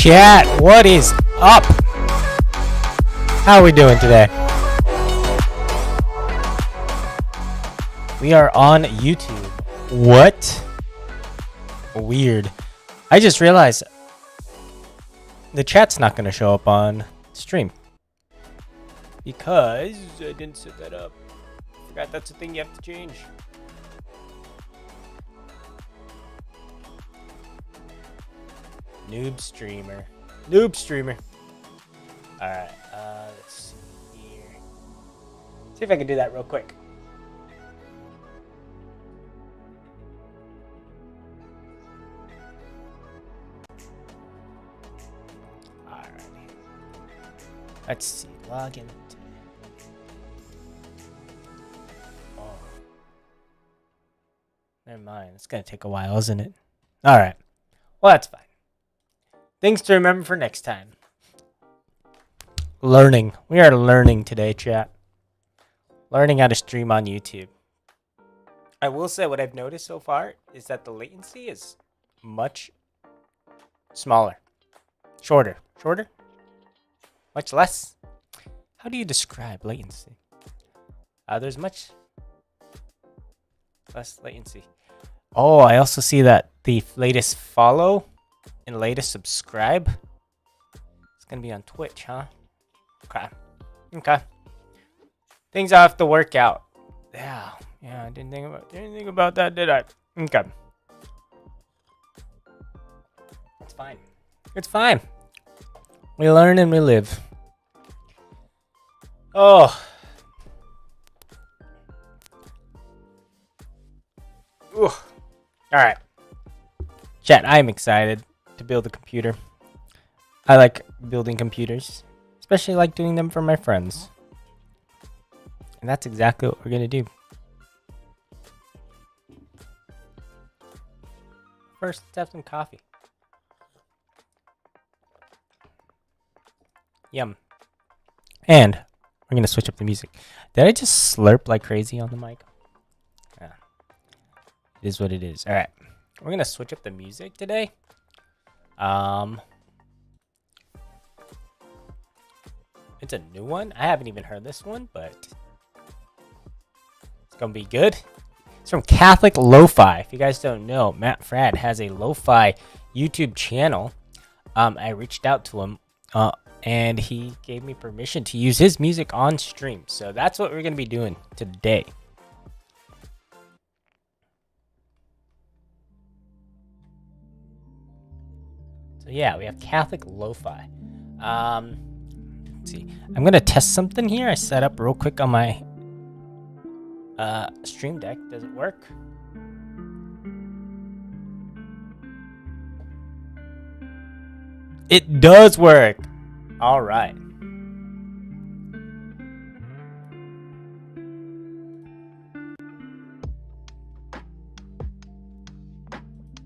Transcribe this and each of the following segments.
chat? What is up? How are we doing today? We are on YouTube. What? Weird. I just realized the chat's not going to show up on stream because I didn't set that up. Forgot that's a thing you have to change. Noob streamer. Alright, let's see here. See if I can do that real quick. Alright. Let's see. Log in. Oh. Never mind. It's gonna take a while, isn't it? Alright. Well, that's fine. Things to remember for next time. Learning. We are learning today, chat. Learning how to stream on YouTube. I will say what I've noticed so far is that the latency is much smaller. Shorter. Much less. How do you describe latency? There's much less latency. Oh, I also see that the latest follow and latest subscribe, it's gonna be on Twitch, huh? Okay. Things I have to work out. Yeah. I didn't think about that, did I? Okay. It's fine. We learn and we live. Oh. Ooh. All right. Chat, I'm excited to build a computer. I like building computers, especially like doing them for my friends. And that's exactly what we're going to do. First, let's have some coffee. Yum. And we're going to switch up the music. Did I just slurp like crazy on the mic? Yeah. It is what it is. All right. We're going to switch up the music today. It's a new one. I haven't even heard this one, but it's going to be good. It's from Catholic Lo-Fi. If you guys don't know, Matt Frad has a Lo-Fi YouTube channel. I reached out to him, and he gave me permission to use his music on stream. So that's what we're going to be doing today. So yeah, we have Catholic Lo-Fi. Let's see. I'm going to test something here. I set up real quick on my Stream Deck. Does it work? It does work. All right.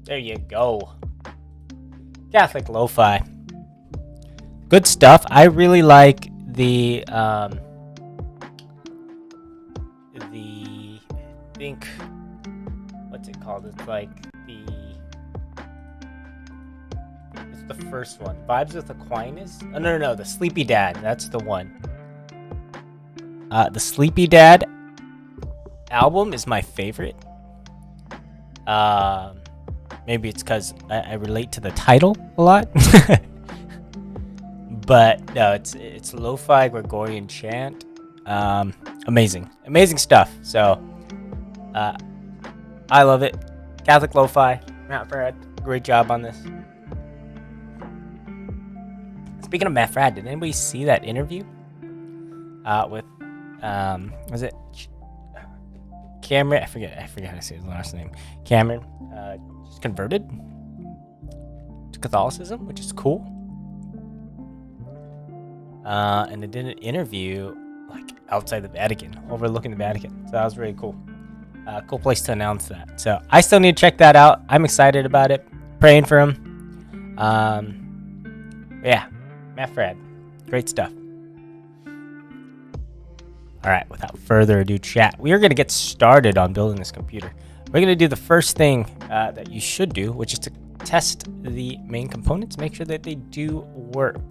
There you go. Catholic Lo-Fi. Good stuff. I really like the think what's it called? It's like it's the first one. Vibes with Aquinas. Oh no, the Sleepy Dad. That's the one. The Sleepy Dad album is my favorite. Maybe it's because I relate to the title a lot. But no, it's lo-fi Gregorian chant. Amazing stuff. So I love it. Catholic Lo-Fi, Matt Frad, great job on this. Speaking of Matt Frad, did anybody see that interview with was it Cameron? I forget how to say his last name. Cameron just converted to Catholicism, which is cool. And they did an interview like outside the Vatican, overlooking the Vatican. So that was really cool. Cool place to announce that. So I still need to check that out. I'm excited about it. Praying for him. Yeah, Matt Frad, great stuff. All right, without further ado, chat, we are going to get started on building this computer. We're going to do the first thing that you should do, which is to test the main components, make sure that they do work.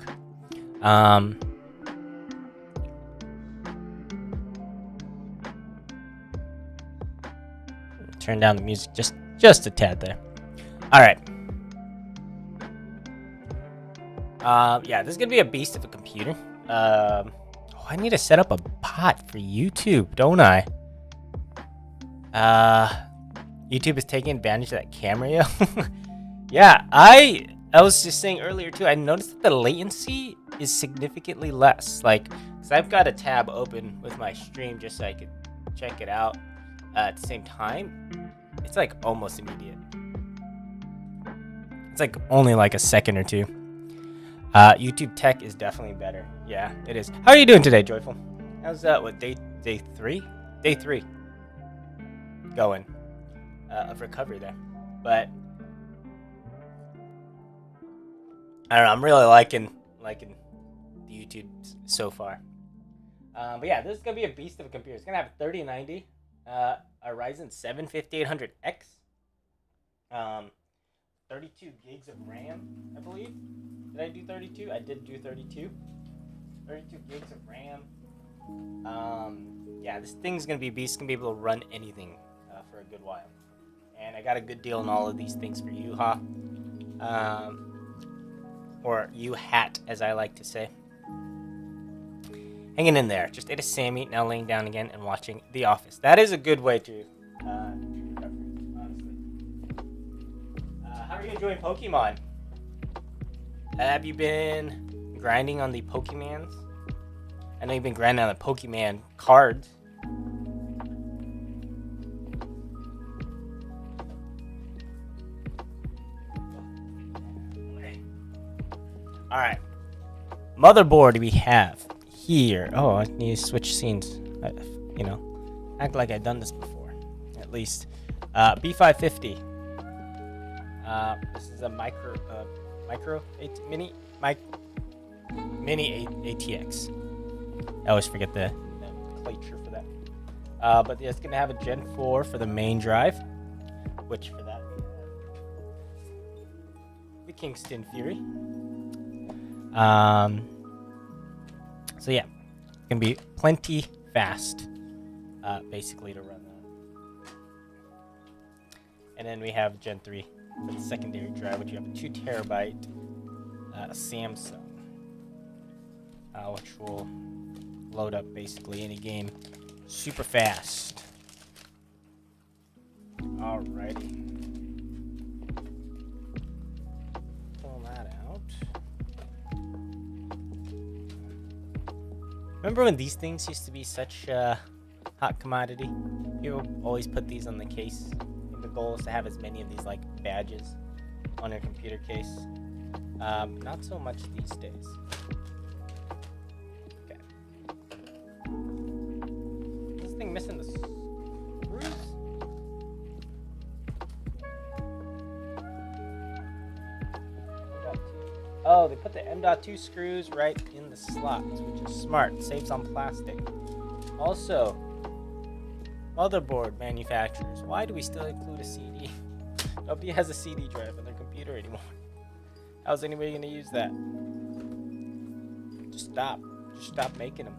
Turn down the music just a tad there. All right. Yeah, this is gonna be a beast of a computer. I need to set up a bot for YouTube, don't I? YouTube is taking advantage of that camera. Yeah, I was just saying earlier too. I noticed that the latency is significantly less. Like, cause I've got a tab open with my stream just so I could check it out at the same time. It's like almost immediate. It's like only like a second or two. YouTube tech is definitely better. Yeah, it is. How are you doing today, Joyful? How's that? What, day 3? Day 3. Going of recovery there, but I don't know. I'm really liking the YouTube so far. But yeah, this is gonna be a beast of a computer. It's gonna have a 3090, a Ryzen 7 5800X, 32 gigs of RAM, I believe. Did I do 32? I did do 32. 32 gigs of RAM. Yeah, this thing's gonna be a beast. It's gonna be able to run anything for a good while. And I got a good deal on all of these things for uHAT. Or uHAT, as I like to say. Hanging in there. Just ate a Sammy, now laying down again and watching The Office. That is a good way to recover, honestly. How are you enjoying Pokemon? Have you been grinding on the Pokemans? I know you've been grinding on the Pokemon cards. Alright. Motherboard we have here. Oh, I need to switch scenes. Act like I've done this before. At least. B550. This is a micro mini ATX. I always forget the nomenclature for that. But yeah, it's gonna have a Gen 4 for the main drive, which for that we have the Kingston Fury. So yeah, it's gonna be plenty fast, basically to run that. And then we have Gen 3 for the secondary drive, which you have a 2 terabyte Samsung, which will load up basically any game super fast. Alrighty. Pull that out. Remember when these things used to be such a hot commodity? People always put these on the case. The goal is to have as many of these like badges on your computer case. Not so much these days. Okay. Is this thing missing the screws? Oh, they put the M.2 screws right in the slots, which is smart. Saves on plastic. Also, motherboard manufacturers, why do we still include a CD? Nobody has a CD drive on their computer anymore. How's anybody going to use that? Just stop making them.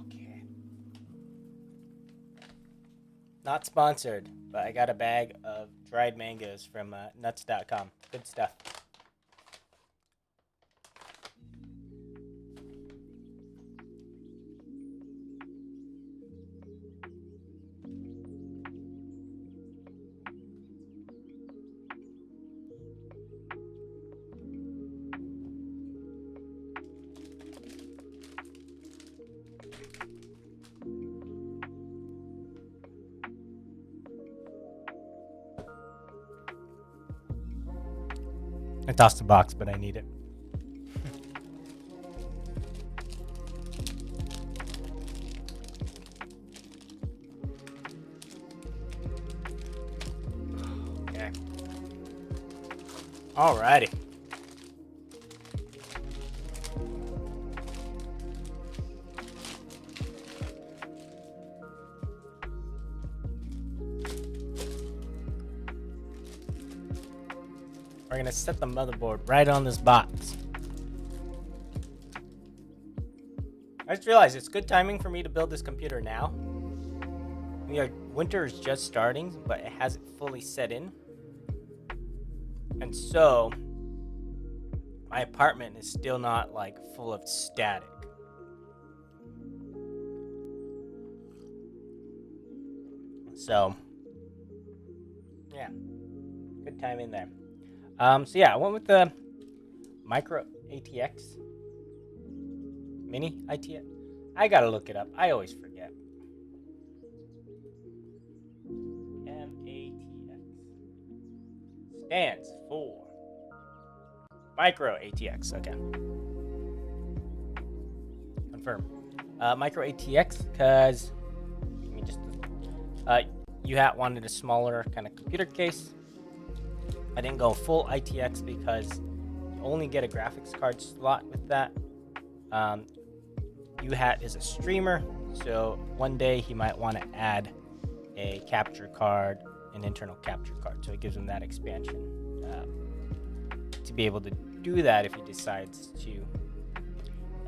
Okay. Not sponsored, but I got a bag of dried mangoes from nuts.com. Good stuff. I tossed the box, but I need it. Okay. Alrighty. We're gonna set the motherboard right on this box. I just realized it's good timing for me to build this computer now. Winter is just starting, but it hasn't fully set in. And so, my apartment is still not like full of static. So, yeah, good timing there. So yeah, I went with the Micro ATX. Mini ITX. I gotta look it up. I always forget. MATX stands for Micro ATX. Okay. Confirm. Micro ATX because uHAT wanted a smaller kind of computer case. I didn't go full ITX because you only get a graphics card slot with that. uHAT is a streamer, so one day he might want to add a capture card, an internal capture card, so it gives him that expansion to be able to do that if he decides to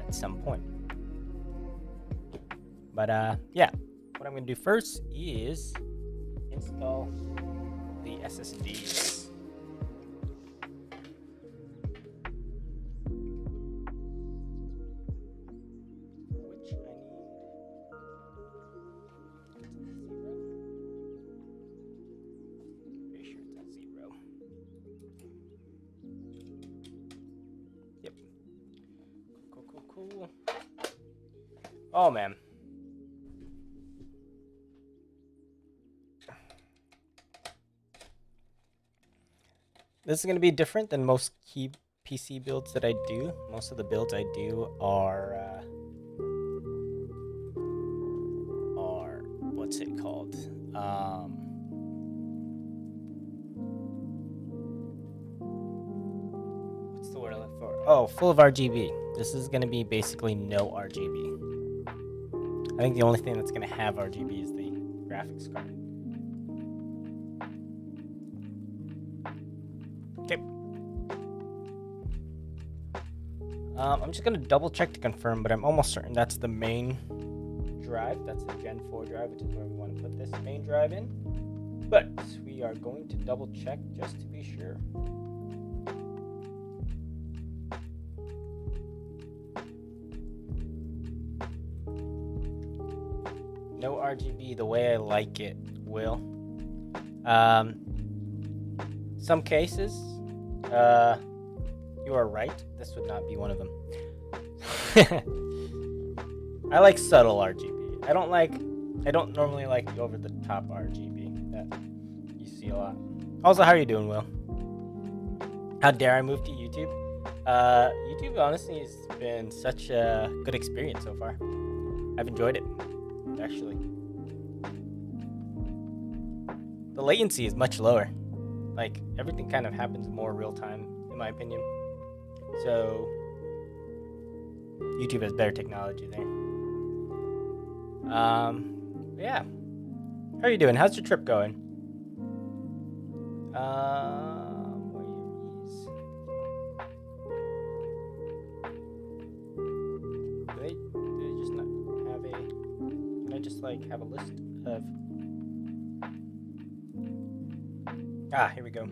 at some point. But yeah, what I'm going to do first is install the SSDs. Cool. Oh man. This is going to be different than most key PC builds that I do. Most of the builds I do are what's it called? What's the word I look for? Oh, full of RGB. This is going to be basically no RGB. I think the only thing that's going to have RGB is the graphics card. Okay. I'm just going to double check to confirm, but I'm almost certain that's the main drive. That's the Gen 4 drive, which is where we want to put this main drive in. But we are going to double check just to be sure. No RGB the way I like it, Will. Some cases, you are right. This would not be one of them. I like subtle RGB. I don't normally like the over-the-top RGB that you see a lot. Also, how are you doing, Will? How dare I move to YouTube? YouTube honestly has been such a good experience so far. I've enjoyed it. Actually, the latency is much lower. Like, everything kind of happens more real time, in my opinion. So YouTube has better technology there. Yeah. How are you doing? How's your trip going? Have a list of here we go.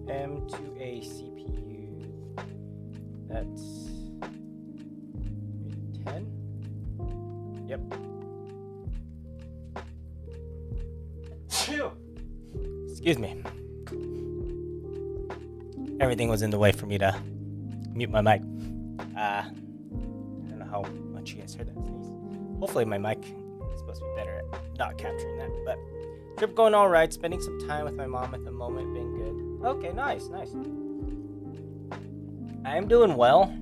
M2A CPU. That's 10. Yep. Excuse me. Everything was in the way for me to mute my mic. I don't know how much you guys heard that sneeze. Hopefully my mic is supposed to be better at not capturing that. But trip going all right. Spending some time with my mom at the moment, being good. Okay, nice. I am doing well.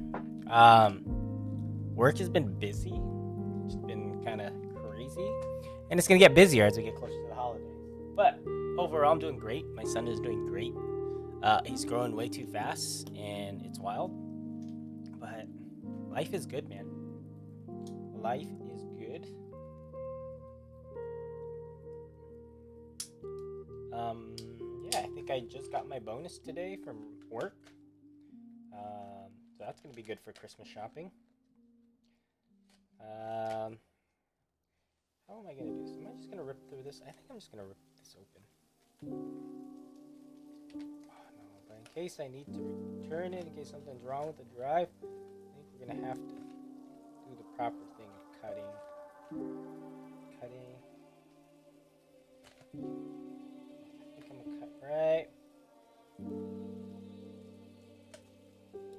Work has been busy. It's been kind of crazy. And it's going to get busier as we get closer to the holidays. But overall, I'm doing great. My son is doing great. He's growing way too fast, and it's wild. But life is good, man. Life is good. Yeah, I think I just got my bonus today from work. So that's going to be good for Christmas shopping. How am I going to do this? Am I just going to rip through this? I think I'm just going to rip this open. Oh, no, but in case I need to return it, in case something's wrong with the drive, I think we're going to have to do the proper thing of cutting. I think I'm going to cut right.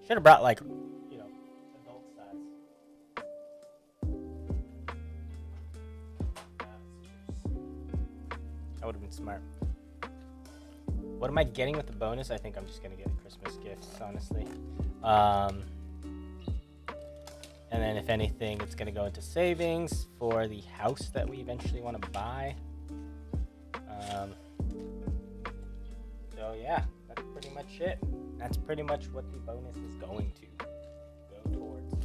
Should have brought, like, you know, adult size. That would have been smart. What am I getting with the bonus? I think I'm just going to get Christmas gifts, honestly. And then, if anything, it's going to go into savings for the house that we eventually want to buy. So, yeah, that's pretty much it. That's pretty much what the bonus is going to go towards.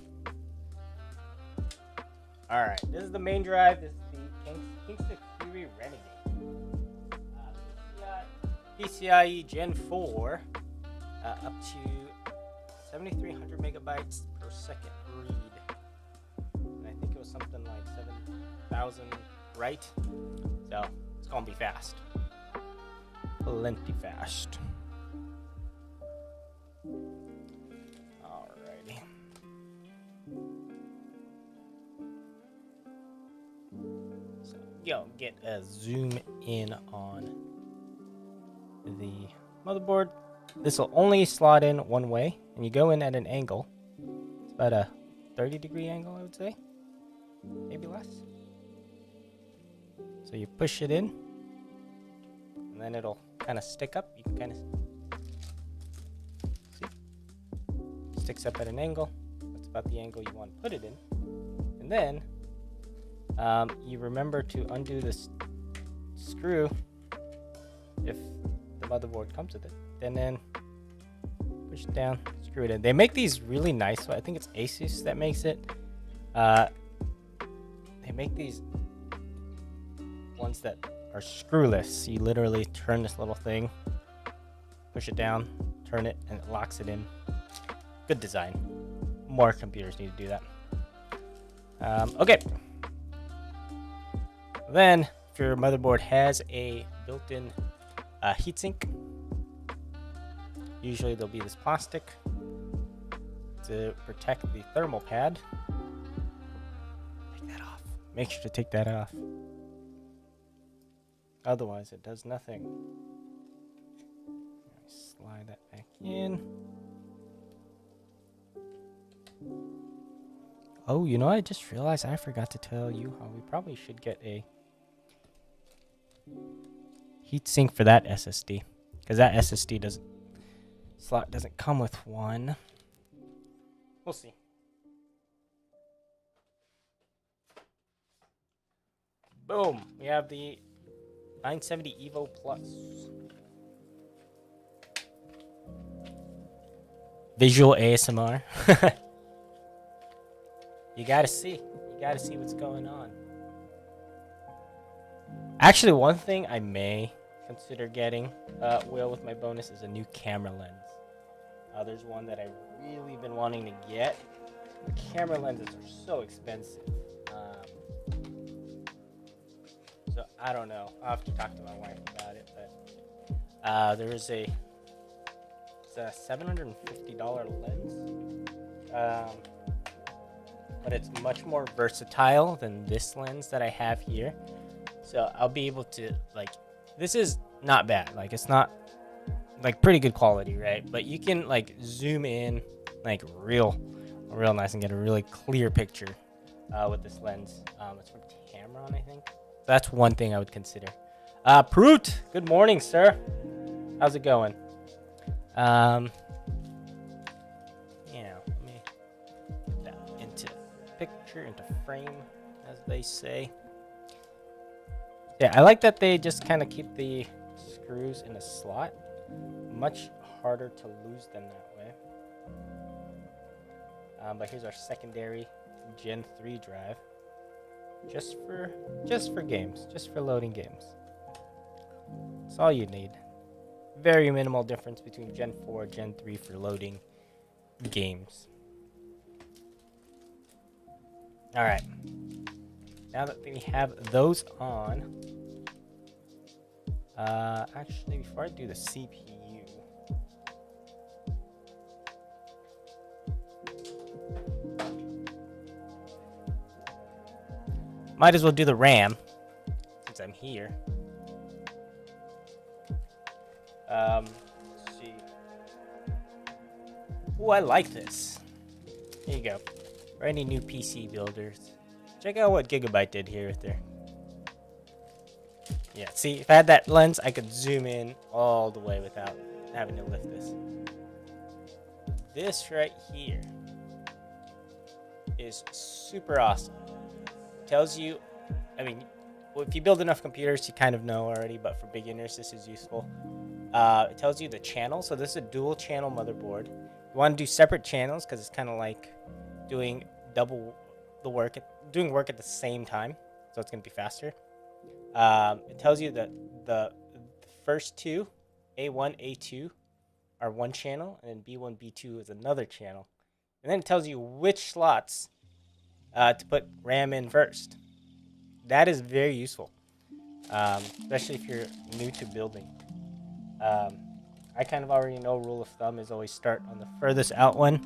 Alright, this is the main drive. This is the Kingston Fury Renegade. PCIe Gen 4 up to 7,300 megabytes per second read. And I think it was something like 7,000 write. So it's going to be fast. Plenty fast. Alrighty. So, get a zoom in on the motherboard. This will only slot in one way, and you go in at an angle. It's about a 30-degree angle, I would say. Maybe less. So you push it in, and then it'll kind of stick up. You can kind of see. Sticks up at an angle. That's about the angle you want to put it in. And then you remember to undo this screw if the motherboard comes with it. And then push it down, screw it in. They make these really nice. So I think it's Asus that makes it. They make these ones that are screwless. You literally turn this little thing, push it down, turn it, and it locks it in. Good design. More computers need to do that. Okay. Then, if your motherboard has a built-in heatsink, usually there'll be this plastic to protect the thermal pad. Take that off. Make sure to take that off. Otherwise, it does nothing. Slide that back in. Oh, you know, I just realized I forgot to tell you how we probably should get a heatsink for that SSD, because that SSD doesn't come with one. We'll see. Boom! We have the 970 Evo Plus. Visual ASMR. You gotta see. You gotta see what's going on. Actually, one thing I may consider getting, Will, with my bonus is a new camera lens. There's one that I've really been wanting to get. The camera lenses are so expensive. So I don't know. I'll have to talk to my wife about it. But it's a $750 lens. But it's much more versatile than this lens that I have here. So I'll be able to, like, this is not bad. Like, it's not, like, pretty good quality, right? But you can, like, zoom in, like, real nice and get a really clear picture with this lens. It's from Tamron, I think. So that's one thing I would consider. Proot, good morning, sir. How's it going? Yeah, let me get that into picture, into frame, as they say. Yeah, I like that they just kind of keep the screws in a slot. Much harder to lose them that way. But here's our secondary Gen 3 drive. Just for games, just for loading games. That's all you need. Very minimal difference between Gen 4 and Gen 3 for loading games. Alright. Now that we have those on, actually, before I do the CPU, might as well do the RAM since I'm here. Let's see. Oh, I like this. Here you go. For any new PC builders, check out what Gigabyte did here with their. Yeah, see, if I had that lens, I could zoom in all the way without having to lift this. This right here is super awesome. Tells you, I mean, well, if you build enough computers, you kind of know already, but for beginners, this is useful. It tells you the channel. So this is a dual channel motherboard. You want to do separate channels because it's kind of like doing double the work, doing work at the same time. So it's going to be faster. It tells you that the first two, A1, A2, are one channel, and then B1, B2 is another channel. And then it tells you which slots to put RAM in first. That is very useful, especially if you're new to building. I kind of already know rule of thumb is always start on the furthest out one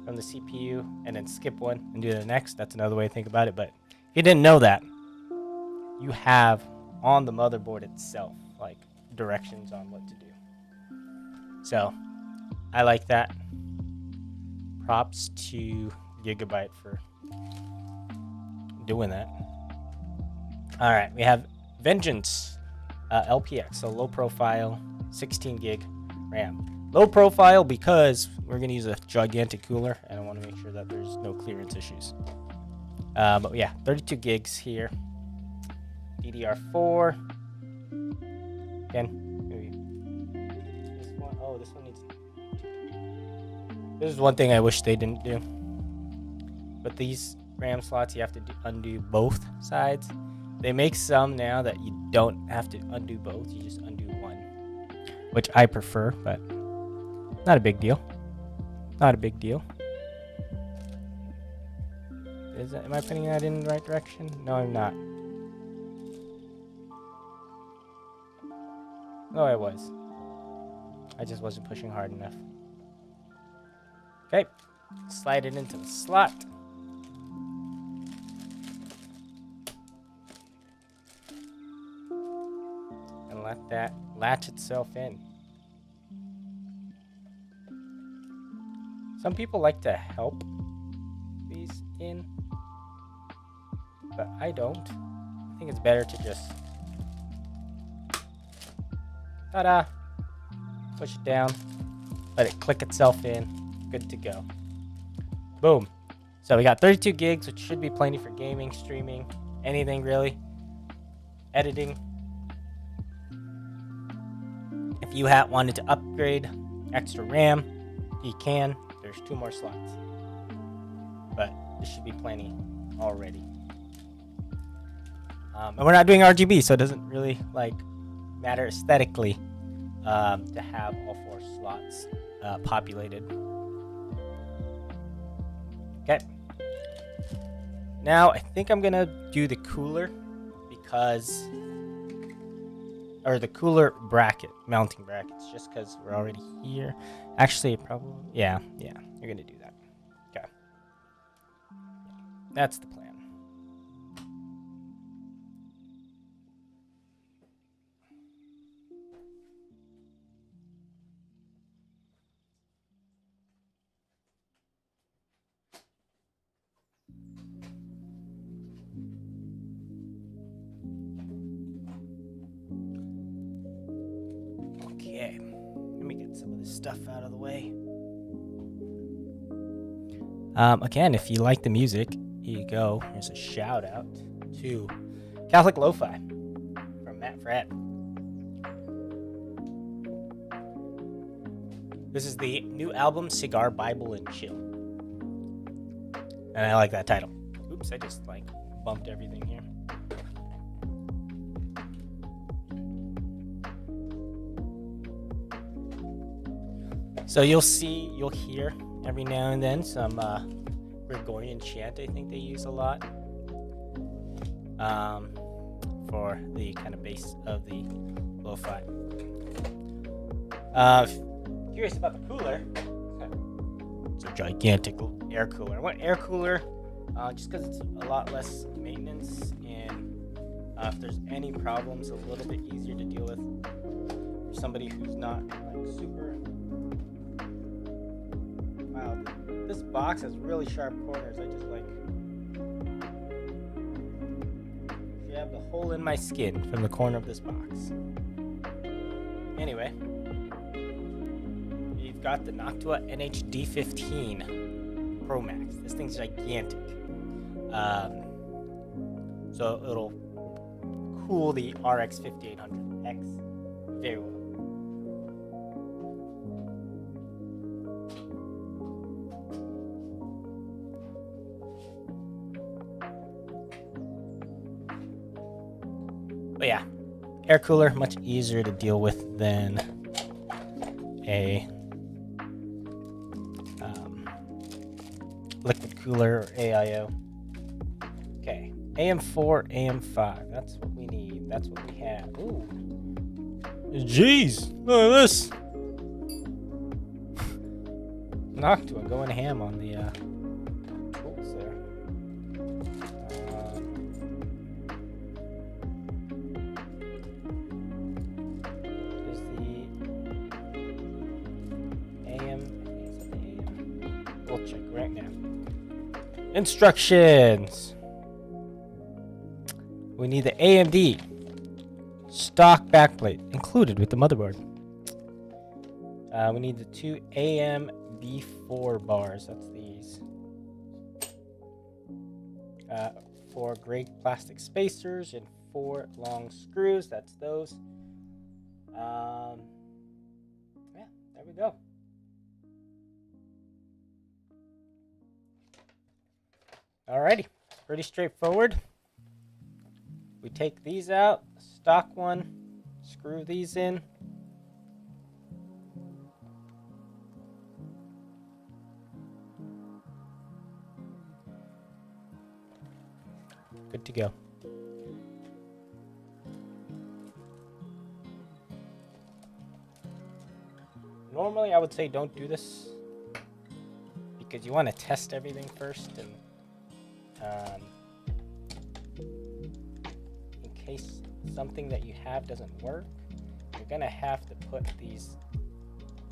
from the CPU and then skip one and do the next. That's another way to think about it. But if you didn't know that, you have on the motherboard itself like directions on what to do. So I like that. Props to Gigabyte for doing that. All right, we have Vengeance LPX, so low profile, 16 gig RAM. Low profile because we're going to use a gigantic cooler, and I want to make sure that there's no clearance issues. But yeah, 32 gigs here. DDR4. Again, maybe this one. Oh, this one needs. This is one thing I wish they didn't do. But these RAM slots, you have to undo both sides. They make some now that you don't have to undo both. You just undo one, which I prefer, but not a big deal. Not a big deal. Am I putting that in the right direction? No, I'm not. No, I was. I just wasn't pushing hard enough. Okay. Slide it into the slot. And let that latch itself in. Some people like to help these in, but I don't. I think it's better to just ta-da, push it down, let it click itself in, good to go. Boom. So we got 32 gigs, which should be plenty for gaming, streaming, anything really. Editing. If uHAT wanted to upgrade extra RAM, you can. There's 2 more slots. But this should be plenty already. And we're not doing RGB, so it doesn't really matter aesthetically to have all 4 slots populated. Okay. Now I think I'm gonna do the cooler because, or the cooler bracket, mounting brackets, just because we're already here. Actually, probably, yeah, you're gonna do that. Okay. That's the plan. Okay, let me get some of this stuff out of the way. Again, if you like the music, here you go. Here's a shout out to Catholic Lo-Fi. Fred. This is the new album, Cigar, Bible, and Chill. And I like that title. Oops, I just like bumped everything here. So you'll hear every now and then some Gregorian chant. I think they use a lot for the kind of base of the lo-fi. Curious about the cooler. It's a gigantic air cooler. I want air cooler just because it's a lot less maintenance, and if there's any problems, a little bit easier to deal with for somebody who's not like super. Wow, this box has really sharp corners. I just like. You have the hole in my skin from the corner of this box. Anyway. Got the Noctua NHD15 Pro Max. This thing's gigantic. So it'll cool the RX 5800X very well. But yeah, air cooler much easier to deal with than a liquid cooler or AIO. Okay, AM4, AM5. That's what we need. That's what we have. Ooh. Jeez, look at this. Noctua going ham on the tools there. Is the AM? Is that the AM? We'll check right now. Instructions. We need the AMD stock backplate included with the motherboard. We need the two AMB4 bars. That's these. 4 gray plastic spacers and 4 long screws. That's those. Yeah, there we go. Alrighty, pretty straightforward. We take these out, stock one, screw these in. Good to go. Normally I would say don't do this because you want to test everything first, and in case something that you have doesn't work, you're gonna have to put these,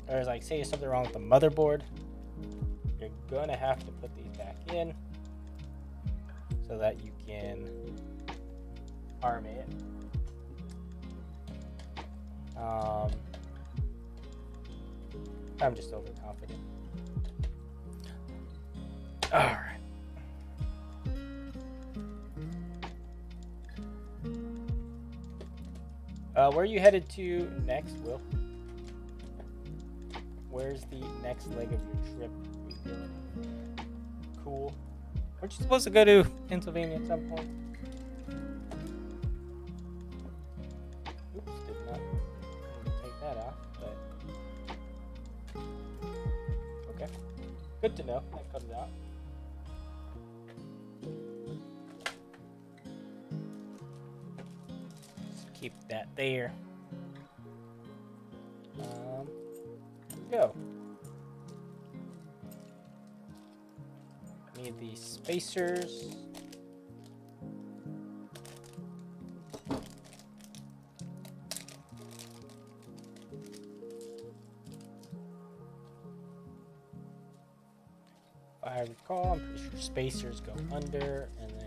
or like say there's something wrong with the motherboard, you're gonna have to put these back in so that you can arm it. I'm just overconfident. All right. Where are you headed to next, Will? Where's the next leg of your trip? Cool. Aren't you supposed to go to Pennsylvania at some point? Oops, did not take that off, but okay. Good to know. That comes out. Keep that there. Go. Need these spacers. If I recall, I'm pretty sure spacers go under, and then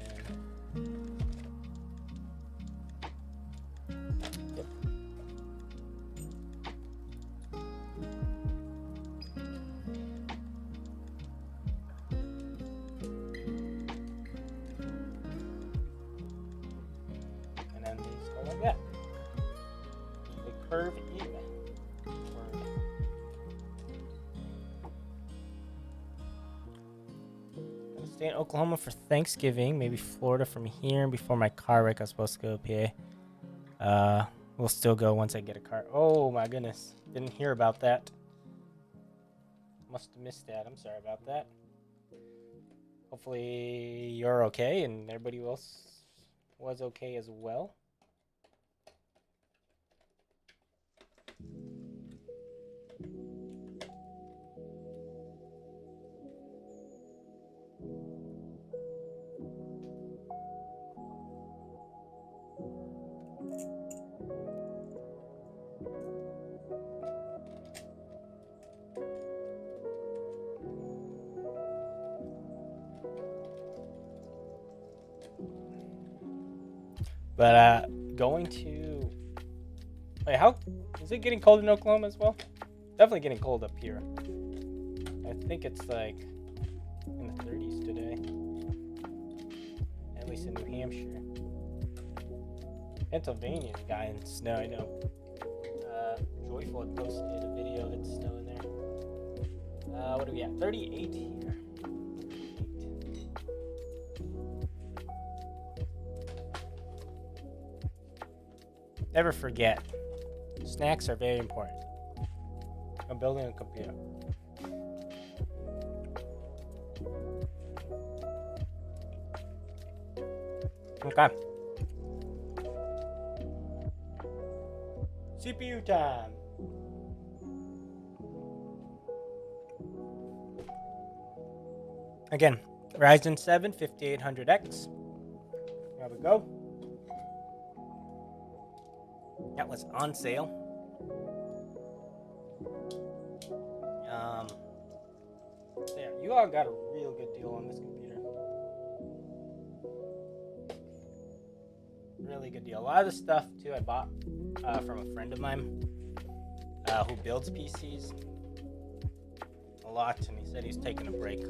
these go like that. Curve E. Gonna stay in Oklahoma for Thanksgiving. Maybe Florida from here before my car wreck. I was supposed to go PA. We'll still go once I get a car. Oh my goodness. Didn't hear about that. Must have missed that. I'm sorry about that. Hopefully you're okay and everybody else was okay as well. But going to wait, how is it getting cold in Oklahoma as well? Definitely getting cold up here. I think it's like in the 30s today. At least in New Hampshire. Pennsylvania's got in snow, I know. Joyful had posted a video of it snowing there. What do we got? 38 here. Never forget, snacks are very important. I'm building a computer. Okay. CPU time. Again, Ryzen 7 5800X. There we go. That was on sale. There, you all got a real good deal on this computer. Really good deal. A lot of the stuff too I bought from a friend of mine who builds PCs a lot, and he said he's taking a break.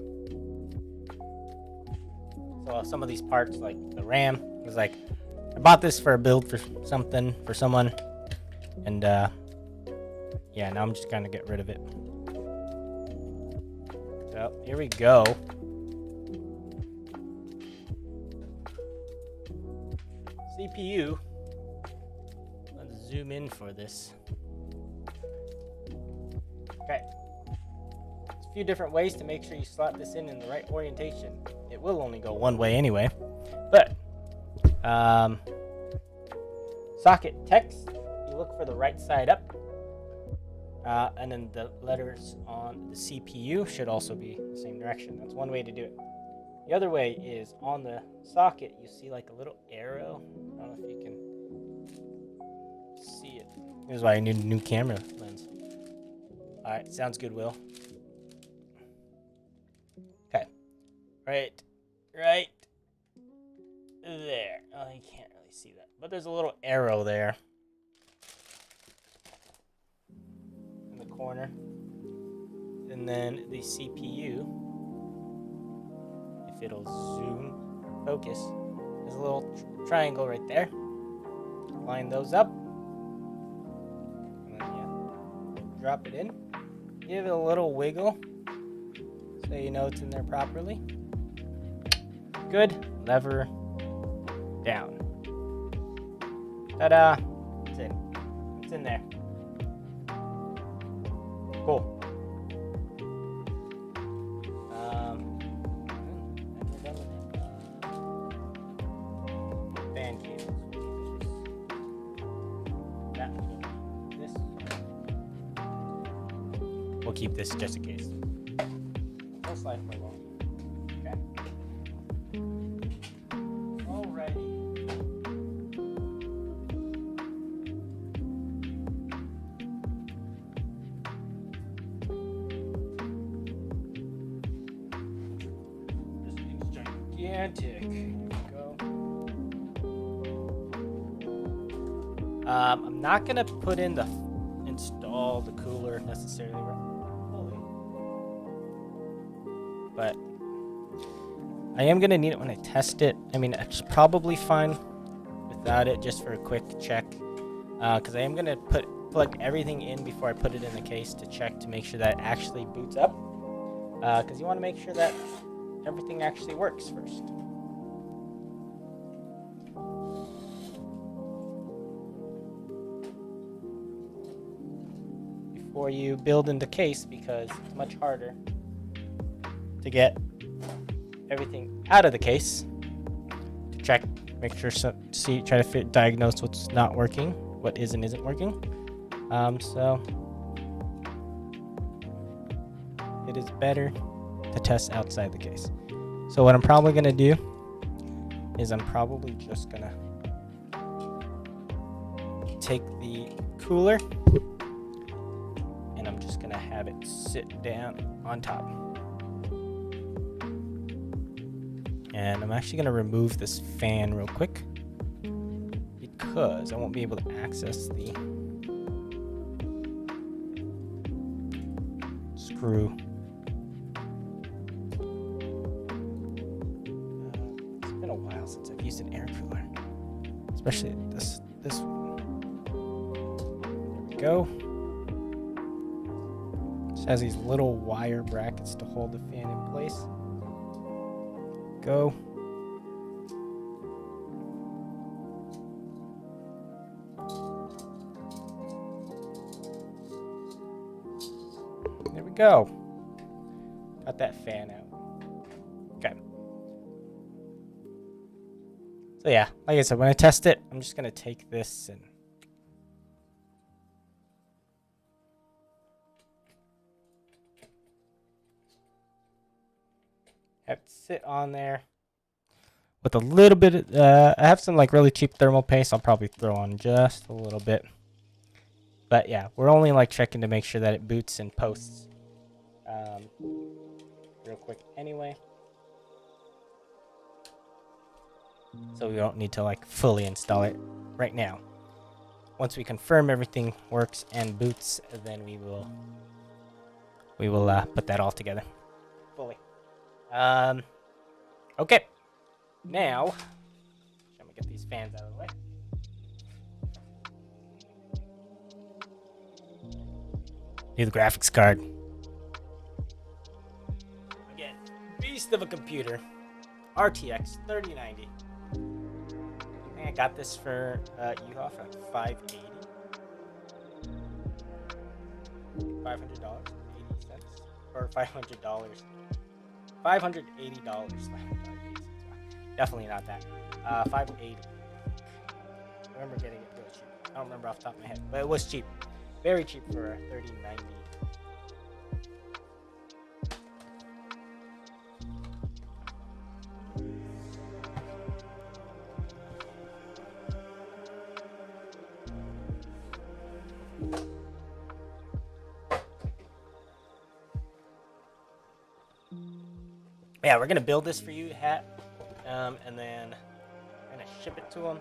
So some of these parts, like the RAM, was like, I bought this for a build for something, for someone, and yeah, now I'm just gonna get rid of it. So here we go. CPU. Let's zoom in for this. Okay. There's a few different ways to make sure you slot this in the right orientation. It will only go one way anyway, but socket text, you look for the right side up, and then the letters on the CPU should also be the same direction. That's one way to do it. The other way is on the socket, you see like a little arrow. I don't know if you can see it. This is why I need a new camera lens. All right, sounds good, Will. Okay, right there. Oh, you can't really see that, but there's a little arrow there in the corner, and then the CPU, if it'll zoom focus, there's a little triangle right there. Line those up, and then drop it in, give it a little wiggle so you know it's in there properly. Good. Lever down. Ta-da! It's in. It's in there. Cool. Fan cables. This. We'll keep this just in case. No slide for long. Okay. Alrighty. This thing's gigantic. Here we go. I'm not gonna put in the install the cooler necessarily, but I am gonna need it when I test it. I mean, it's probably fine without it, just for a quick check, because I am gonna put plug everything in before I put it in the case to check to make sure that it actually boots up. Because you want to make sure that everything actually works first. Before you build in the case, because it's much harder to get everything out of the case to check, make sure, try to diagnose what's not working, what is and isn't working. So it is better to test outside the case. So what I'm probably gonna do is I'm probably just gonna take the cooler and I'm just gonna have it sit down on top. And I'm actually gonna remove this fan real quick because I won't be able to access the screw. It's been a while since I've used an air cooler, especially this one. There we go. Just has these little wire brackets to hold the fan in place. Go. There we go. Got that fan out. Okay. So yeah, like I said, when I test it, I'm just gonna take this and have it sit on there with a little bit of, I have some like really cheap thermal paste. I'll probably throw on just a little bit. But yeah, we're only like checking to make sure that it boots and posts real quick anyway. So we don't need to like fully install it right now. Once we confirm everything works and boots, then we will put that all together fully. Okay. Now, I'm gonna get these fans out of the way. Need the graphics card. Again, beast of a computer. RTX 3090. I think I got this for uHAT for $580. $500, 80 cents, or $500. $580. Definitely not that. $580. I remember getting it really cheap. I don't remember off the top of my head, but it was cheap. Very cheap for a 3090. Yeah, we're gonna build this for uHAT, and then we're gonna ship it to them.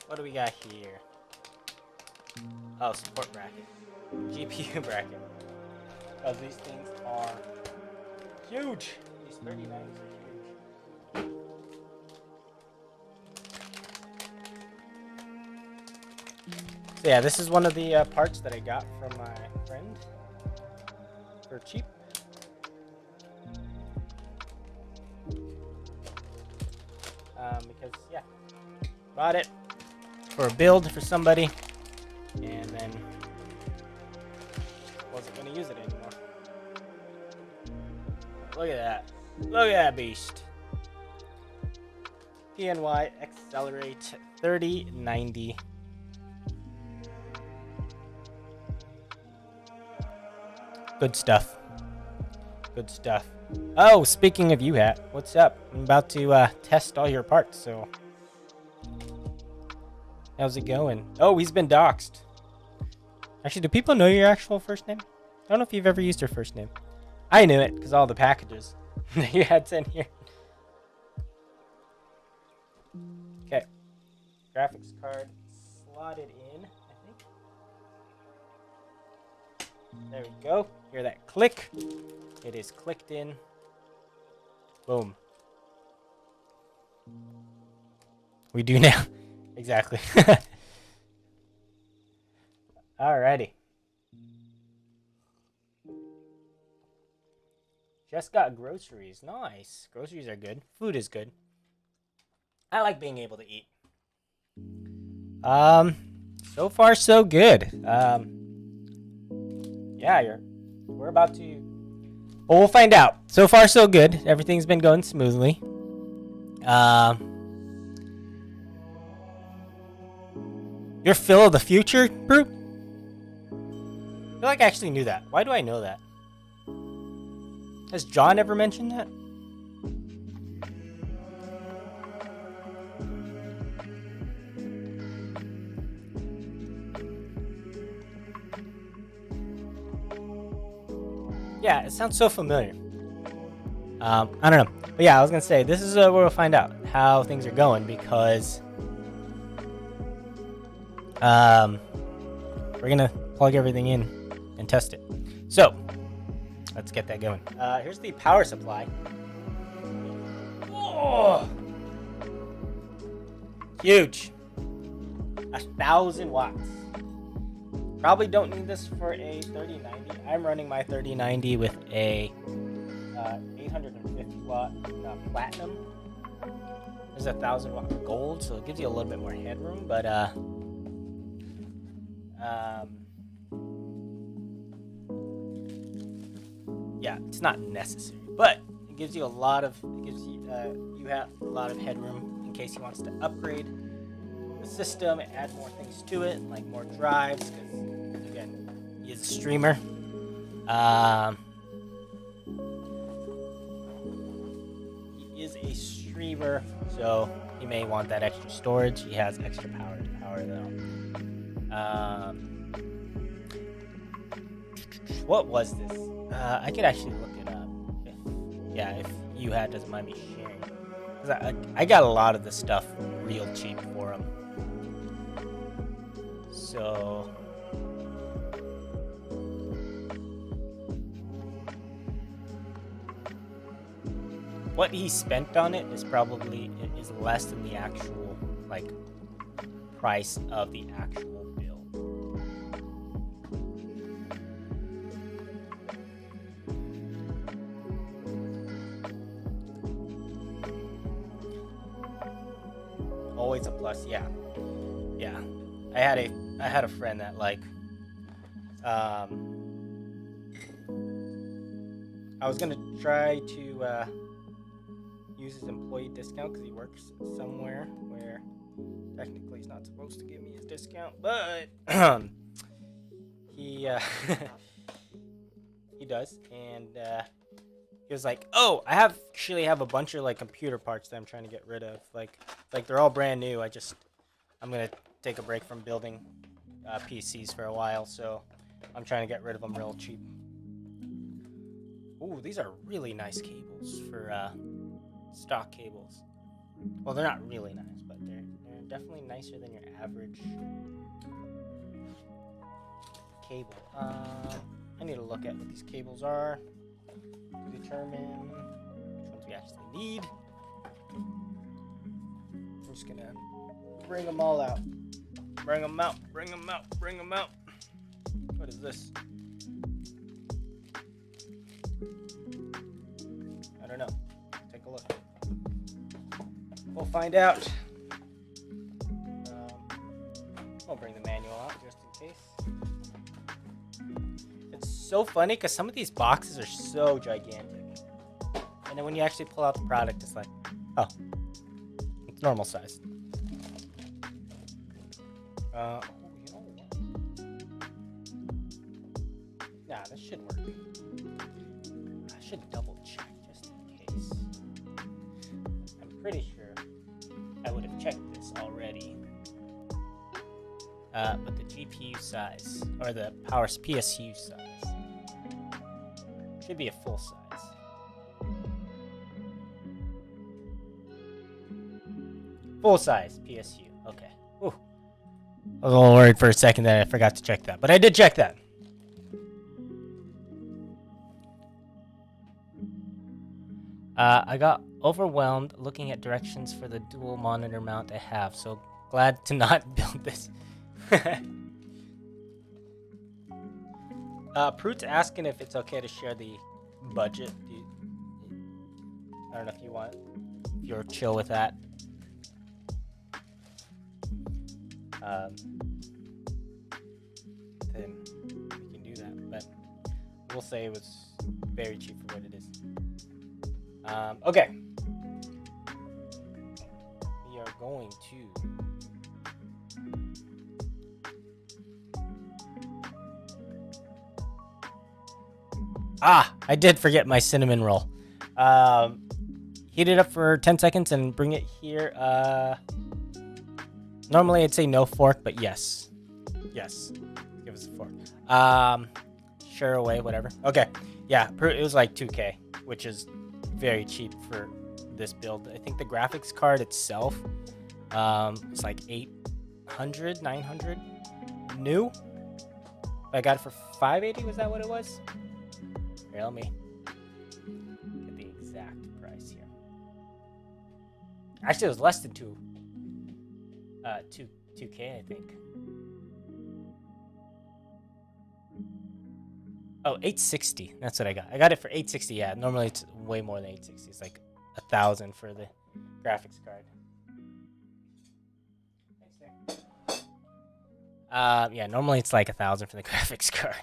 What do we got here? Oh, support bracket, GPU bracket. Because these things are huge. These 39s are huge. So yeah, this is one of the parts that I got from my friend for cheap. Because yeah, bought it for a build for somebody, and then wasn't gonna use it anymore. Look at that! Look at that beast! PNY Accelerate 3090. Good stuff. Good stuff. Oh, speaking of uHAT, what's up? I'm about to test all your parts, so how's it going? Oh, he's been doxxed. Actually, do people know your actual first name? I don't know if you've ever used your first name. I knew it because all the packages that you had sent here. Okay. Graphics card slotted in, I think. There we go. Hear that click? It is clicked in. Boom. We do now. Exactly. Alrighty. Just got groceries. Nice. Groceries are good. Food is good. I like being able to eat. So far so good. Yeah, we're about to. Well, we'll find out. So far so good. Everything's been going smoothly. You're Phil of the future, Brute? I feel like I actually knew that. Why do I know that? Has John ever mentioned that? Yeah, it sounds so familiar. I don't know. But yeah, I was going to say, this is where we'll find out how things are going, because we're going to plug everything in and test it. So, let's get that going. Here's the power supply. Oh! Huge. 1,000 watts. Probably don't need this for a 3090. I'm running my 3090 with a 850 watt platinum. There's 1,000 watt gold, so it gives you a little bit more headroom, but yeah, it's not necessary, but it gives you a lot of uHAT a lot of headroom in case he wants to upgrade the system and add more things to it, like more drives, because again, he is a streamer. He is a streamer, so he may want that extra storage. He has extra power to power though. What was this? I could actually look it up. If uHAT doesn't mind me sharing. Because I got a lot of the stuff real cheap for him. So... what he spent on it is less than the actual, like, price of the actual bill. Always a plus, yeah. I had a friend that, like, I was gonna try to use his employee discount because he works somewhere where technically he's not supposed to give me his discount, but he he does, and he was like, "Oh, I actually have a bunch of like computer parts that I'm trying to get rid of. Like they're all brand new. I'm gonna take a break from building PCs for a while, so I'm trying to get rid of them real cheap." Ooh, these are really nice cables for stock cables. Well, they're not really nice, but they're definitely nicer than your average cable. I need to look at what these cables are to determine which ones we actually need. I'm just gonna bring them all out. Bring them out. What is this? I don't know. Take a look. We'll find out. I'll bring the manual out just in case. It's so funny because some of these boxes are so gigantic. And then when you actually pull out the product, it's like, oh, it's normal size. You know what? Nah, this should work. I should double check just in case. I'm pretty sure I would have checked this already. But the GPU size, or the power PSU size, should be a full size. Full size PSU. Okay. Ooh. I was a little worried for a second that I forgot to check that, but I did check that. I got overwhelmed looking at directions for the dual monitor mount I have, so glad to not build this. Prute's asking if it's okay to share the budget. I don't know if you want, if you're chill with that. Then we can do that, but we'll say it was very cheap for what it is. Okay. We are going to I did forget my cinnamon roll. Heat it up for 10 seconds and bring it here. Normally I'd say no fork, but yes. Yes. Give us a fork. Sure away, whatever. Okay. Yeah, it was like 2K, which is very cheap for this build. I think the graphics card itself it's like 800, 900 new. I got it for 580. Was that what it was? Here, let me get the exact price here. Actually, it was less than 2K, I think. Oh, 860. That's what I got. I got it for 860. Yeah, normally it's way more than 860. It's like 1,000 for the graphics card. Yeah, normally it's like 1,000 for the graphics card.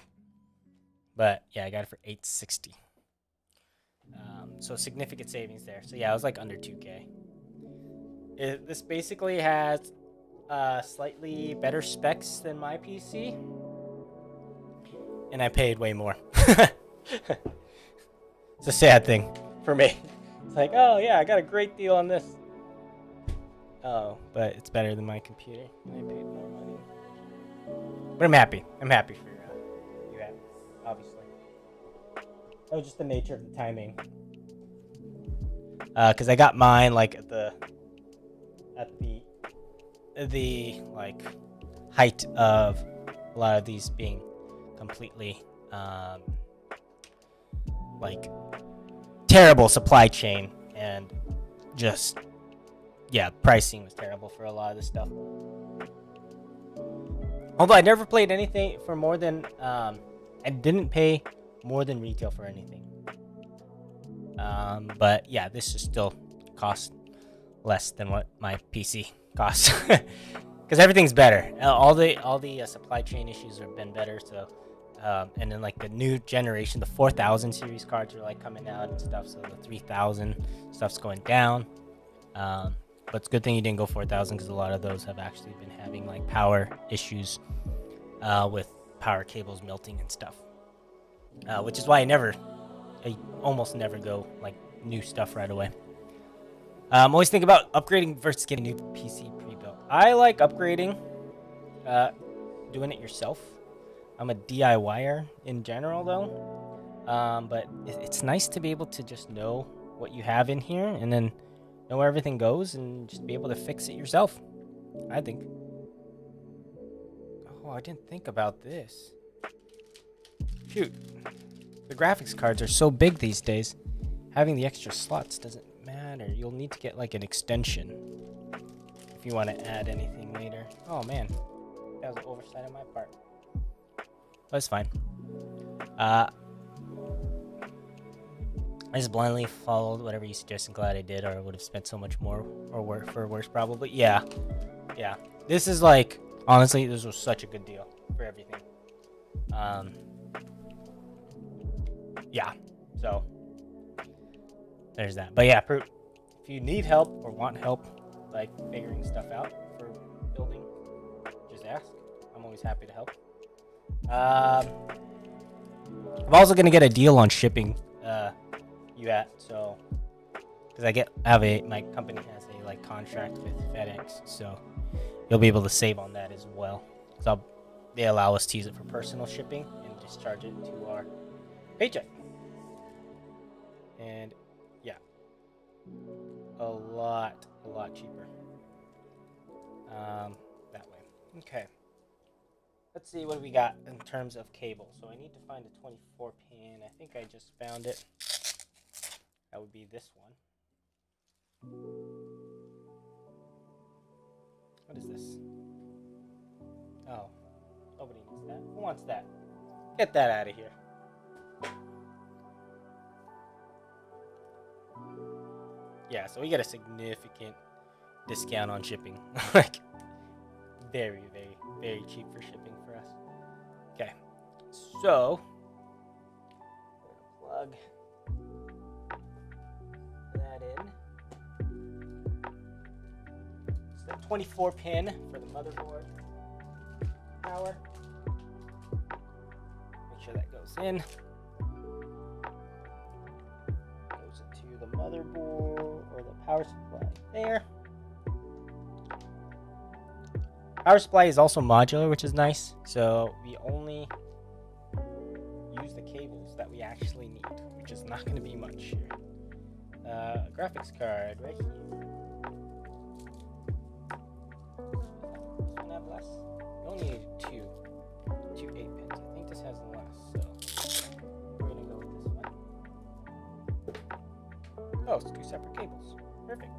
But yeah, I got it for 860. So significant savings there. So yeah, it was like under 2K. This basically has slightly better specs than my PC. And I paid way more. It's a sad thing for me. It's like, oh yeah, I got a great deal on this. Oh, but it's better than my computer, and I paid more money. But I'm happy. I'm happy for uHAT, obviously. That was just the nature of the timing. Because I got mine like at the like height of a lot of these being completely like terrible supply chain, and just yeah, pricing was terrible for a lot of this stuff. Although I never played anything for more than I didn't pay more than retail for anything. But yeah, this is still cost less than what my PC costs. Because everything's better. All the supply chain issues have been better. So, and then like the new generation, the 4000 series cards are like coming out and stuff. So the 3000 stuff's going down. But it's a good thing you didn't go 4000, because a lot of those have actually been having like power issues with power cables melting and stuff. Which is why I almost never go like new stuff right away. I'm always thinking about upgrading versus getting a new PC pre-built. I like upgrading, doing it yourself. I'm a DIYer in general, though. But it's nice to be able to just know what you have in here and then know where everything goes and just be able to fix it yourself, I think. Oh, I didn't think about this. Shoot. The graphics cards are so big these days. Having the extra slots doesn't matter. You'll need to get like an extension if you want to add anything later. Oh man, that was an oversight on my part. That's fine. I just blindly followed whatever you suggested. Glad I did, or I would have spent so much more, or for worse probably. Yeah. This is like, honestly, this was such a good deal for everything. Yeah. So there's that. But yeah, if you need help or want help, like figuring stuff out for building, just ask. I'm always happy to help. I'm also gonna get a deal on shipping uHAT, so because my company has a like contract with FedEx, so you'll be able to save on that as well. So they allow us to use it for personal shipping and discharge it to our paycheck. And yeah, a lot cheaper that way. Okay, let's see what we got in terms of cable. So I need to find a 24 pin. I think I just found it. That would be this one. What is this? Oh, nobody needs that. Who wants that? Get that out of here. Yeah, so we get a significant discount on shipping. Like, very, very, very cheap for shipping for us. Okay, so we're gonna plug that in. It's the 24 pin for the motherboard power. Make sure that goes in. Goes into the motherboard or the power supply there. Power supply is also modular, which is nice. So we only use the cables that we actually need, which is not going to be much here. Graphics card right here. Does this one have less? We only need two 8 pins. I think this has less, so we're going to go with this one. Oh, it's 2 separate cables. Perfect.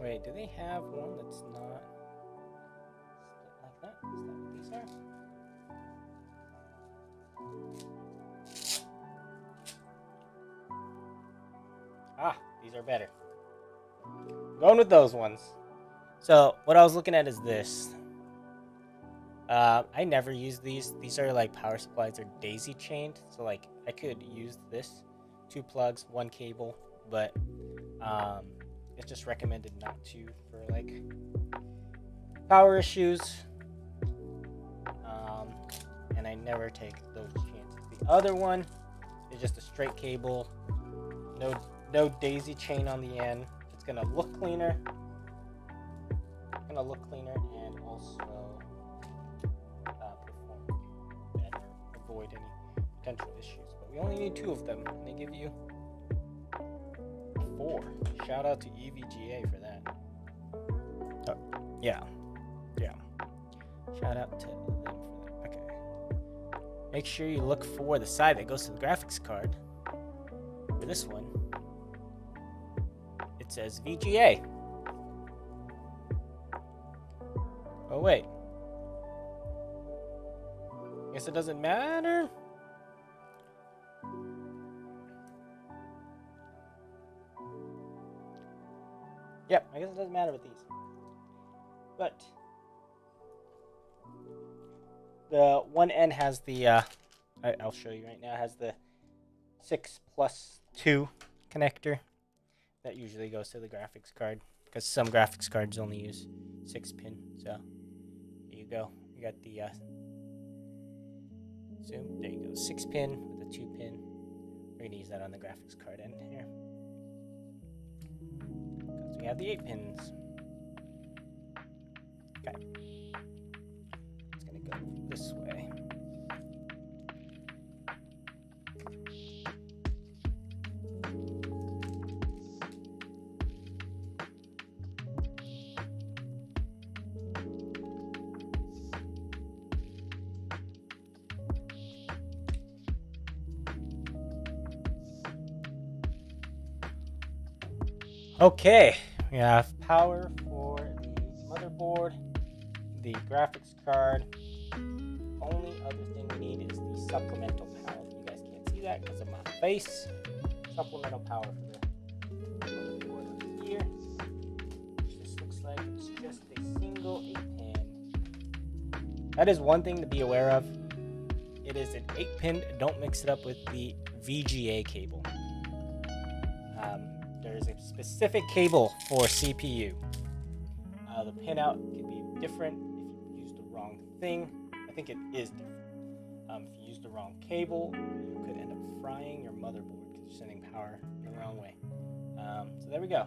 Wait, do they have one that's not split like that? Is that what these are? Ah, these are better. Going with those ones. So, what I was looking at is this. I never use these. These are like power supplies. They're daisy chained. So, like, I could use this. 2 plugs, 1 cable. But, it's just recommended not to for like power issues, and I never take those chances. The other one is just a straight cable, no daisy chain on the end. It's gonna look cleaner. And also perform better, avoid any potential issues. But we only need 2 of them, and they give you 4. Shout out to EVGA for that. Oh, yeah. Shout out to them for that. Okay. Make sure you look for the side that goes to the graphics card. For this one, it says VGA. Oh wait. Guess it doesn't matter. Yep, I guess it doesn't matter with these. But the one end has the, I'll show you right now, has the 6+2 connector. That usually goes to the graphics card, because some graphics cards only use 6 pin. So, there you go. You got the, zoom. There you go. 6 pin with a 2 pin. We're going to use that on the graphics card end here. We have the 8 pins. Okay. It's gonna go this way. Okay. We have power for the motherboard, the graphics card. Only other thing we need is the supplemental power. You guys can't see that because of my face. Supplemental power for the motherboard here. This looks like it's just a single 8-pin. That is one thing to be aware of. It is an 8-pin. Don't mix it up with the VGA cable. There's a specific cable for CPU. The pinout can be different if you use the wrong thing. I think it is different. If you use the wrong cable, you could end up frying your motherboard because you're sending power the wrong way. So there we go.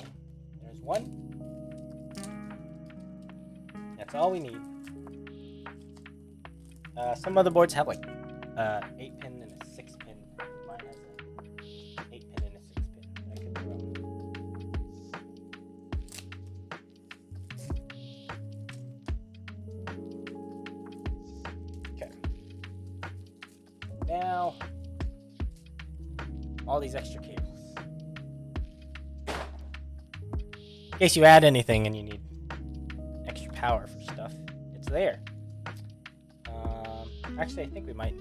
There's one. That's all we need. Some motherboards have like 8-pin and a 6-pin. Mine has an 8-pin and a 6-pin. I could be wrong. Okay. Now all these extra cables. In case you add anything and you need extra power for stuff, it's there. Actually, I think we might.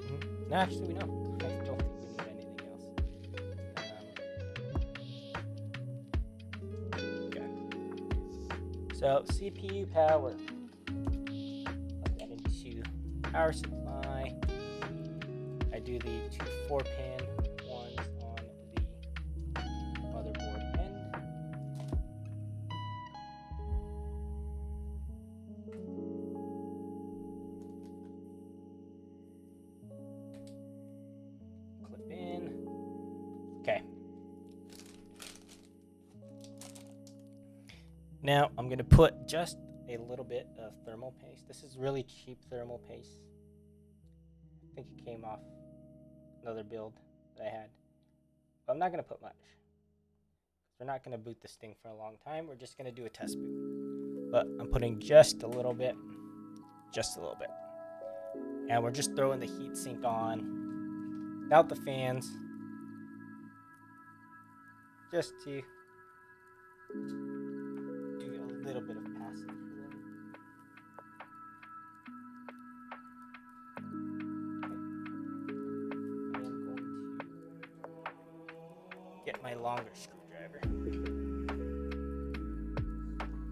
No, actually, we don't. I don't think we need anything else. Okay. So CPU power. Plug that into power supply. I do the two 4-pin ones on the motherboard end. Clip in. Okay. Now I'm going to put just a little bit of thermal paste. This is really cheap thermal paste. I think it came off another build that I had. But I'm not going to put much. We're not going to boot this thing for a long time. We're just going to do a test boot. But I'm putting just a little bit. Just a little bit. And we're just throwing the heatsink on without the fans. Just to do a little bit of passive cooling. Get my longer screwdriver.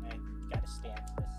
I gotta stand this.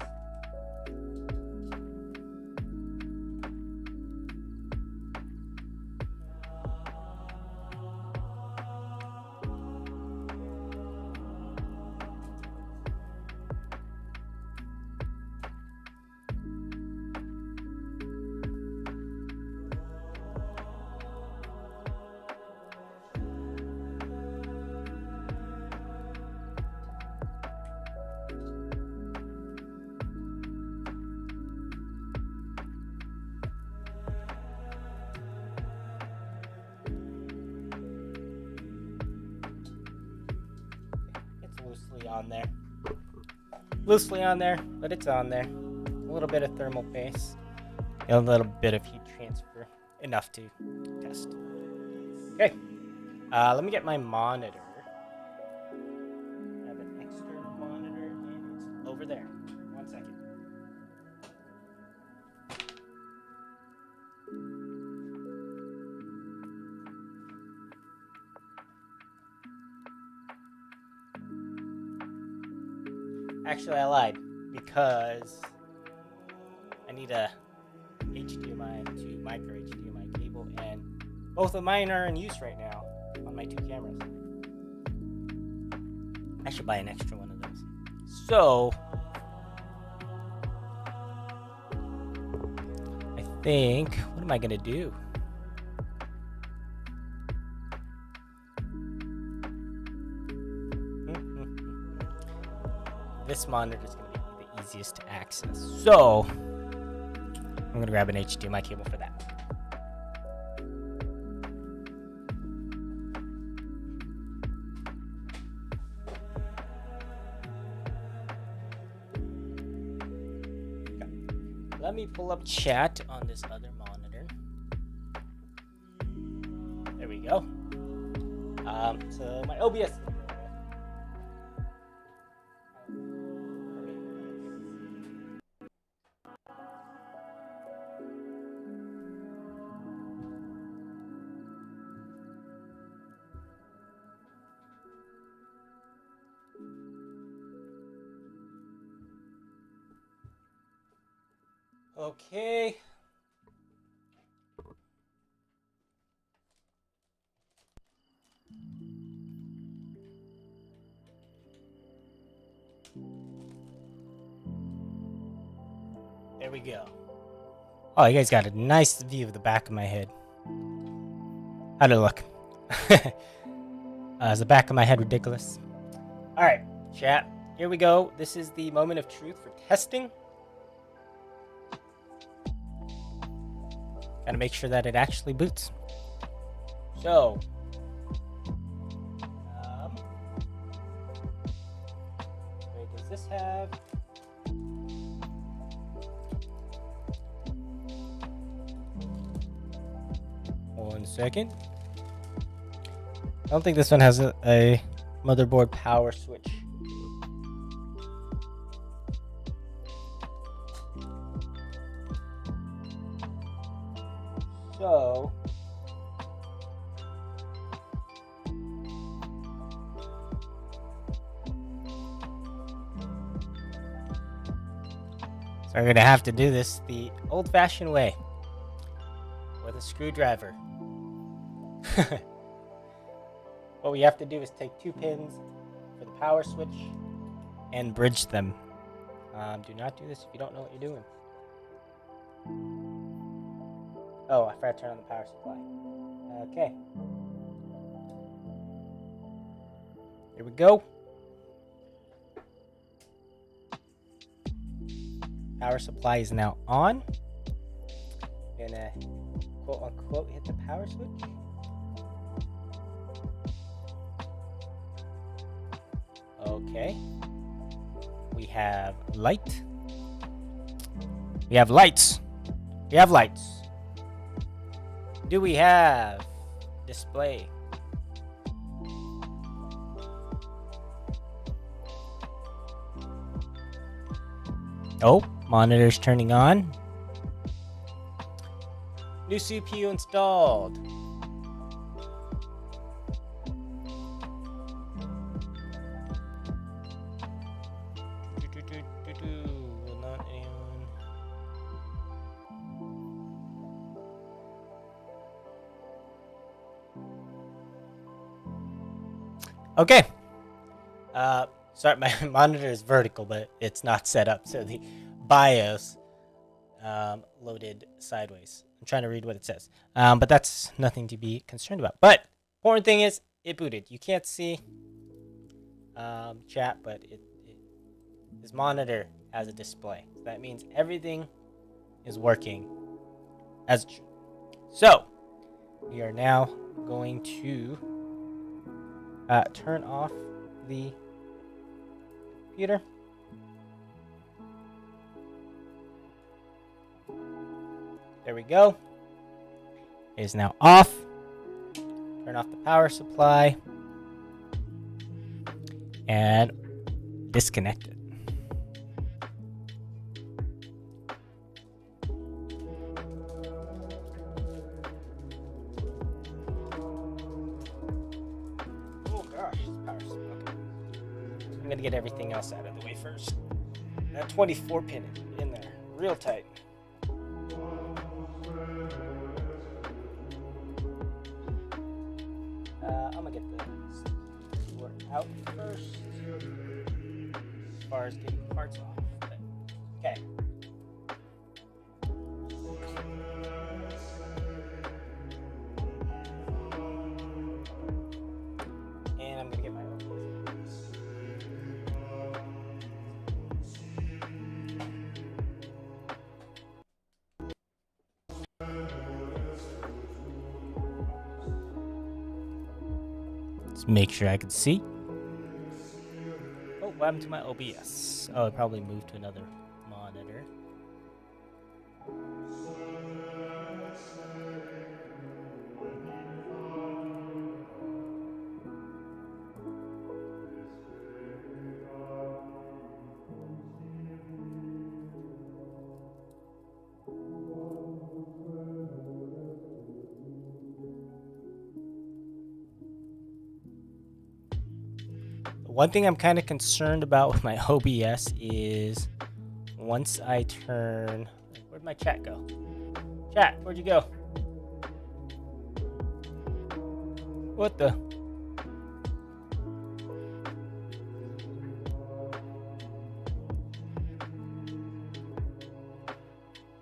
Loosely on there, but it's on there. A little bit of thermal paste, and a little bit of heat transfer, enough to test. Okay, let me get my monitor. I have an external monitor, and it's over there. 1 second. Actually, I lied, because I need a HDMI to micro HDMI cable, and both of mine are in use right now on my two cameras. I should buy an extra one of those. So, I think, what am I going to do? This monitor is going to be the easiest to access. So, I'm going to grab an HDMI cable for that. Okay. Let me pull up chat on this other monitor. There we go. So my OBS. Okay. There we go. Oh, you guys got a nice view of the back of my head. How'd it look? Is the back of my head ridiculous? Alright, chat. Here we go. This is the moment of truth for testing. Gotta make sure that it actually boots. So, wait, does this have? One second. don't think this one has a motherboard power switch. So we're gonna have to do this the old-fashioned way with a screwdriver. What we have to do is take 2 pins for the power switch and bridge them. Do not do this if you don't know what you're doing. Oh, I forgot to turn on the power supply. Okay. Here we go. Power supply is now on. I'm gonna quote unquote hit the power switch. Okay. We have light. We have lights. We have lights. Do we have display? Oh, monitor's turning on. New CPU installed. Will not anyone... Okay. Sorry, my monitor is vertical, but it's not set up, so the BIOS loaded sideways. I'm trying to read what it says, but that's nothing to be concerned about. But important thing is it booted. You can't see chat, but this monitor has a display. So that means everything is working as it should. So we are now going to turn off the computer. There we go. It is now off. Turn off the power supply and disconnect it. Oh gosh, this power supply. Okay. I'm gonna get everything else out of the way first. That 24 pin in there, real tight. I'm gonna get the work out first, as far as getting parts off. But, okay. And I'm gonna get my own. Let's make sure I can see. Oh, what happened to my OBS? Oh, it probably moved to another monitor. One thing I'm kind of concerned about with my OBS is once I turn... Where'd my chat go? Chat, where'd you go? What the...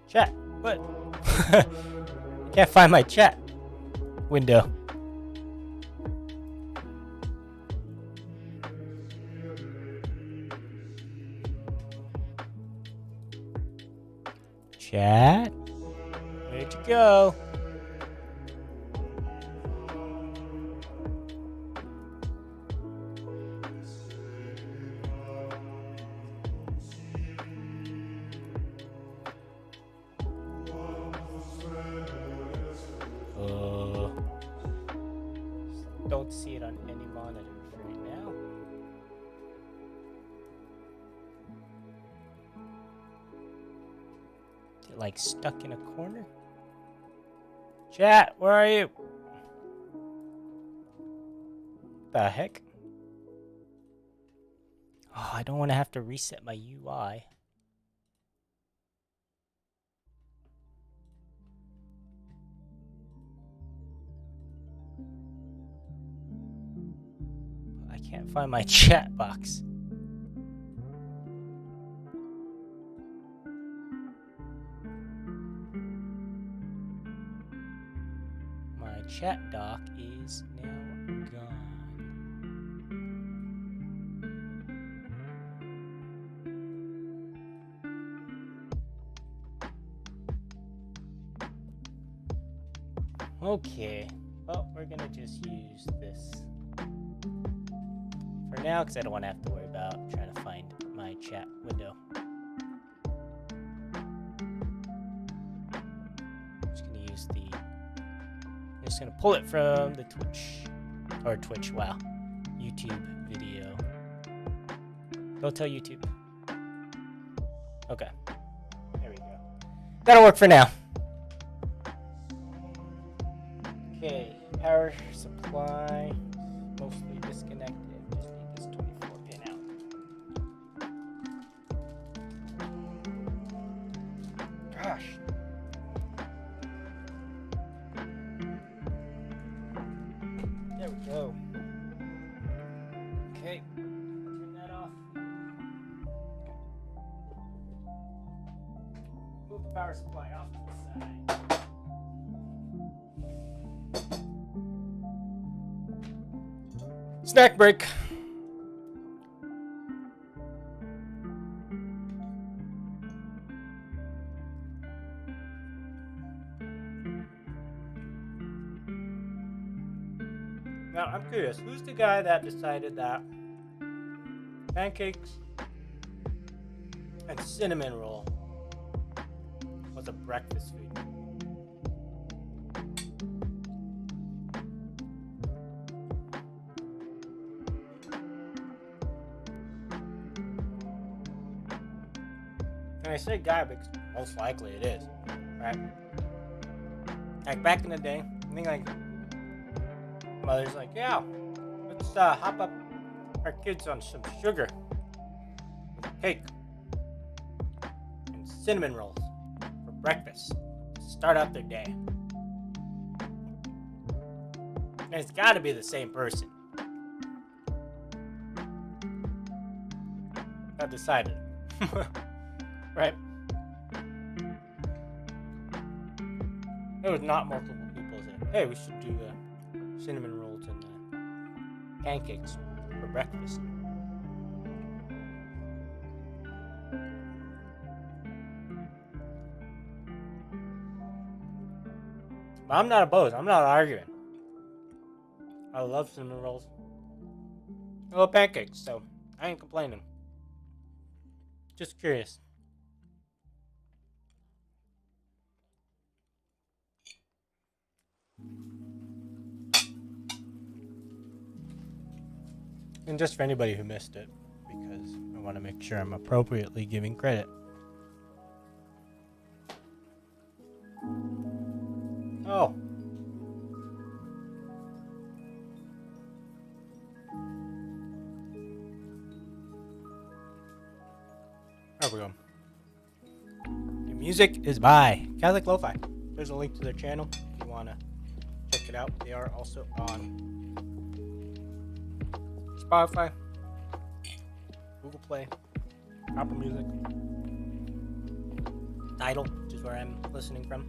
Chat, what? I can't find my chat window. Chat, where'd you go? Don't see it on Is it like stuck in a corner? Chat, where are you? The heck? Oh, I don't want to have to reset my UI. I can't find my chat box. My chat doc is now gone. Okay, well, we're gonna just use this for now because I don't want to have to worry about trying to find my chat window. I'm just gonna pull it from the Twitch, wow, YouTube video. Don't tell YouTube. Okay, there we go. That'll work for now. Okay, power supply mostly disconnected. Just need this 24 pin out. Gosh. There we go. Okay, turn that off. Move the power supply off to the side. Snack break. Now, I'm curious, who's the guy that decided that pancakes and cinnamon roll was a breakfast food? And I say guy because most likely it is, right? Like back in the day, I think like mother's like, yeah, let's hop up our kids on some sugar, cake, and cinnamon rolls for breakfast. Start out their day. And it's got to be the same person that decided, right? There was not multiple people saying, hey, we should do cinnamon rolls and pancakes for breakfast. But I'm not opposed. I'm not arguing. I love cinnamon rolls. I love pancakes, so I ain't complaining. Just curious. And just for anybody who missed it, because I want to make sure I'm appropriately giving credit. Oh. There we go. The music is by Catholic Lo-Fi. There's a link to their channel if you want to check it out. They are also on Spotify, Google Play, Apple Music, Tidal, which is where I'm listening from.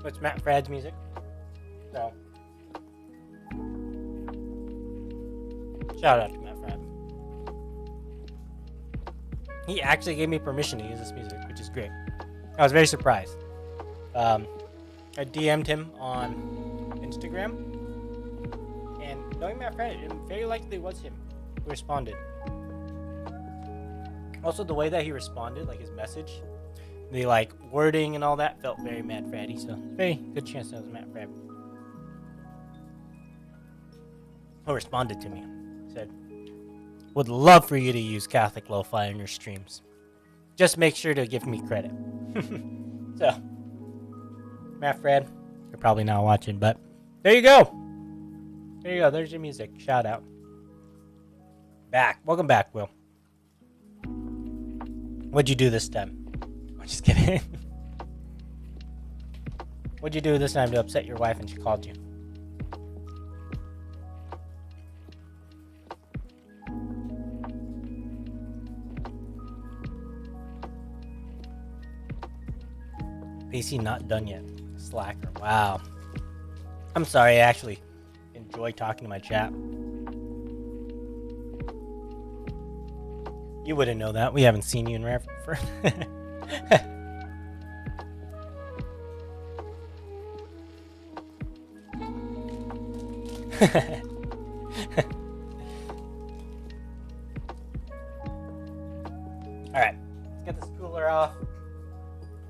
It's Matt Frad's music. So, shout out to Matt Frad. He actually gave me permission to use this music, which is great. I was very surprised. I DM'd him on Instagram, and knowing Matt Frad, it very likely was him who responded. Also, the way that he responded, like his message, the like wording and all that felt very Matt Fraddy, so very good chance that was Matt Frad who responded to me. Said, would love for you to use Catholic Lo-Fi in your streams. Just make sure to give me credit. So, Matt Fred, you're probably not watching, but there you go. There you go. There's your music. Shout out. Back. Welcome back, Will. What'd you do this time? I'm just kidding. What'd you do this time to upset your wife and she called you? PC not done yet. Slacker. Wow. I'm sorry. I actually enjoy talking to my chat. You wouldn't know that. We haven't seen you in for. All right. Let's get this cooler off.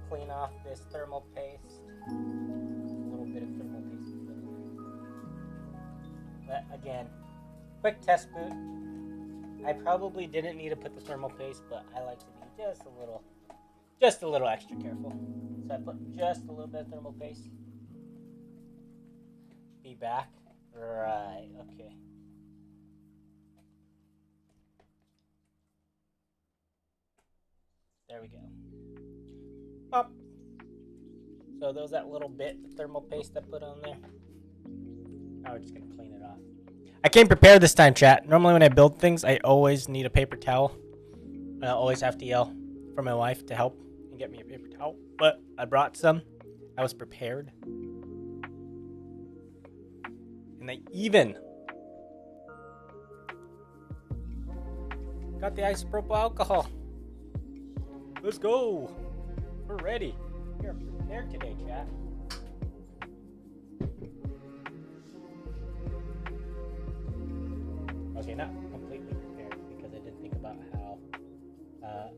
Clean off this thermal paste. A little bit of thermal paste. But again, quick test boot. I probably didn't need to put the thermal paste, but I like to be just a little extra careful. So I put just a little bit of thermal paste. Be back. Right, okay. There we go. Pop. So there's that little bit of thermal paste I put on there. Now we're just gonna clean it off. I came prepared this time, chat. Normally when I build things, I always need a paper towel. I always have to yell for my wife to help and get me a paper towel. But I brought some. I was prepared. And I even got the isopropyl alcohol. Let's go. We're ready. We're prepared today, chat. Okay, not completely prepared because I didn't think about how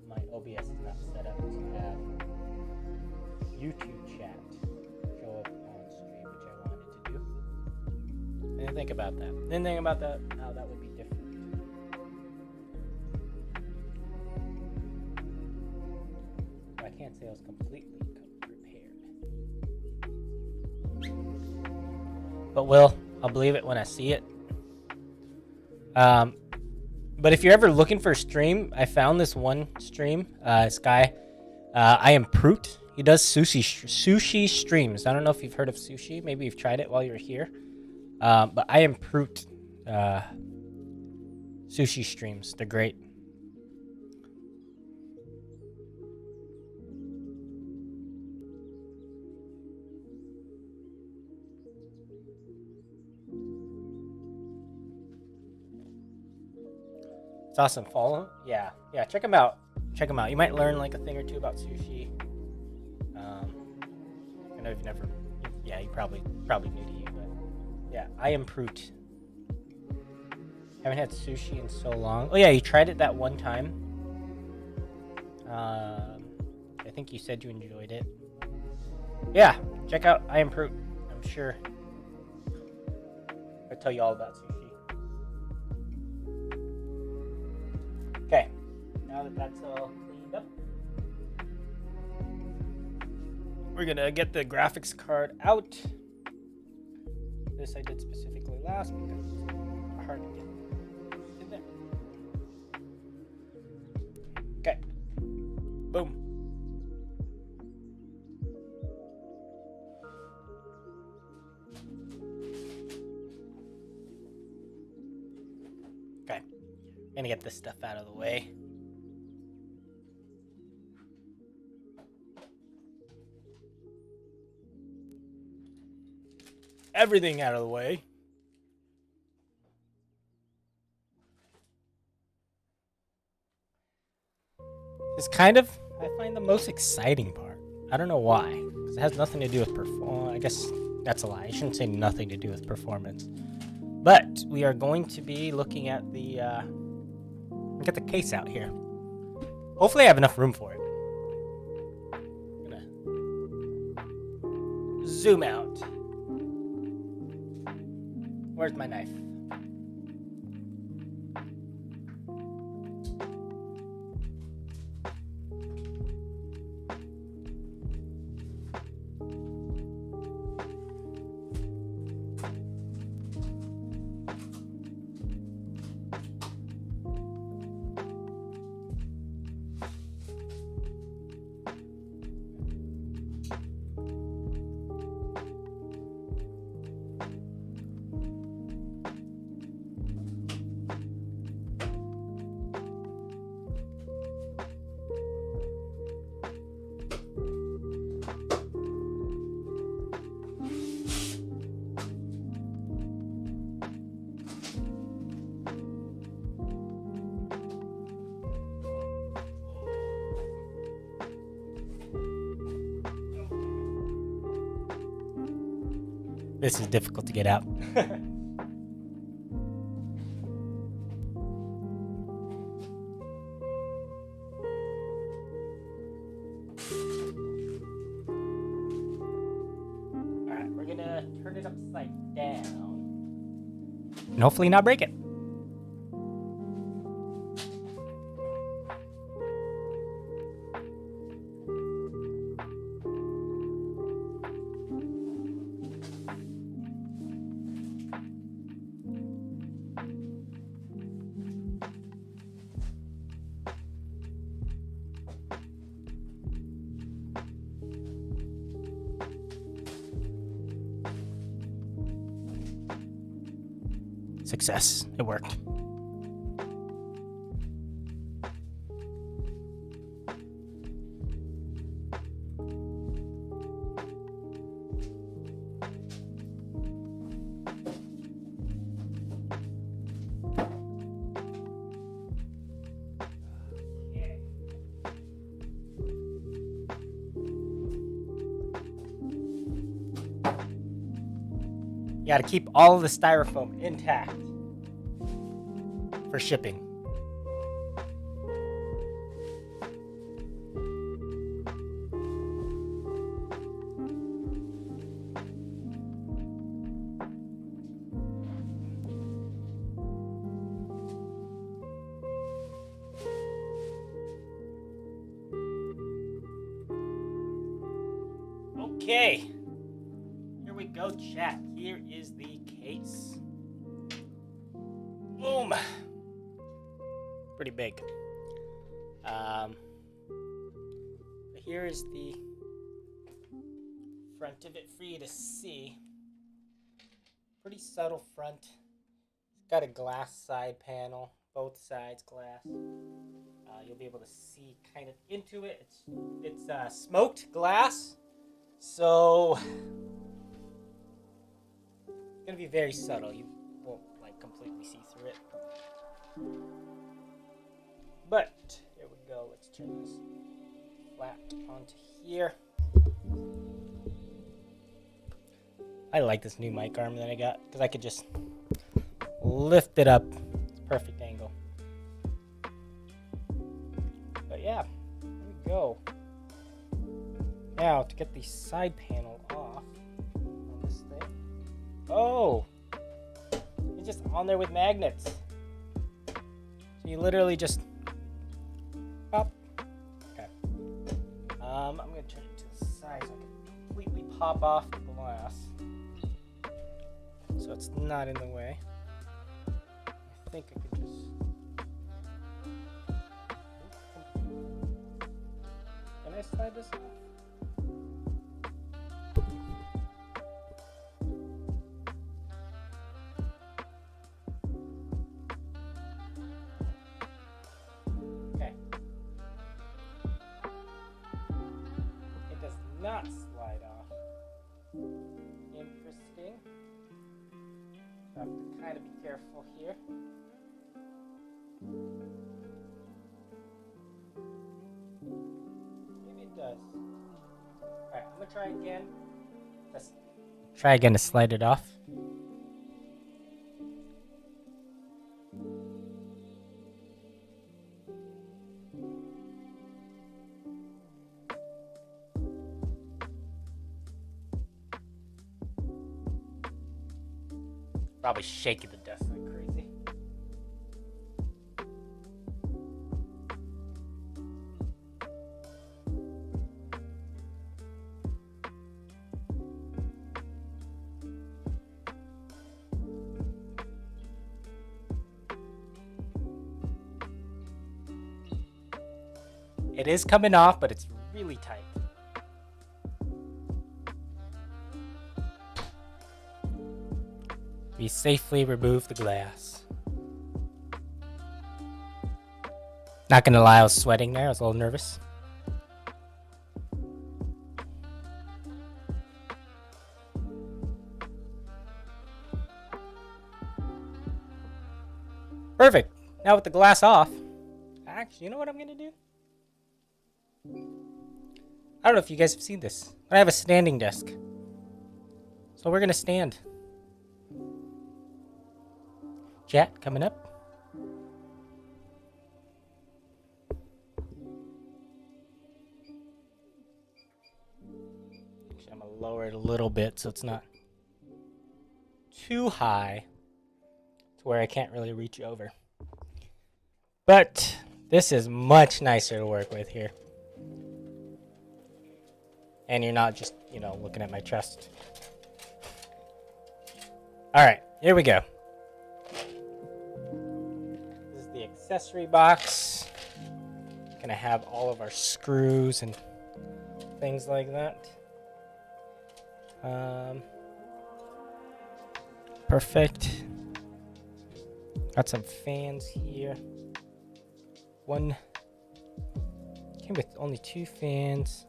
my OBS is not set up to have YouTube chat show up on stream, which I wanted to do. I didn't think about that. Didn't think about that, how that would be different. I can't say I was completely prepared. But I'll believe it when I see it. But if you're ever looking for a stream, I found this one stream. This guy, I am Proot. He does sushi streams. I don't know if you've heard of sushi. Maybe you've tried it while you're here. But I am Proot. Sushi streams. They're great. It's awesome. Follow him? Yeah. Check him out. You might learn like a thing or two about sushi. I know you've never. Yeah, he probably new to you, but yeah, I am Proot. Haven't had sushi in so long. Oh yeah, you tried it that one time. I think you said you enjoyed it. Yeah, check out I am Proot. I'm sure I'll tell you all about sushi. Okay, now that that's all cleaned up, we're gonna get the graphics card out. This I did specifically last because it's hard to get in there. Okay, boom. Okay, gonna get this stuff out of the way. Everything out of the way. It's kind of, I find, the most exciting part. I don't know why, because it has nothing to do with performance. I guess that's a lie. I shouldn't say nothing to do with performance. But we are going to be looking at the, get the case out here. Hopefully I have enough room for it. I'm gonna zoom out. Where's my knife? This is difficult to get out. Alright, we're gonna turn it upside down. And hopefully not break it. Success. It worked. You gotta keep all of the styrofoam intact for shipping. Okay. Here we go, chat. Here is the case. Boom. Pretty big. Here is the front of it for you to see. Pretty subtle front. It's got a glass side panel, both sides glass. You'll be able to see kind of into it. It's smoked glass, so it's gonna be very subtle. You won't like completely see through it. But here we go. Let's turn this flat onto here. I like this new mic arm that I got because I could just lift it up. It's perfect angle. But yeah, here we go. Now to get the side panel off on this thing. Oh, it's just on there with magnets. So you literally just pop. Okay. I'm gonna turn it to the side so I can completely pop off the glass, so it's not in the way. I think I could just. Can I slide this off? Not slide off. Interesting. I have to kind of be careful here. Maybe it does. Alright, I'm gonna try again. Let's try again to slide it off. Probably shaking the desk like crazy. It is coming off, but it's really tight. We safely remove the glass. Not gonna lie, I was sweating there. I was a little nervous. Perfect. Now with the glass off, actually, you know what I'm gonna do? I don't know if you guys have seen this, but I have a standing desk. So So we're gonna stand. Chat coming up. Actually, I'm gonna lower it a little bit so it's not too high to where I can't really reach over. But this is much nicer to work with here. And you're not just, looking at my chest. All right, here we go. This is the accessory box. Gonna have all of our screws and things like that. Perfect. Got some fans here. One came with only 2 fans.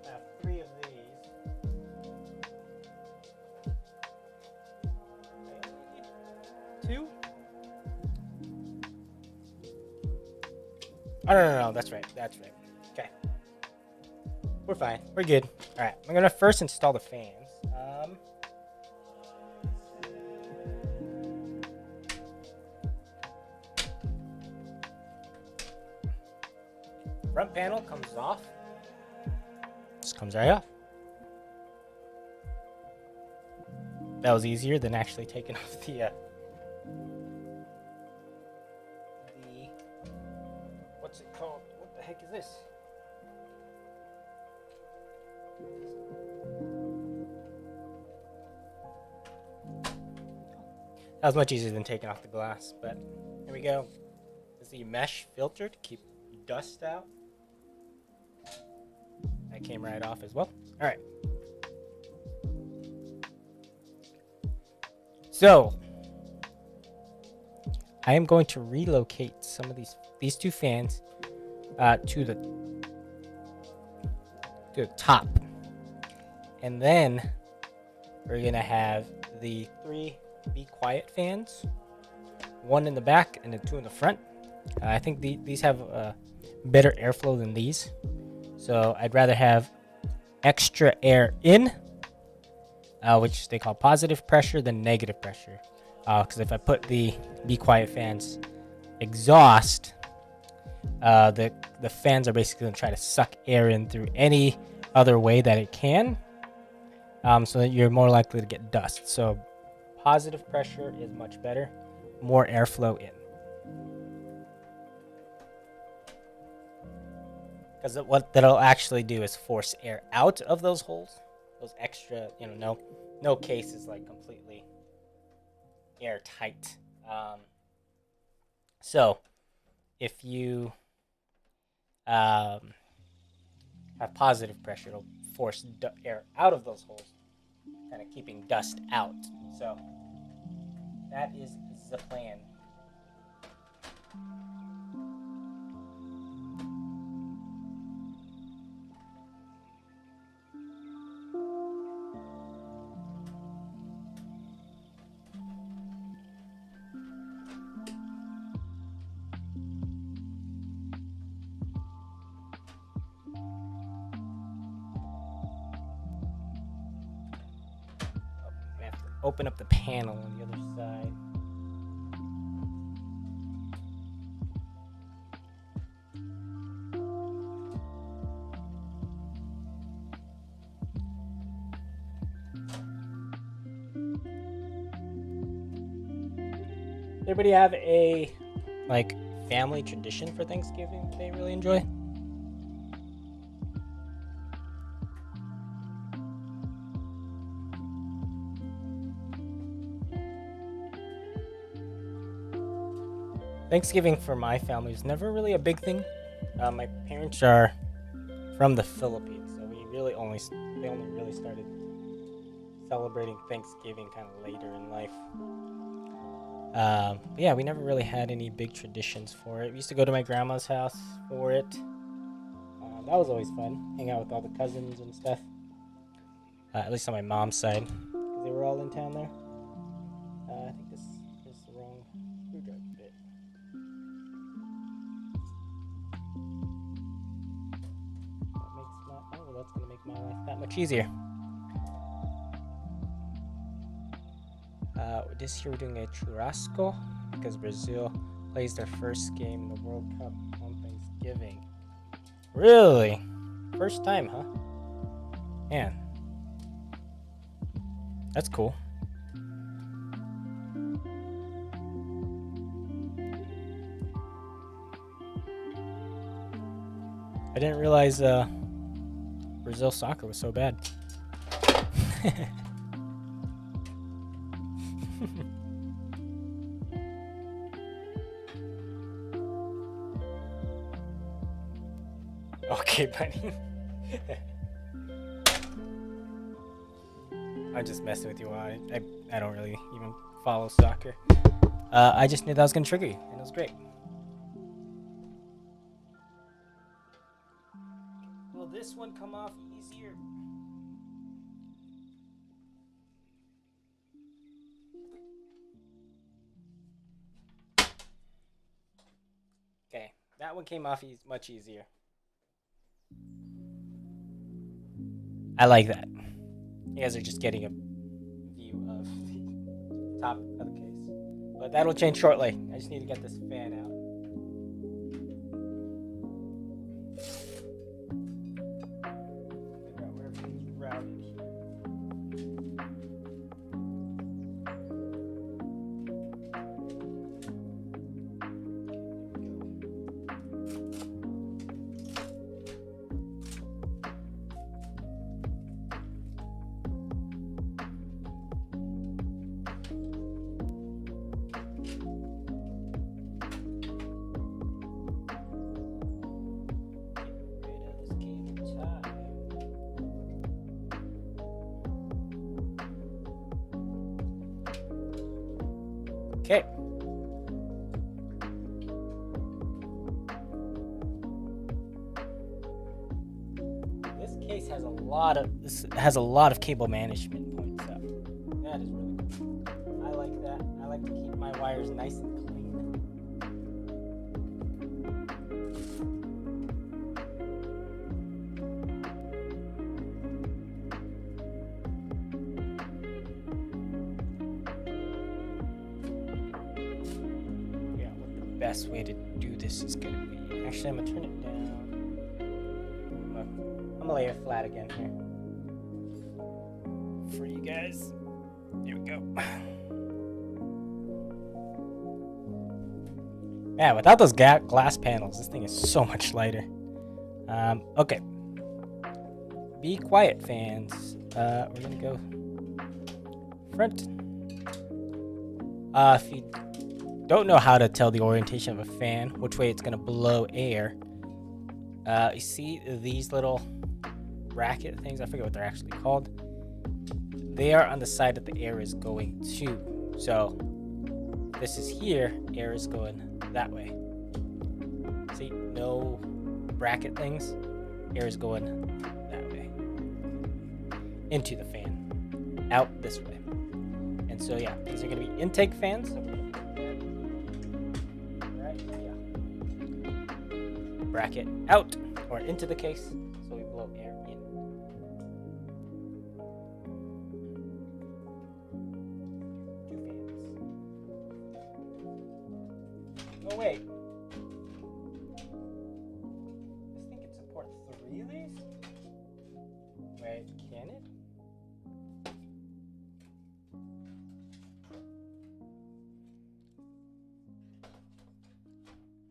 I have 3 of these. I only need 2? Oh, no, that's right. Okay. We're fine. We're good. All right. I'm going to first install the fans. Front panel comes off. Just comes right off. That was easier than actually taking off the what's it called? What the heck is this? That was much easier than taking off the glass, but here we go. This is the mesh filter to keep dust out. That came right off as well. All right. So I am going to relocate some of these 2 fans to the top, and then we're gonna have the 3 Be Quiet fans, 1 in the back and then 2 in the front. I think these have better airflow than these, so I'd rather have extra air in, which they call positive pressure, than negative pressure. Because if I put the Be Quiet fans exhaust, the fans are basically going to try to suck air in through any other way that it can, so that you're more likely to get dust. So positive pressure is much better, more airflow in. Because what that'll actually do is force air out of those holes, those extra, no case is like completely airtight. So if you have positive pressure, it'll force air out of those holes, kind of keeping dust out. So that is the plan. I have to open up the panel on the other side. Everybody have a family tradition for Thanksgiving that they really enjoy? Thanksgiving for my family was never really a big thing. My parents are from the Philippines, so they only really started celebrating Thanksgiving kind of later in life. But yeah, we never really had any big traditions for it. We used to go to my grandma's house for it. That was always fun, hang out with all the cousins and stuff. At least on my mom's side, because they were all in town there. I think this is the wrong screwdriver bit. make my life that much easier. This year we're doing a churrasco because Brazil plays their first game in the World Cup on Thanksgiving. Really? First time, huh? Man. That's cool. I didn't realize Brazil soccer was so bad. Okay, buddy. I'm just messing with you. I don't really even follow soccer. I just knew that was gonna trigger you, and it was great. Will this one come off easier? Okay, that one came off much easier. I like that. You guys are just getting a view of the top of the case. But that'll change shortly. I just need to get this fan out. Figure out where everything's routed here. Okay. This case has a lot of cable management points up. That is really good. I like that. I like to keep my wires nice and clean. Best way to do this is gonna be, actually I'm gonna turn it down. I'm gonna lay it flat again here for you guys. There we go. Man, without those glass panels, this thing is so much lighter. Okay. Be quiet, fans. We're gonna go front. If you don't know how to tell the orientation of a fan, which way it's going to blow air, you see these little bracket things? I forget what they're actually called. They are on the side that the air is going to. So this is here, air is going that way. See, no bracket things, air is going that way into the fan, out this way. And so yeah, these are going to be intake fans. So bracket out or into the case, so we blow air in. Two fans. Oh wait. This thing can support 3 of these? Wait, can it?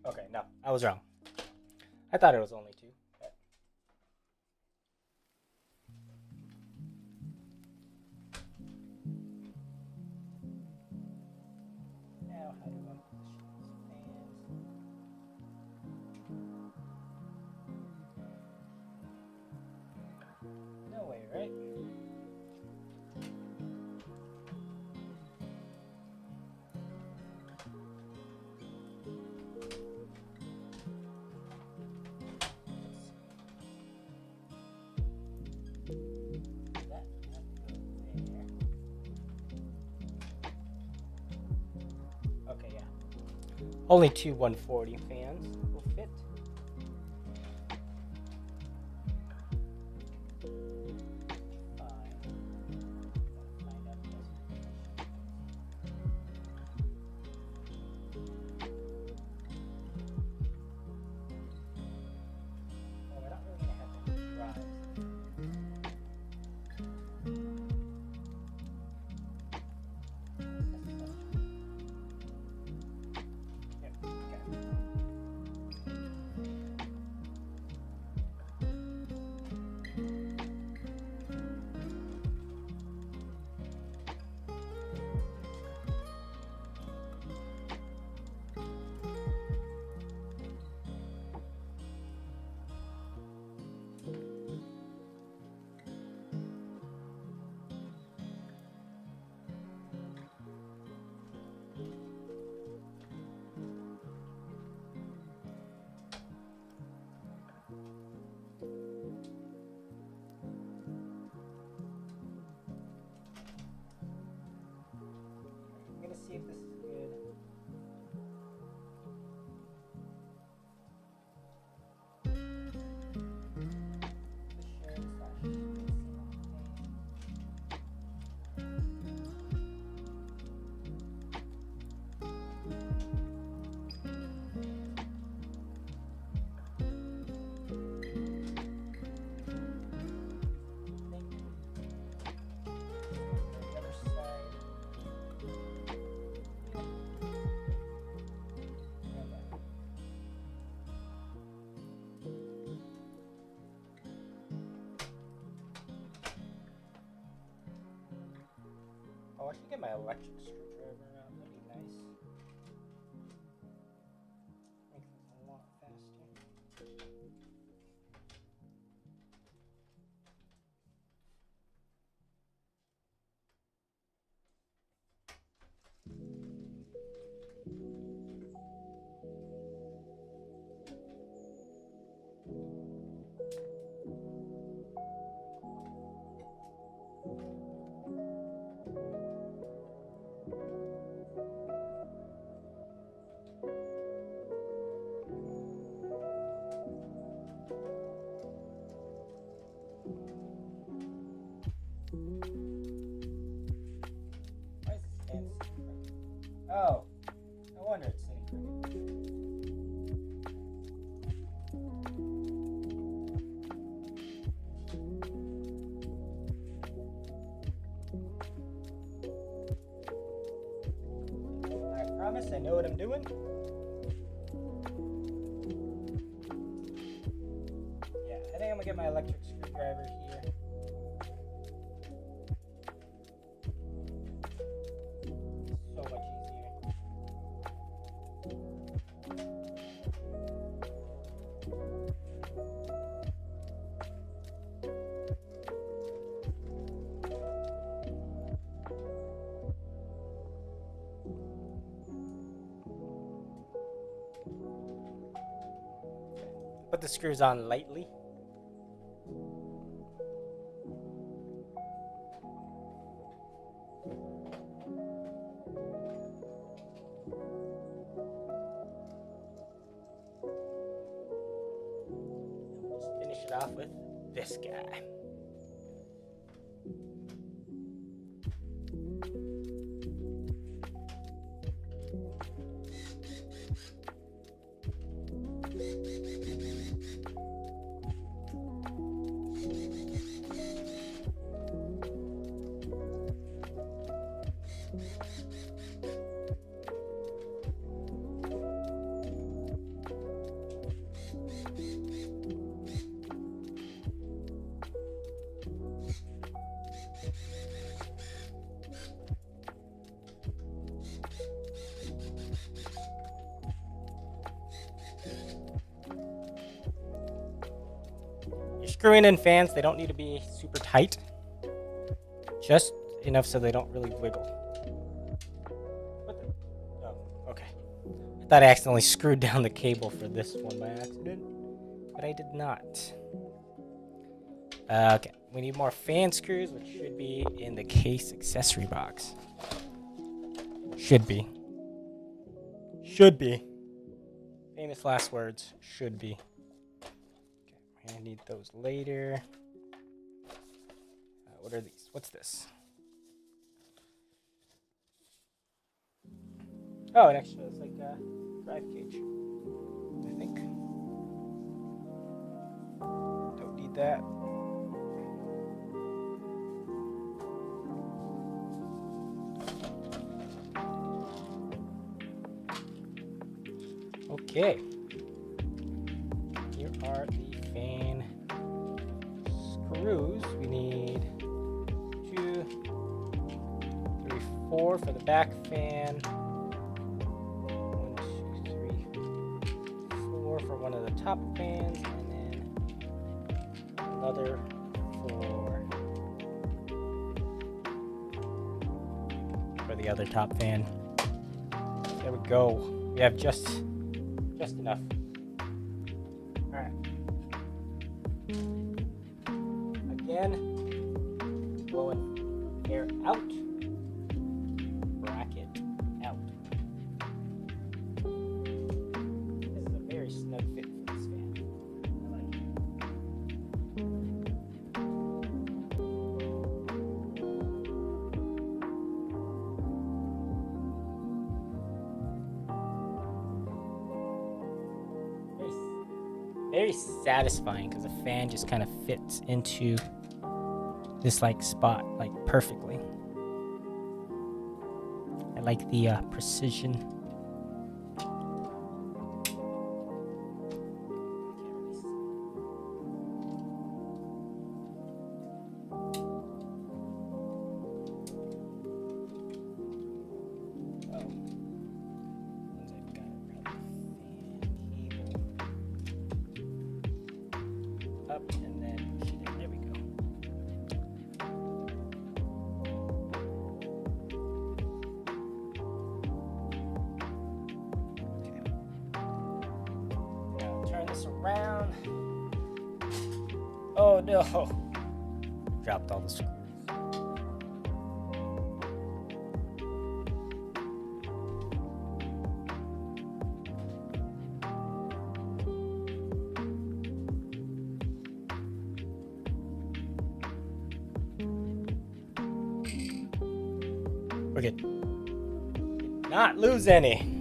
Okay, no, I was wrong. I thought it was only 2. Now, how do I position these fans? No way, right? Only 2 140 fans will fit. see if this is good. Oh, I should get my electric screwdriver out. That'd be nice. Make things a lot faster. Why is this stand sitting crooked? Oh, no wonder it's sitting crooked. I promise I know what I'm doing. Yeah, I think I'm gonna get my electric screwdriver here. So much easier. Put the screws on lightly. Just finish it off with this guy. You're screwing in fans. They don't need to be super tight. Just enough so they don't really wiggle. What the? Oh, okay. I thought I accidentally screwed down the cable for this one by accident, but I did not. Okay, we need more fan screws, which should be in the case accessory box. Should be. Should be. Famous last words. Should be. Okay, we're gonna need those later. What are these? What's this? Oh, it actually looks like a drive cage, I think. Don't need that. Okay. Here are the fan screws. We need 2, 3, 4 for the back fan. 1, 2, 3, 4 for one of the top fans, and then another for the other top fan. There we go. We have just enough. All right. Again, blowing air out, bracket out. very satisfying because the fan just kind of fits into this like spot like perfectly. I like the precision. Up and then there we go. Okay. Now turn this around. Oh no! Dropped all the screws. We're good. Not lose any.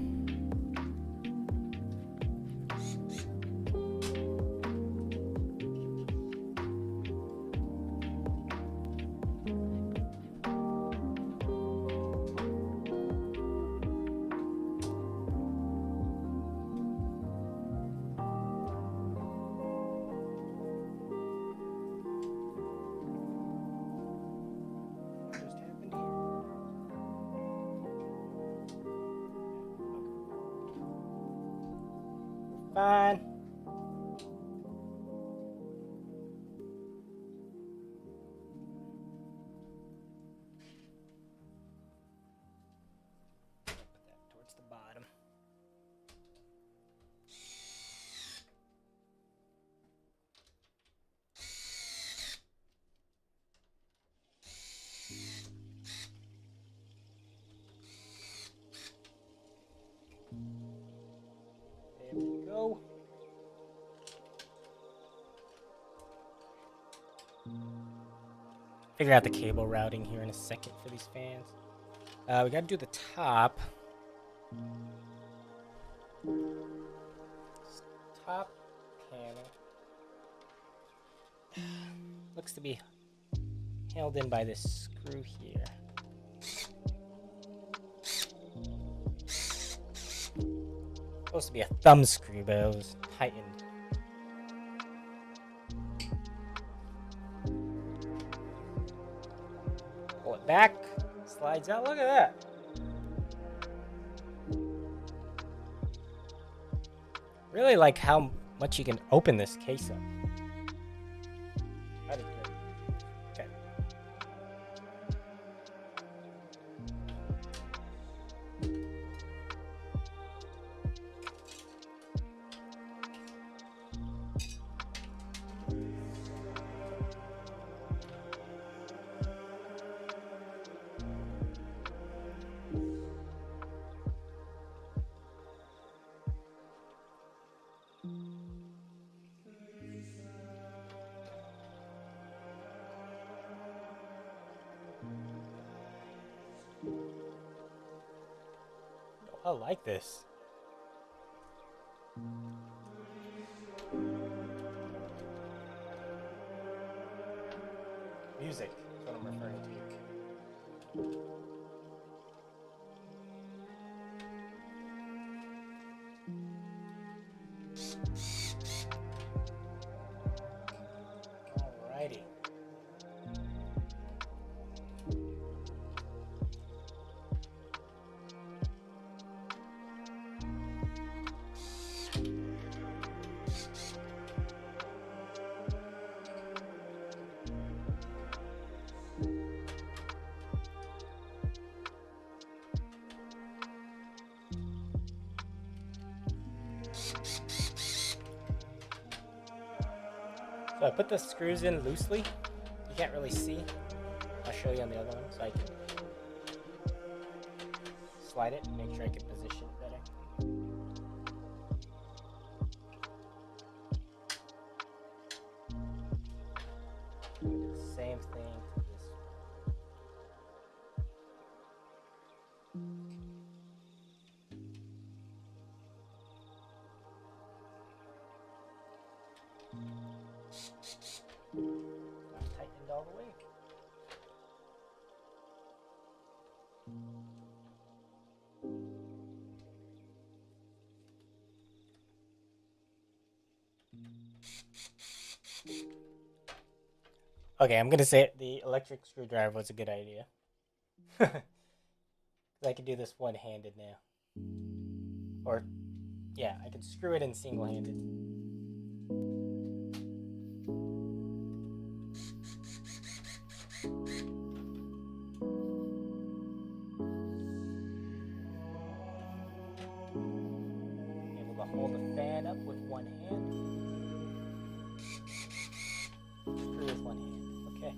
Fine. Put that towards the bottom. There we go. Figure out the cable routing here in a second for these fans. We gotta do the top. Top panel. Looks to be held in by this screw here. Supposed to be a thumb screw, but it was tightened. Pull it back, slides out. Look at that. Really like how much you can open this case up. That is good. Okay. I like this. Music is what I'm referring to. Alrighty. So I put the screws in loosely. You can't really see. I'll show you on the other one so I can slide it and make sure I can position it better. Do the same thing to this one. all the way. Okay, I'm gonna say it. The electric screwdriver was a good idea. I can do this one-handed now. Or, yeah, I can screw it in single-handed. Able to hold the fan up with one hand. Screw with one hand. Okay.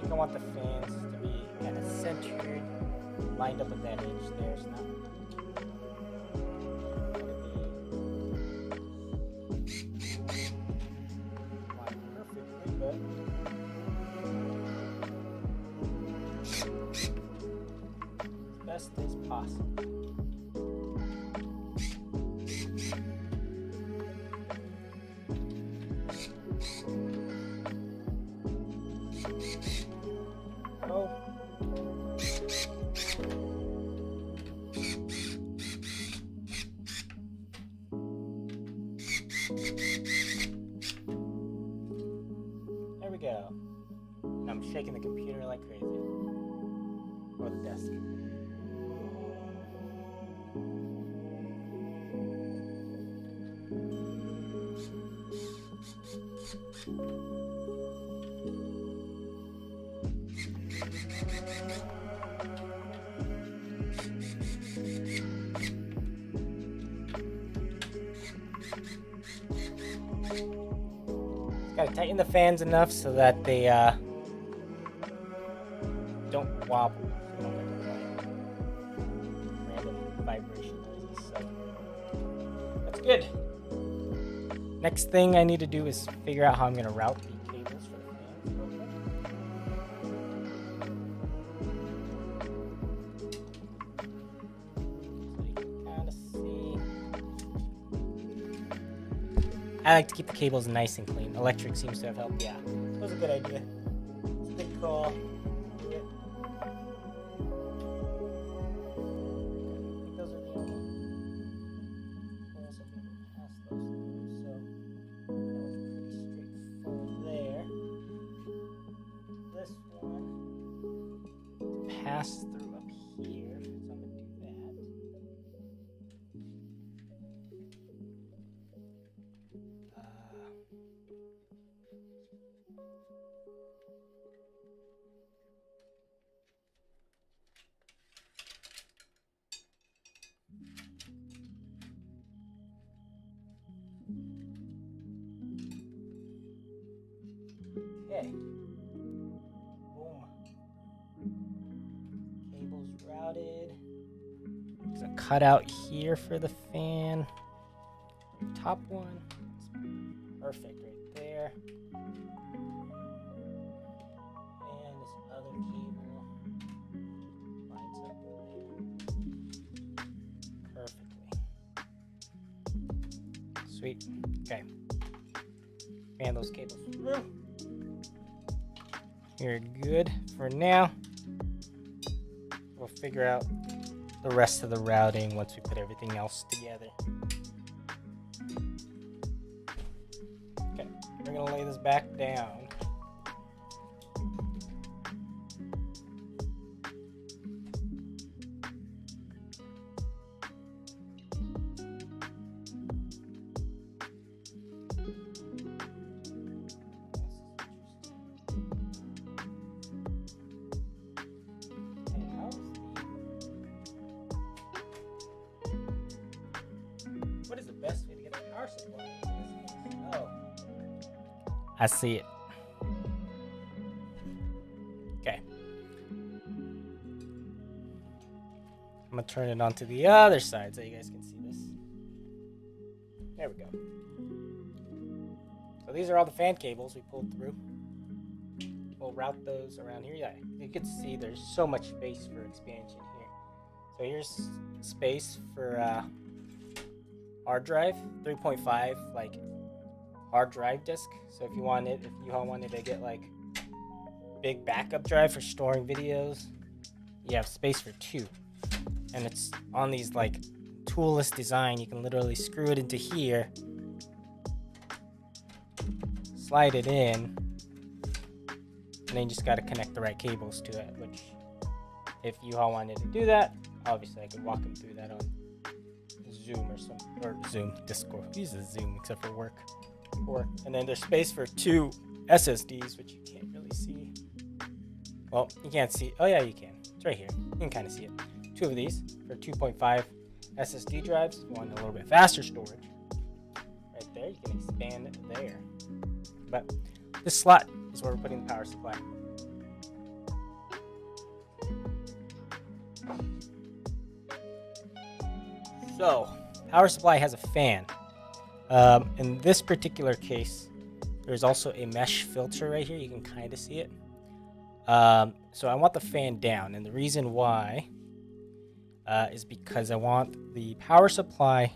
I want the fans to be kind of centered, lined up with that edge there. It's not lined perfectly, but as best as possible. There we go. And I'm shaking the computer like crazy. Or the desk. Gotta tighten the fans enough so that they don't wobble. So don't get random vibration noises. So that's good. Next thing I need to do is figure out how I'm gonna route the cables for the fans real quick. So you can kind of see. I like to keep the cables nice and clean. Electric seems to have helped. Yeah, that was a good idea. It's a big call. Do it. I think those are the only holes I can pass those through. So that was pretty straightforward there. This one pass through up here. So I'm gonna do that. Okay. Boom. Cables routed. There's a cutout here for the fan. Top one. It's perfect right there. And this other cable lines up there perfectly. Sweet. Okay. Fan those cables through. You're good for now. We'll figure out the rest of the routing once we put everything else together. Okay, we're gonna lay this back down. What is the best way to get a power supply? Oh, I see it. Okay. I'm gonna turn it onto the other side so you guys can see this. There we go. So So these are all the fan cables we pulled through. We'll route those around here. Yeah, you can see there's so much space for expansion here. So here's space for hard drive, 3.5 like hard drive disk. So if you wanted to get like big backup drive for storing videos, you have space for 2. And it's on these like toolless design. You can literally screw it into here, slide it in, and then you just got to connect the right cables to it, which if uHAT wanted to do that, obviously I could walk him through that on Zoom or Zoom, Discord. He uses Zoom except for work. And then there's space for 2 SSDs, which you can't really see. Well, you can't see. Oh yeah, you can. It's right here. You can kind of see it. 2 of these for 2.5 SSD drives. If you want a little bit faster storage, right there, you can expand it there. But this slot is where we're putting the power supply. So, power supply has a fan. In this particular case, there's also a mesh filter right here. You can kind of see it. So I want the fan down, and the reason why is because I want the power supply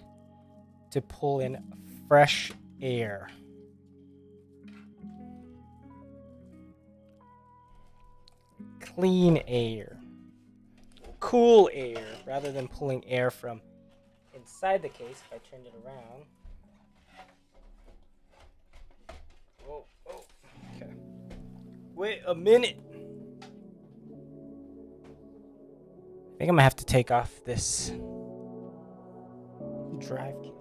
to pull in fresh air. Clean air. Cool air, rather than pulling air from inside the case. If I turned it around. Oh, okay. Wait a minute. I think I'm gonna have to take off this drive cage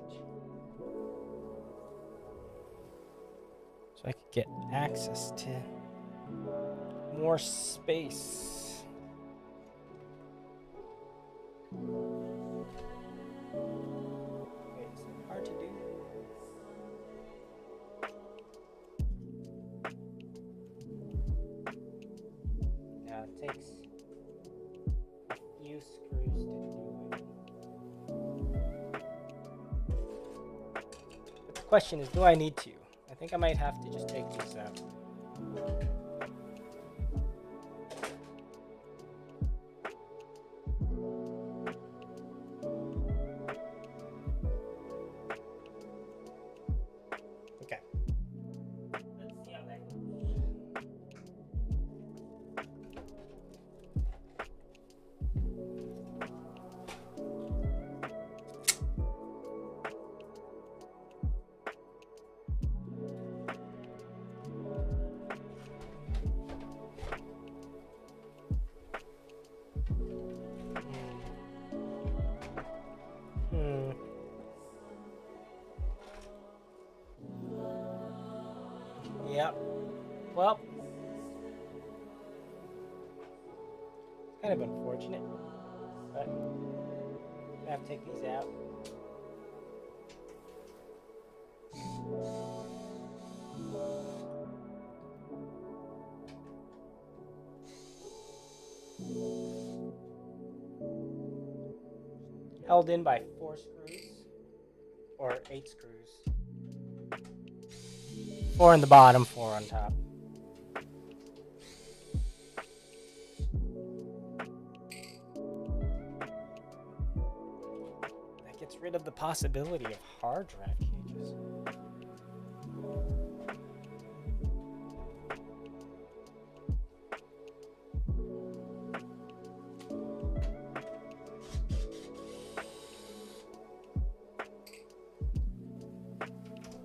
so I could get access to more space. Wait, is it hard to do? Now it takes a few screws to do it. But the question is, do I need to? I think I might have to just take these out. Okay. Let's see how that goes. Yep. Well, it's kind of unfortunate, but I have to take these out. Held in by 4 screws, or 8 screws. 4 on the bottom, 4 on top. That gets rid of the possibility of hard drive cages.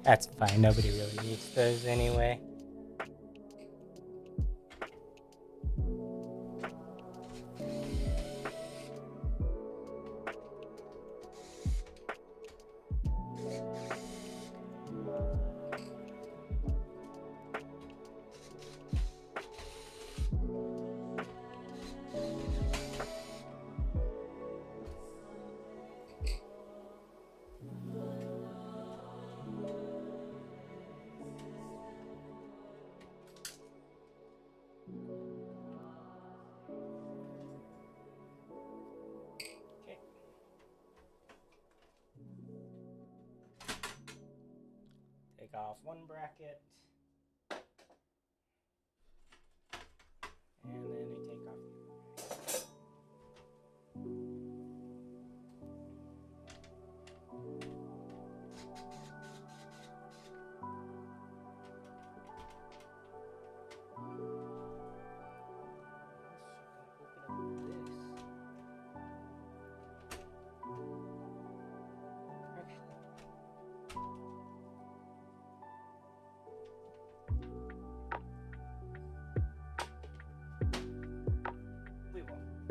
That's fine, nobody really needs those anyway. off one bracket. And then we take off the other.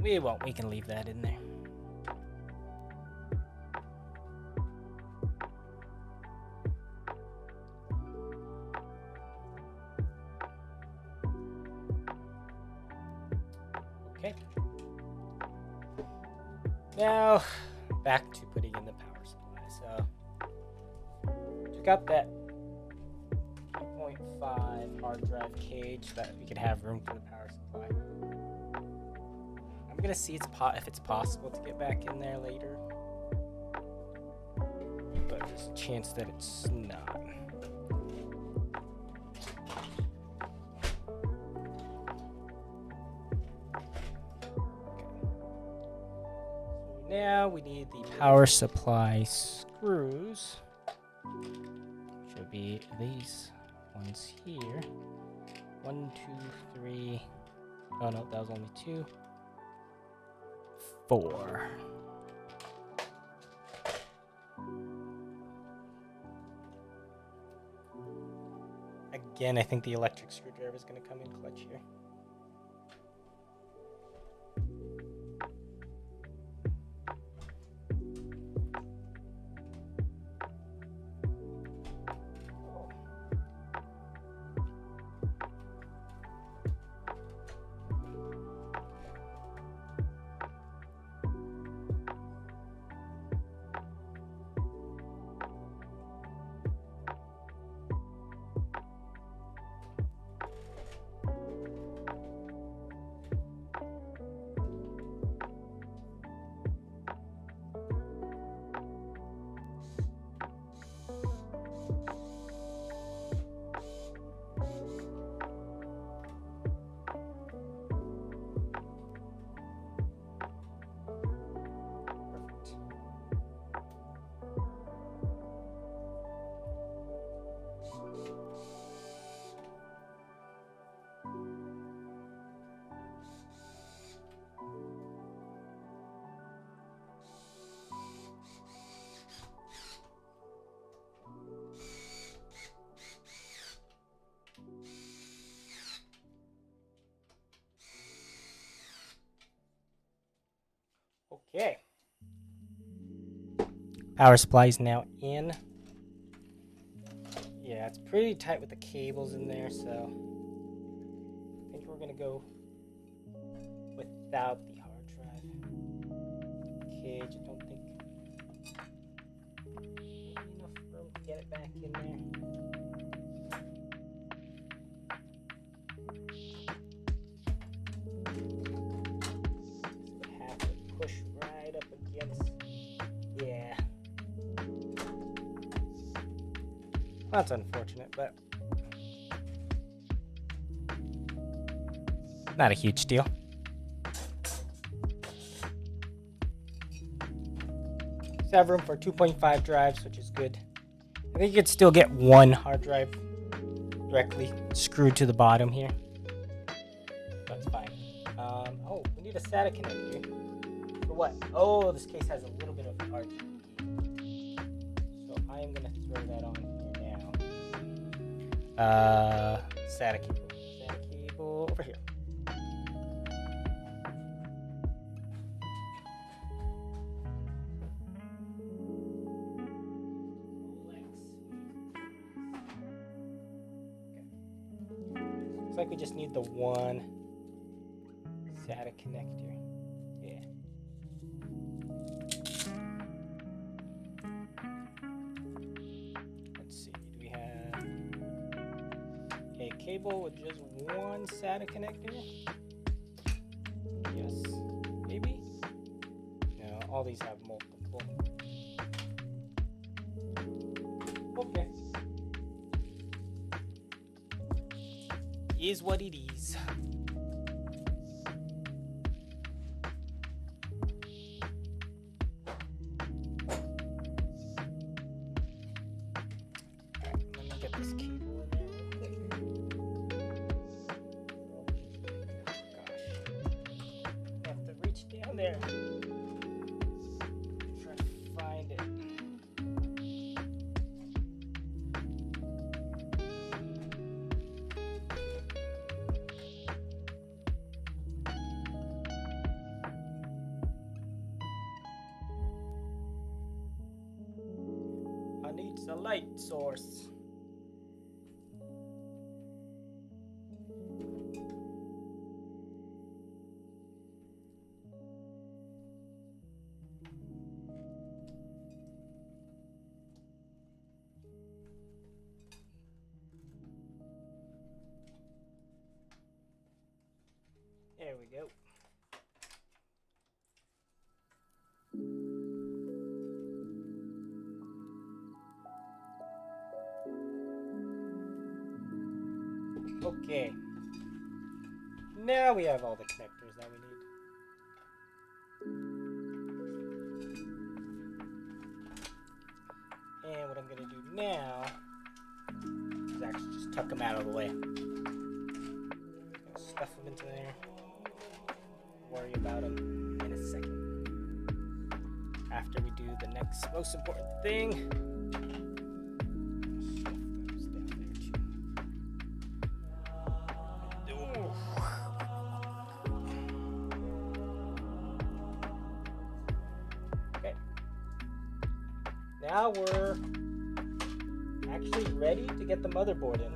We won't. We can leave that in there. Okay. Now, back to putting in the power supply. So, took out that 2.5 hard drive cage so that we could have room for the power supply. I'm gonna see if it's possible to get back in there later, but there's a chance that it's not. Now we need the power supply screws. Should be these ones here. 1, 2, 3. Oh no, that was only 2. 4. Again, I think the electric screwdriver is going to come in clutch here. Okay. Power supply is now in. Yeah, it's pretty tight with the cables in there, so I think we're gonna go without the hard drive cage. I don't think there's enough room to get it back in there. Push right up against. Yeah. That's unfortunate, but not a huge deal. So have room for 2.5 drives, which is good. I think you could still get one hard drive directly screwed to the bottom here. That's fine. Oh, we need a SATA connector. For what? Oh, this case has a little bit of RGB. So I am gonna throw that on here now. SATA cable. SATA cable over here. Looks like we just need the one SATA connector. Yeah. Let's see. Do we have a cable with just one SATA connector? Yes. Maybe? No, all these have multiple. Okay. is what it is. Alright, let me get this cable in there real quick. Gosh. I have to reach down there. Try to find it. Needs a light source. There we go. Okay, now we have all the connectors that we need. And what I'm going to do now is actually just tuck them out of the way. Stuff them into there. Worry about them in a second. After we do the next most important thing. Now we're actually ready to get the motherboard in.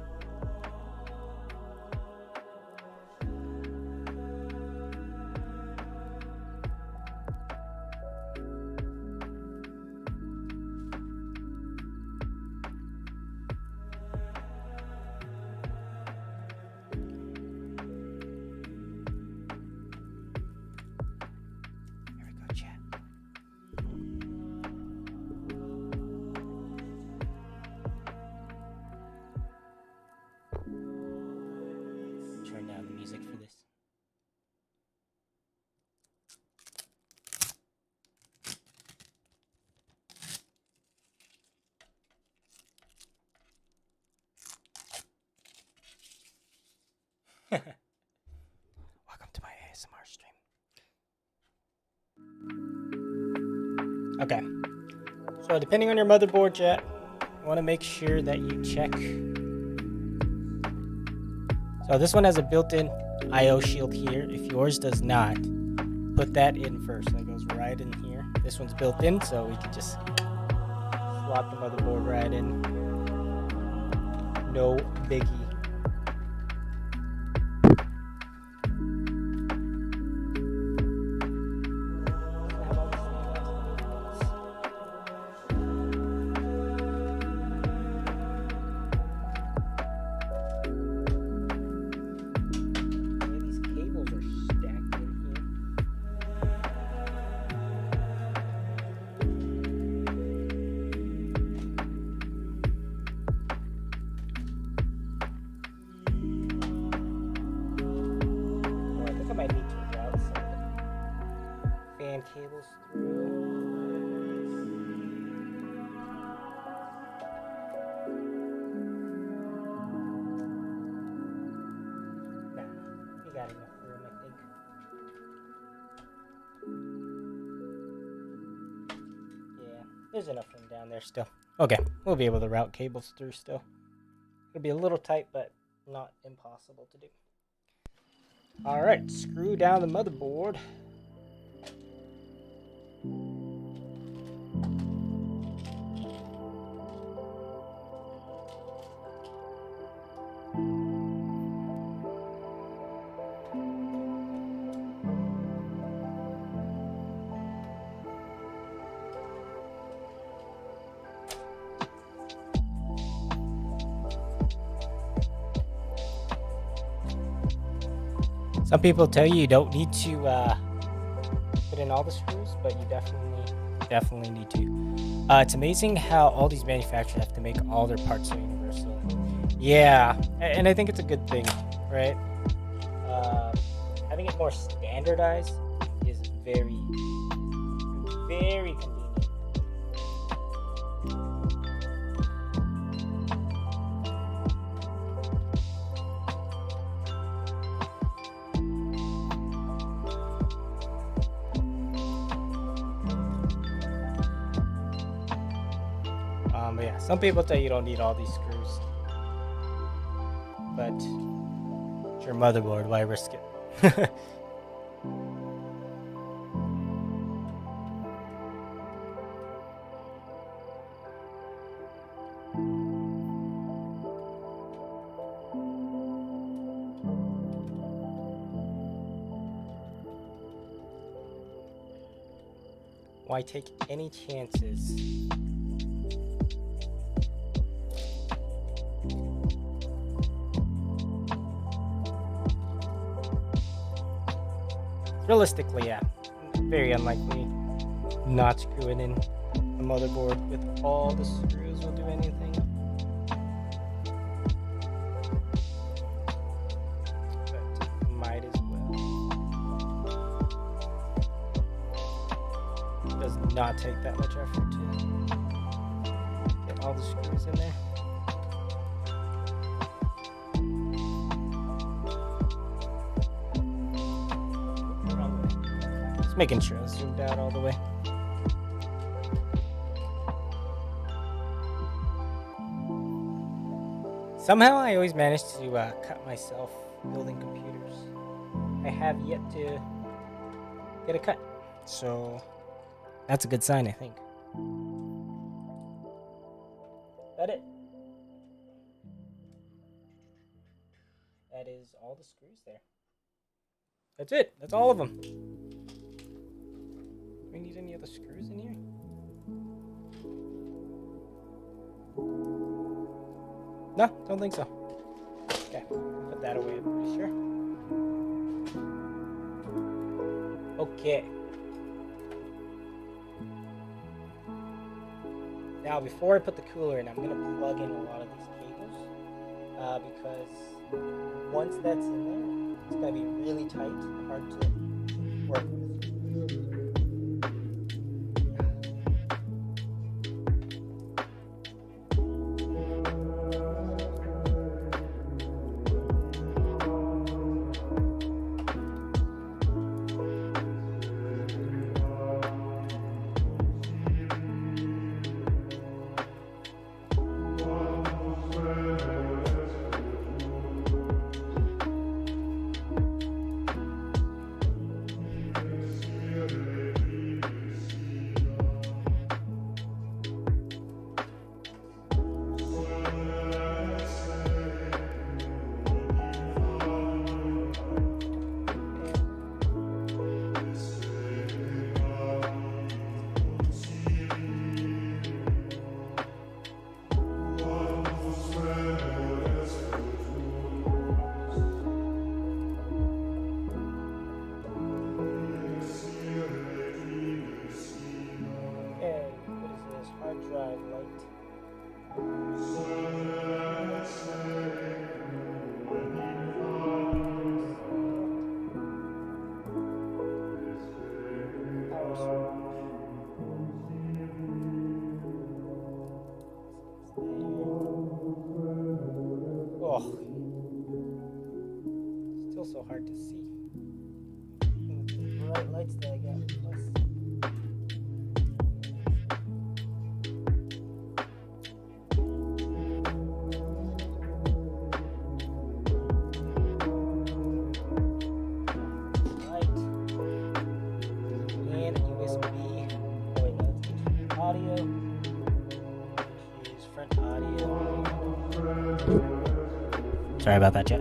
There we go, chat. Turn down the music for this. Welcome to my ASMR stream. Okay. So depending on your motherboard, chat, you want to make sure that you check. So this one has a built-in I/O shield here. If yours does not, put that in first. That goes right in here. This one's built in, so we can just slot the motherboard right in. No biggie. Cables through. Nah, you got enough room, I think. Yeah, there's enough room down there still. Okay, we'll be able to route cables through still. It'll be a little tight, but not impossible to do. Alright, screw down the motherboard. Some people tell you don't need to put in all the screws, but you definitely need to. It's amazing how all these manufacturers have to make all their parts so universal. Yeah, And I think it's a good thing, right? Having it more standardized is very, very convenient. But yeah, some people tell you don't need all these screws, but it's your motherboard, why risk it? Why take any chances? Realistically, yeah, very unlikely not screwing in a motherboard with all the screws will do anything. But might as well. It does not take that much effort to get all the screws in there. Just making sure it's zoomed out all the way. Somehow I always manage to cut myself building computers. I have yet to get a cut, so that's a good sign, I think. That it. That is all the screws there. That's it. That's all of them. Do we need any other screws in here? No, don't think so. Okay, put that away, I'm pretty sure. Okay. Now, before I put the cooler in, I'm going to plug in a lot of these cables. Because once that's in there, it's going to be really tight and hard to work with. Drive light. Oh, still so hard to see. The bright lights that I got. Plus. Sorry about that, chat.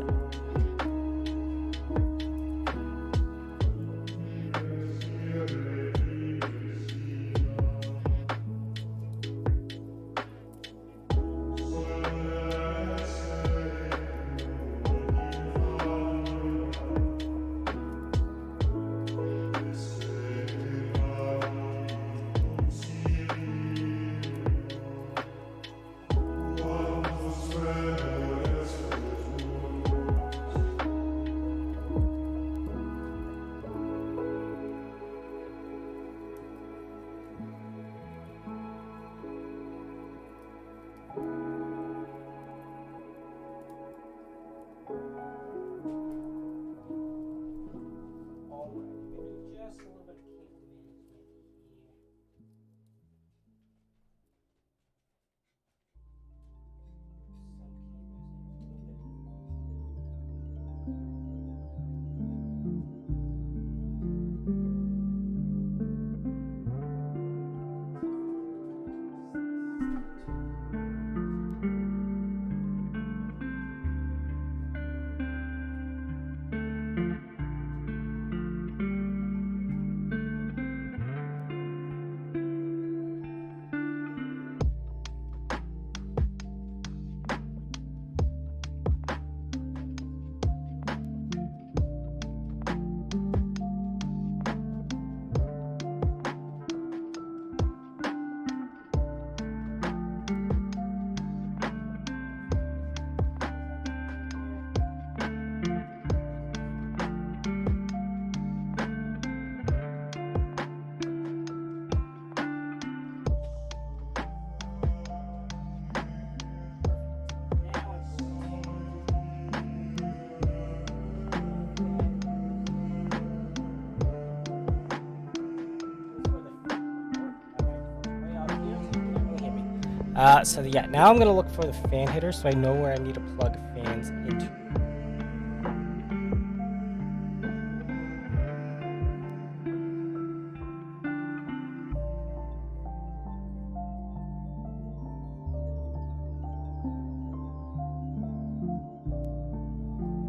So yeah, now I'm gonna look for the fan hitter so I know where I need to plug fans into.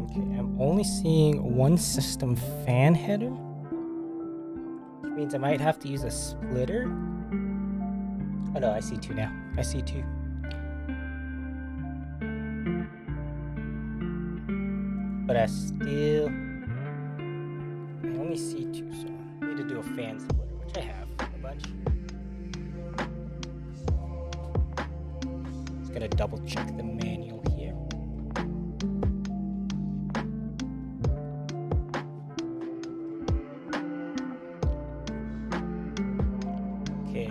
Okay, I'm only seeing one system fan header, which means I might have to use a splitter. Oh no, I see two now. I see two. But I only see two, so I need to do a fan splitter, which I have a bunch. Just gonna double check the manual here. Okay.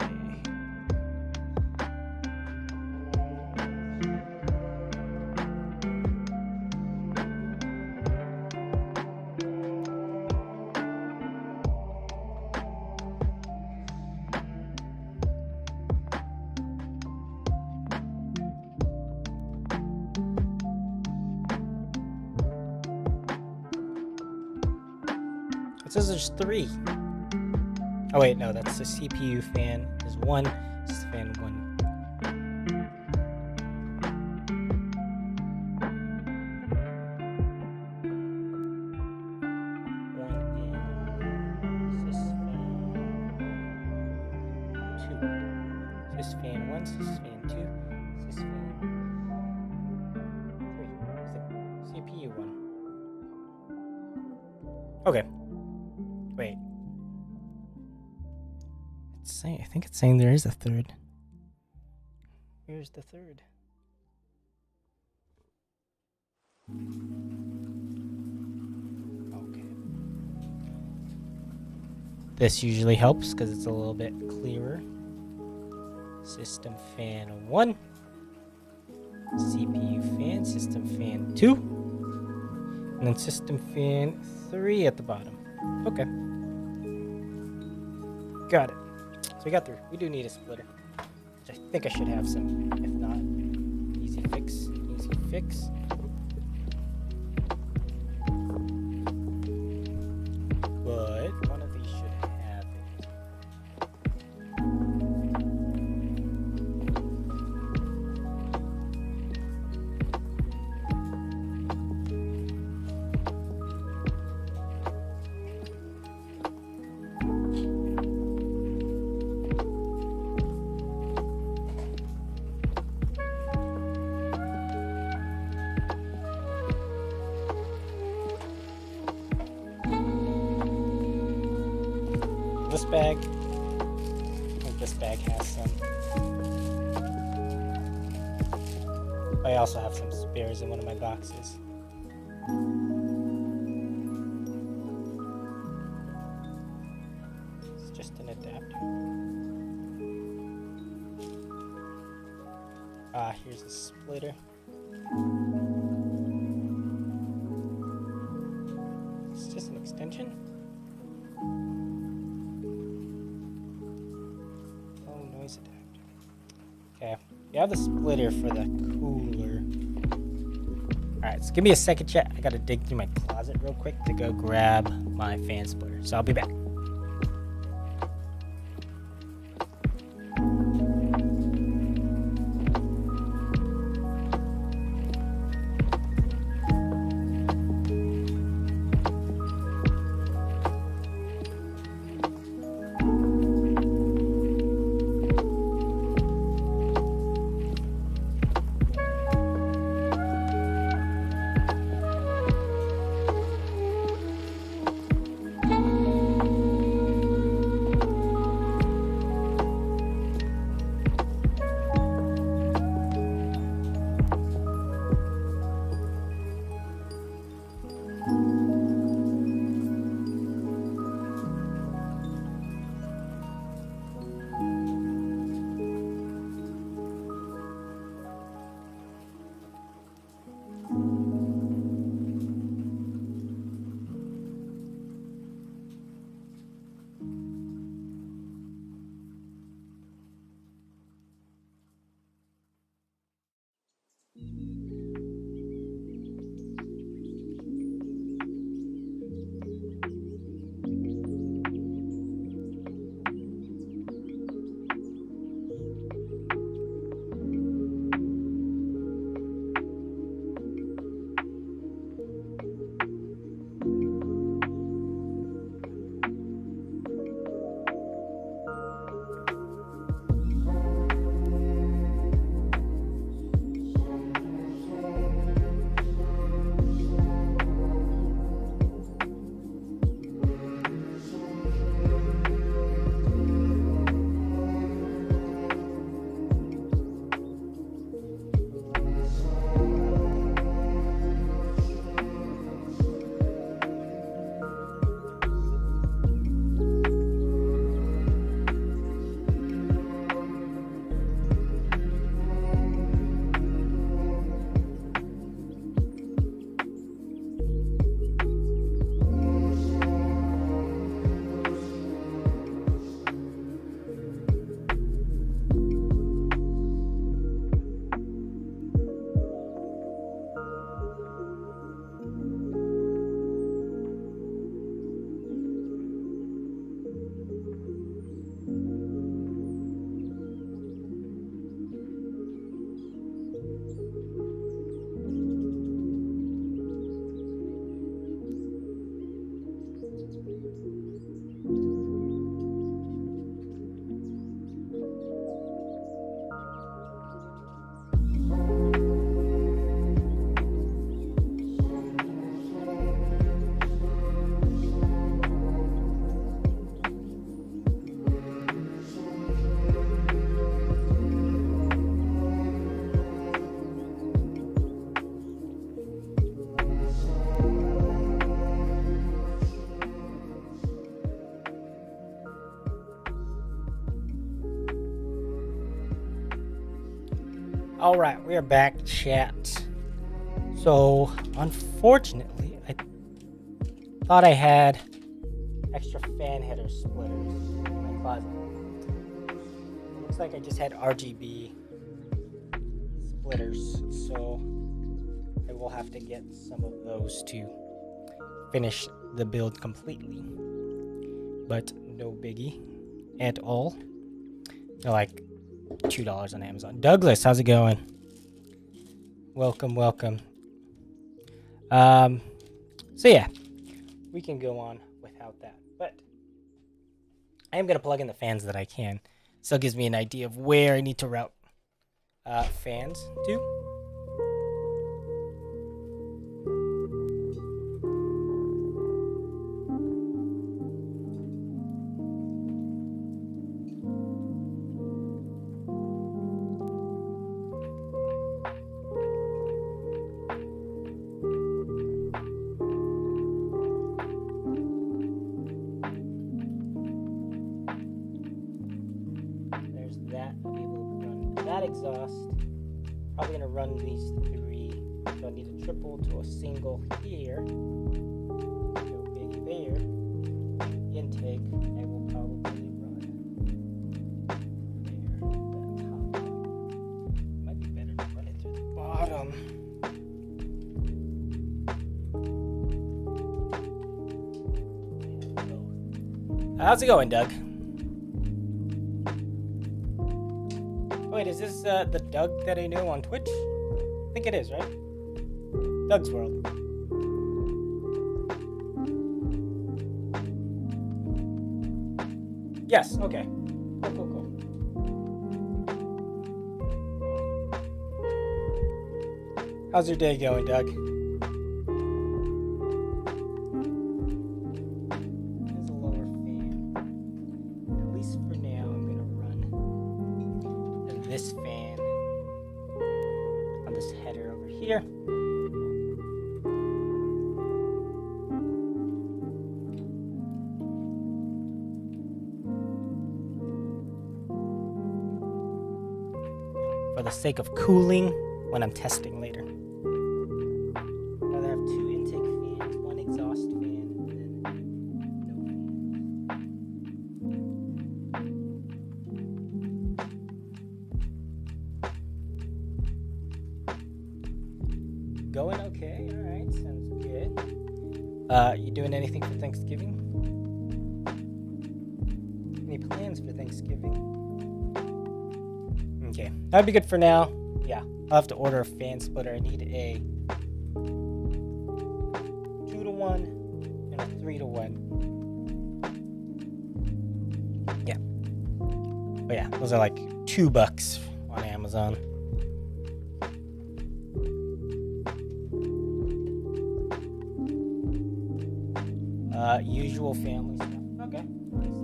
It says there's three. Oh wait, no, that's the CPU fan. There's one. This is fan one. This fan one, this fan two, this fan three. Is the CPU one? Okay. Wait. It's saying. I think it's saying there is a third. Where's the third? Okay. This usually helps because it's a little bit clearer. System fan 1, CPU fan, system fan 2, and then system fan 3 at the bottom. Okay. Got it. So we got through. We do need a splitter, which I think I should have some. If not, easy fix. Easy fix. But one of these should have it. This bag, I think this bag has some. I also have some spares in one of my boxes. It's just an adapter. Here's a splitter. It's just an extension. Okay, you have the splitter for the cooler. Alright, so give me a second, chat. I gotta dig through my closet real quick to go grab my fan splitter. So I'll be back. All right, we are back, chat. So, unfortunately, I thought I had extra fan header splitters in my closet. It looks like I just had RGB splitters, so I will have to get some of those to finish the build completely. But no biggie at all. They're like $2 on Amazon. Douglas, how's it going? Welcome. So yeah, we can go on without that, but I am gonna plug in the fans that I can. Still gives me an idea of where I need to route fans to. Exhaust. Probably gonna run these 3. So I need a triple to a single here. No biggie there. Intake, I will probably run there. Might be better to run it through the bottom. How's it going, Doug? Wait, is this the Doug that I know on Twitch? I think it is, right? Doug's World. Yes, okay. Cool. How's your day going, Doug? There's a lower fan. At least for now, I'm gonna run this fan on this header over here. For the sake of cooling when I'm testing later. Rather have 2 intake fans, 1 exhaust fan, and then no fans. Going okay, alright, sounds good. You doing anything for Thanksgiving? Any plans for Thanksgiving? Okay, that'd be good for now. Yeah, I'll have to order a fan splitter. I need a 2-to-1 and a 3-to-1. Yeah. But yeah, those are like $2 on Amazon. Usual family stuff. Okay, nice.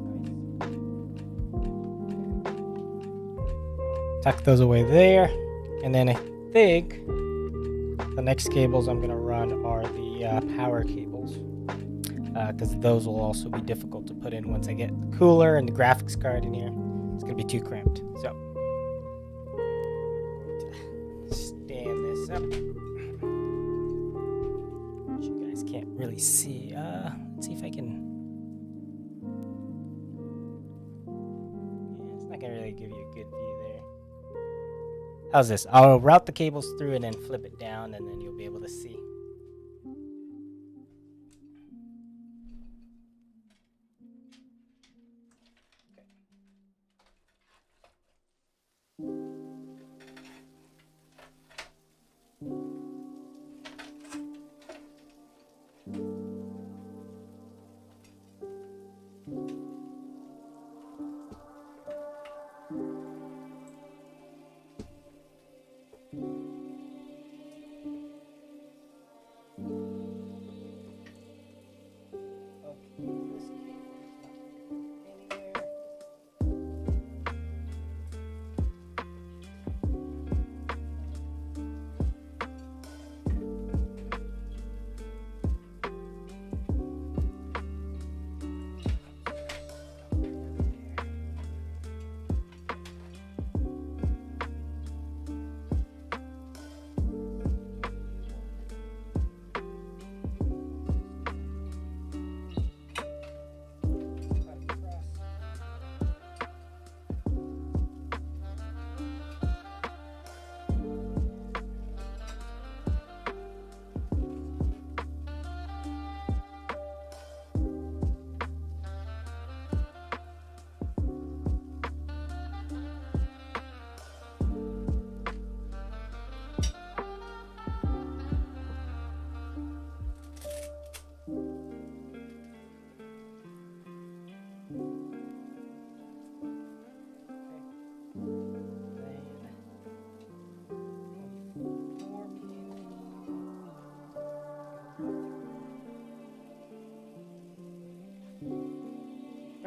Tuck those away there, and then I think the next cables I'm gonna run are the power cables, because those will also be difficult to put in once I get the cooler and the graphics card in here. It's gonna be too cramped. So stand this up, which you guys can't really see. Let's see if I can. Yeah, it's not gonna really give you a good view there. How's this? I'll route the cables through and then flip it down, and then you'll be able to see.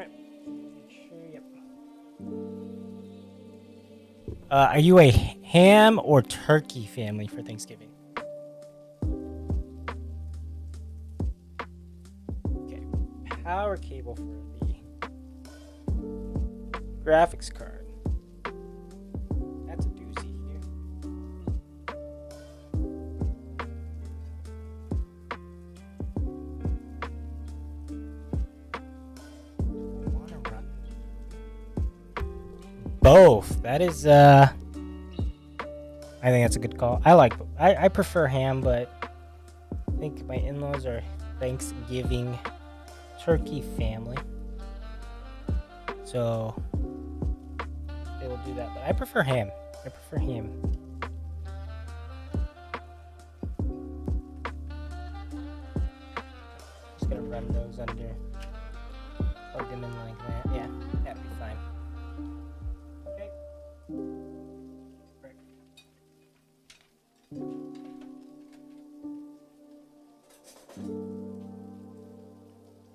Right. Sure, yep. Are you a ham or turkey family for Thanksgiving? Okay. Power cable for the graphics card. That's a doozy here. Both. That is I think that's a good call. I prefer ham, but I think my in-laws are Thanksgiving turkey family. So they will do that. But I prefer ham. Just gonna run those under. Plug them in like that. Yeah, that'd be fine. Okay. Right.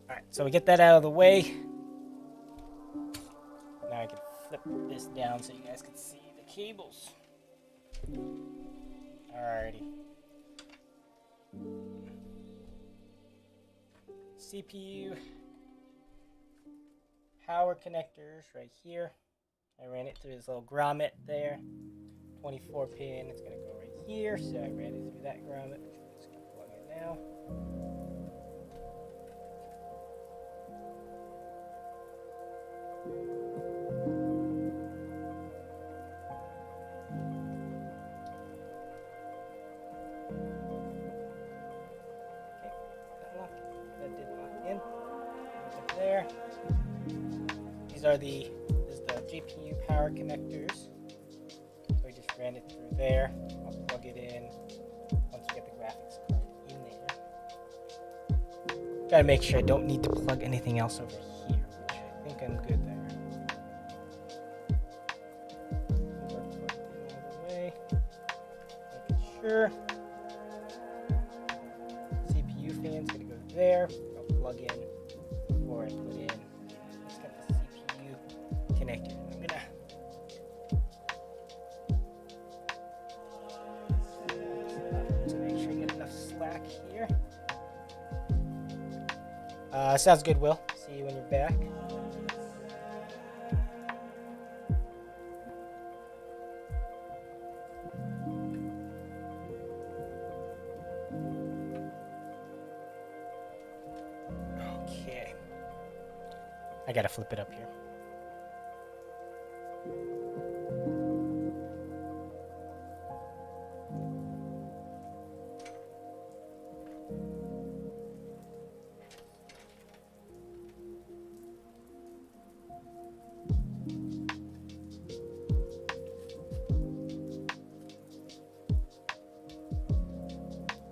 Alright, so we get that out of the way. Now I can flip this down so you guys can see the cables. Alrighty. CPU power connectors right here. I ran it through this little grommet there. 24 pin, it's gonna go right here. So I ran it through that grommet. I'm just gonna plug it now. That did lock in. Up there. This is the GPU power connectors. So we just ran it through there. I'll plug it in once we get the graphics card in there. Gotta make sure I don't need to plug anything else over here, which I think I'm good there. All the way. Making sure. CPU fan's gonna go there. I'll plug in before I put in. Just got the CPU connected. I'm gonna to make sure you get enough slack here. Sounds good, Will. See you when you're back. Okay. I gotta flip it up here.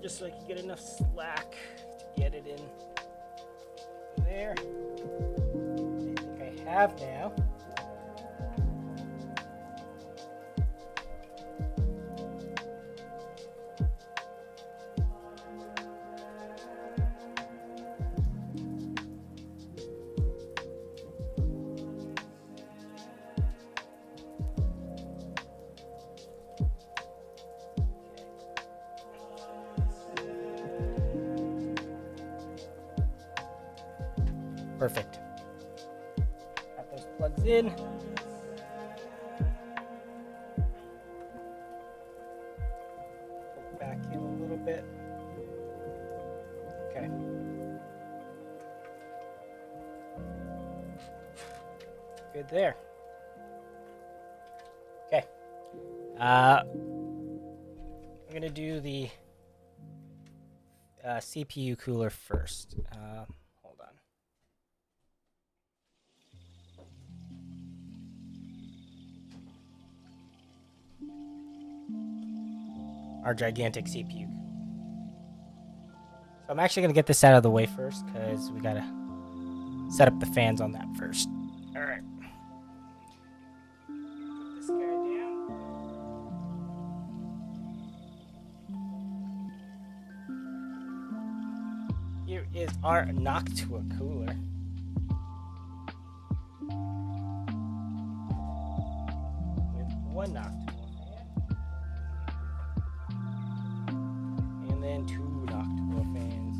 Just so I can get enough slack to get it in there. I think I have now. Perfect. Got those plugs in. Pull it back in a little bit. Okay. Good there. Okay. I'm gonna do the CPU cooler first. Hold on. Our gigantic CPU. So I'm actually gonna get this out of the way first because we gotta set up the fans on that first. All right. Put this guy down. Here is our Noctua cooler. one nocturnal fan. And then 2 nocturnal fans.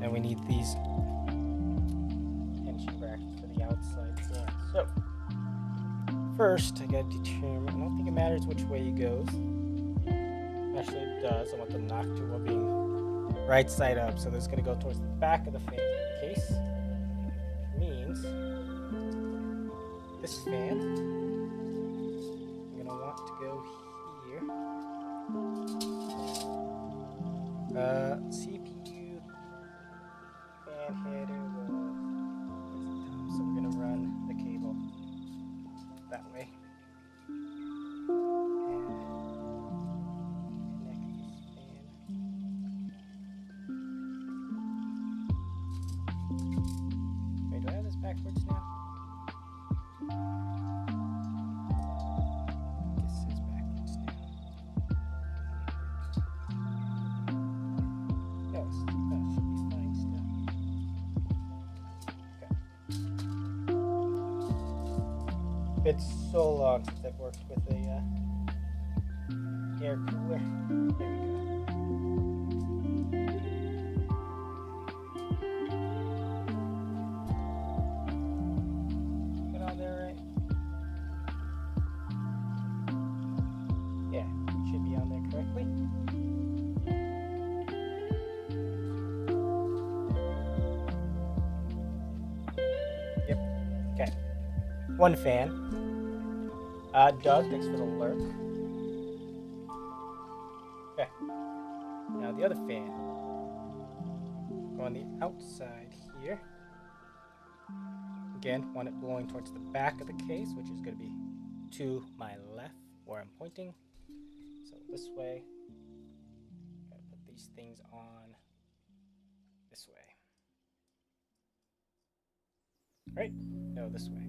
And we need these tension brackets for the outside fan. So first, I gotta determine, I don't think it matters which way it goes. Actually, it does. I want the nocturnal being right side up, so this is gonna go towards the back of the fan case. Which means this fan, I'm gonna want to go here. CPU fan header was dumb, so we're gonna run the cable that way. And connect this fan. Wait, do I have this backwards now? This is backwards now. No, that should be fine still. Okay. It's so long since I've worked with a air cooler. There we go. Get on there right? Yeah, it should be on there correctly. Yep. Okay. One fan. Doug, thanks for the lurk. Okay. Now the other fan. Go on the outside here. Again, want it blowing towards the back of the case, which is going to be to my left where I'm pointing. So this way. Gotta put these things on this way. Right? No, this way.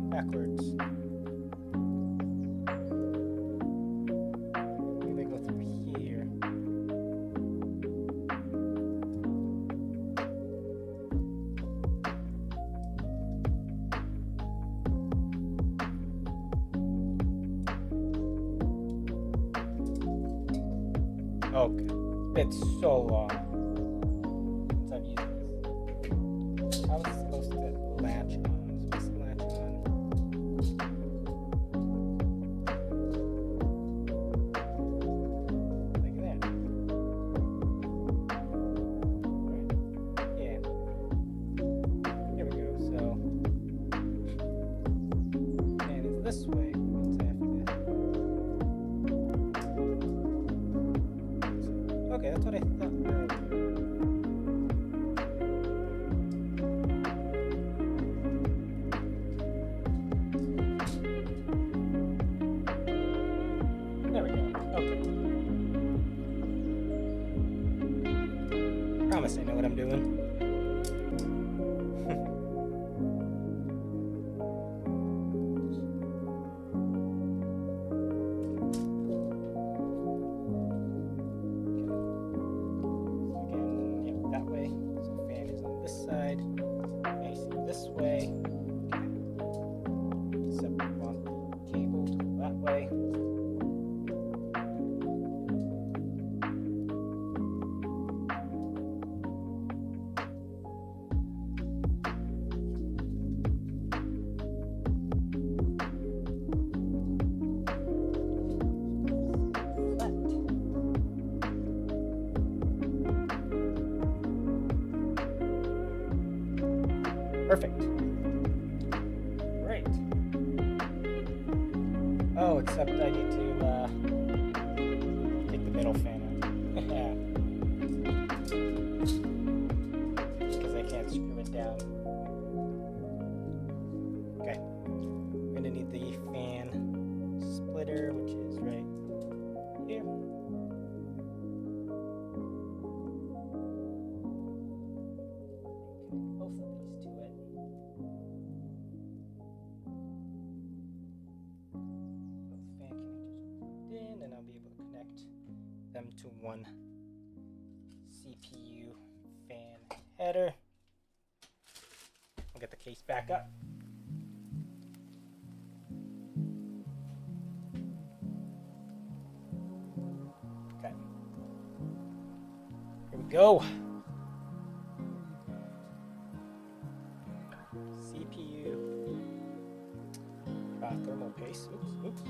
Backwards. Maybe they go through here. Okay. It's so long since I've used this. How is it supposed to latch on? This way means I have to. Okay, that's what I thought earlier. There we go. Okay. Promise I know what I'm doing. This way. Separate one cable to go that way. Perfect. Great. Oh, except I need to take the middle fan out. Because I can't screw it down. Okay. to one CPU fan header. I'll get the case back up. Okay. Here we go. CPU. Thermal paste. Oops.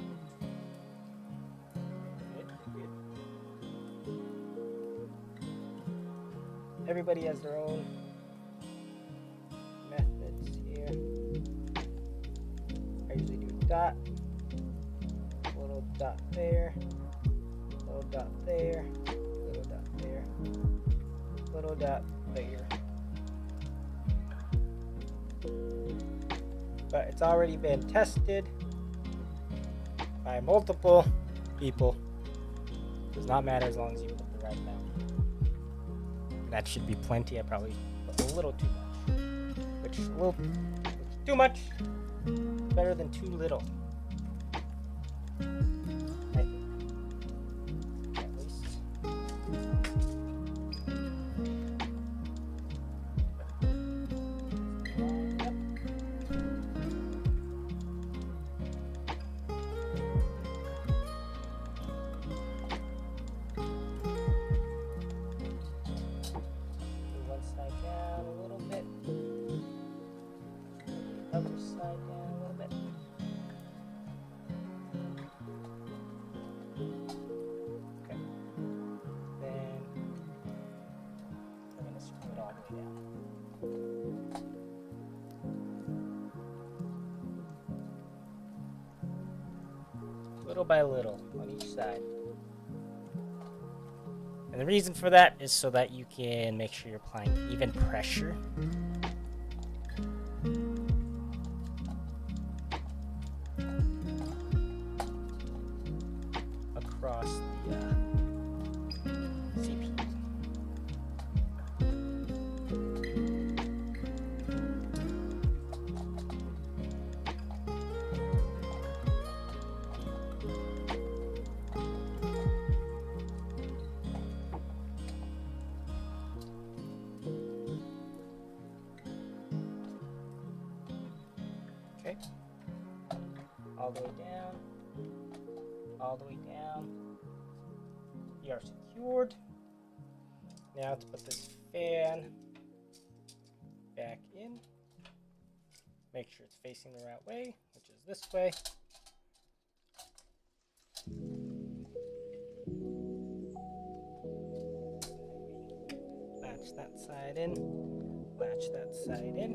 Good. Everybody has their own methods here. I usually do dot, little dot there, little dot there, little dot there, little dot there. But it's already been tested by multiple people. Does not matter as long as you put the right amount. That should be plenty. I probably put a little too much, which will too much better than too little. I think. At least. Other side down a little bit. Okay. Then we're going to screw it all the way down. Little by little on each side. And the reason for that is so that you can make sure you're applying even pressure. Across the CPU. Okay. All the way down. All the way down. We are secured. Now to put this fan back in. Make sure it's facing the right way, which is this way. Latch that side in. Latch that side in.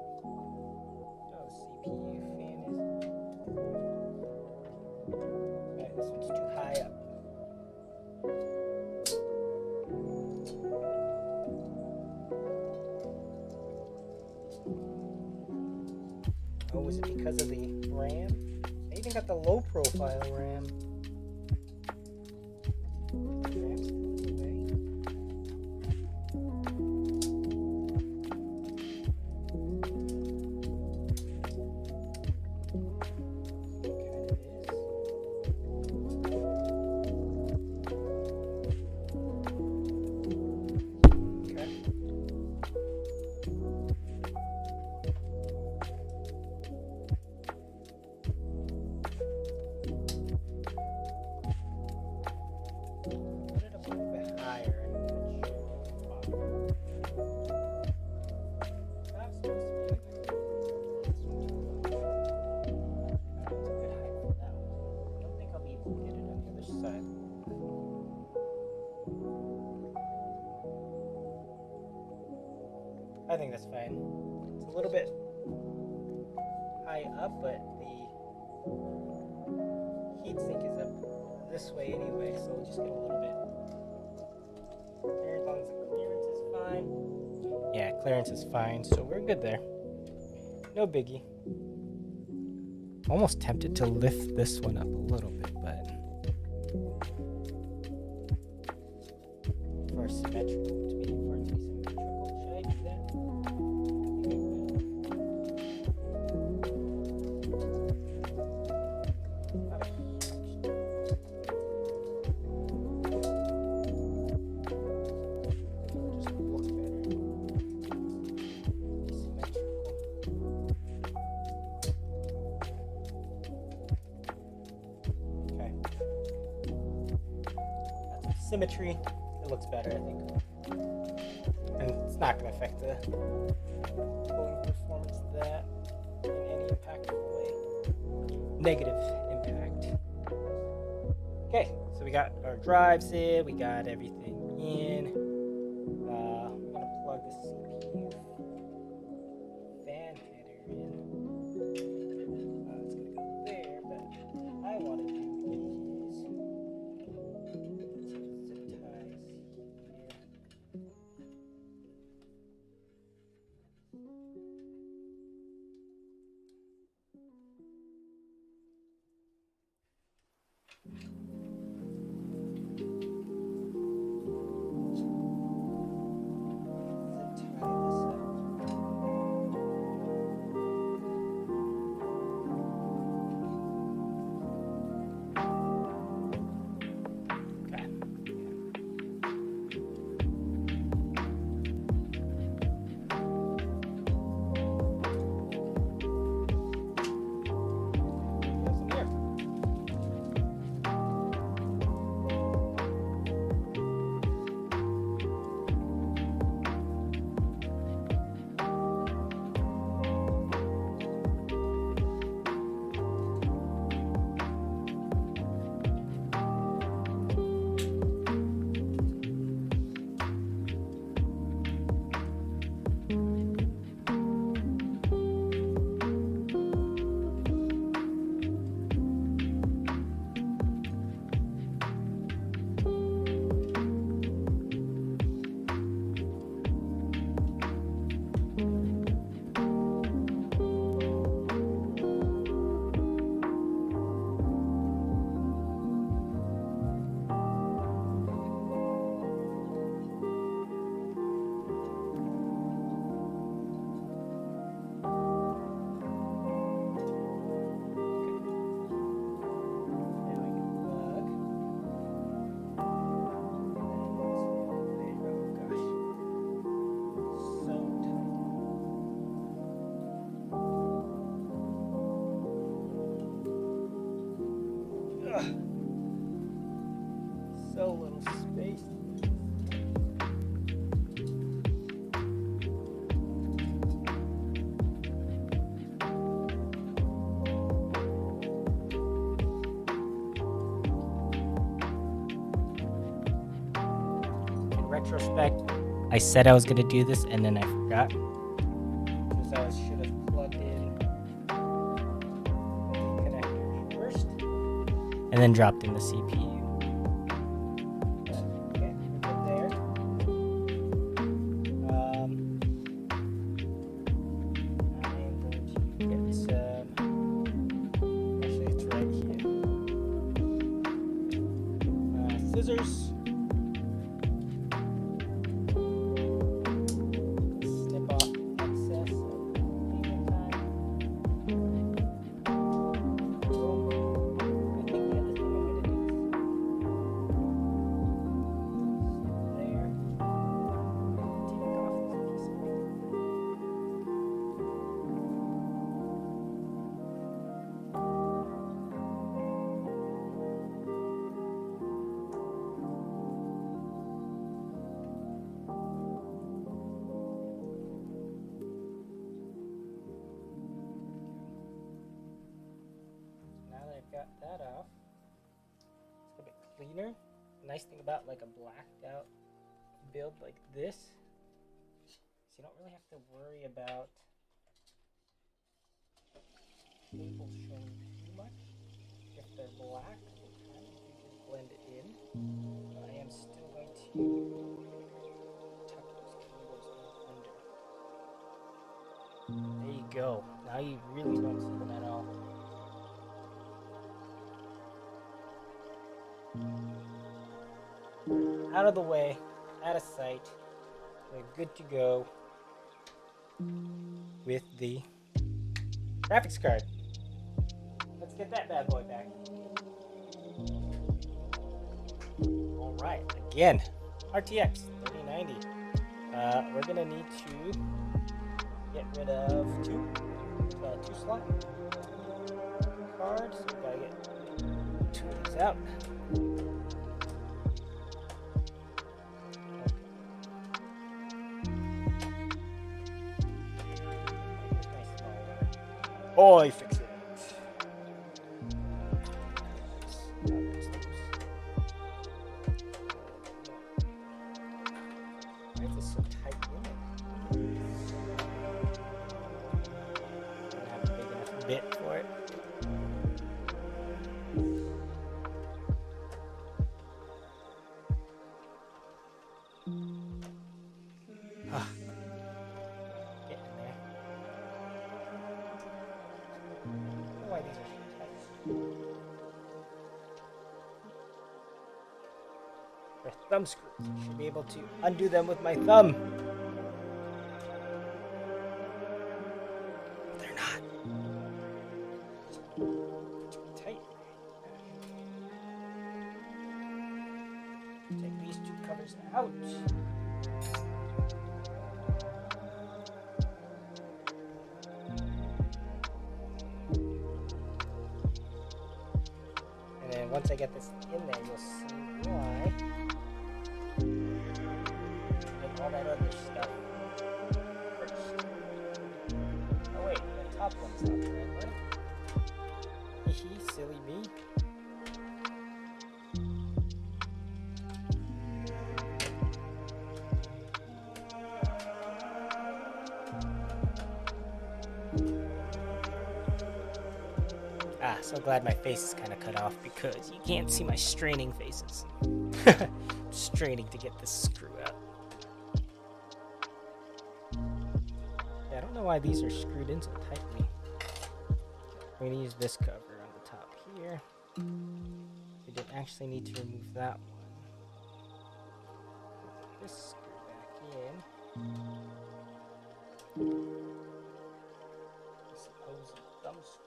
Oh, the CPU fan is... Alright, this one's too high up. Oh, was it because of the RAM? I even got the low profile RAM. I think that's fine. It's a little bit high up, but the heatsink is up this way anyway, so we'll just get a little bit there as long as the clearance is fine. Yeah, clearance is fine, so we're good there. No biggie. Almost tempted to lift this one up a little bit, but for symmetrical, to be symmetrical, should I do that? symmetry, it looks better, I think. And it's not going to affect the cooling performance of that in any impactful way. Negative impact. Okay, so we got our drives in, we got everything in. I'm going to plug the CPU fan header in. It's going to go there, but I want to do zip ties here. So little space. In retrospect, I said I was going to do this and then I forgot. Because I should have plugged in the connector first and then dropped in the CPU. Scissors. Snip off excess of cable time. Boom. I think the other thing I'm going to do is there. Take off this piece of paper. Got that off. It's a bit cleaner. The nice thing about like a blacked out build like this is you don't really have to worry about cables showing too much. If they're black, they kind of do just blend in. But I am still going to tuck those cables in under. There you go. Now you really don't see them at all. Out of the way, out of sight, we're good to go with the graphics card. Let's get that bad boy back. Alright, again, RTX 3090. We're gonna need to get rid of two slot cards. So we gotta get two of these out. Oh, I fixed it. Why is this so tight in it? I don't have a big enough bit for it. Get in there. I don't know why these are so tight. They're thumb screws. I should be able to undo them with my thumb. They're not. Too tight. Take these two covers out. And then once I get this in there, you'll see why. And all that other stuff first. Oh wait, the top one's not the right one. Hehe, silly me. Ah, so glad my face is kind of cut off because you can't see my straining faces. Straining to get this screw out. Yeah, I don't know why these are screwed in so tightly. I'm going to use this cover on the top here. We didn't actually need to remove that one. Put this screw back in. This supposed thumb screw.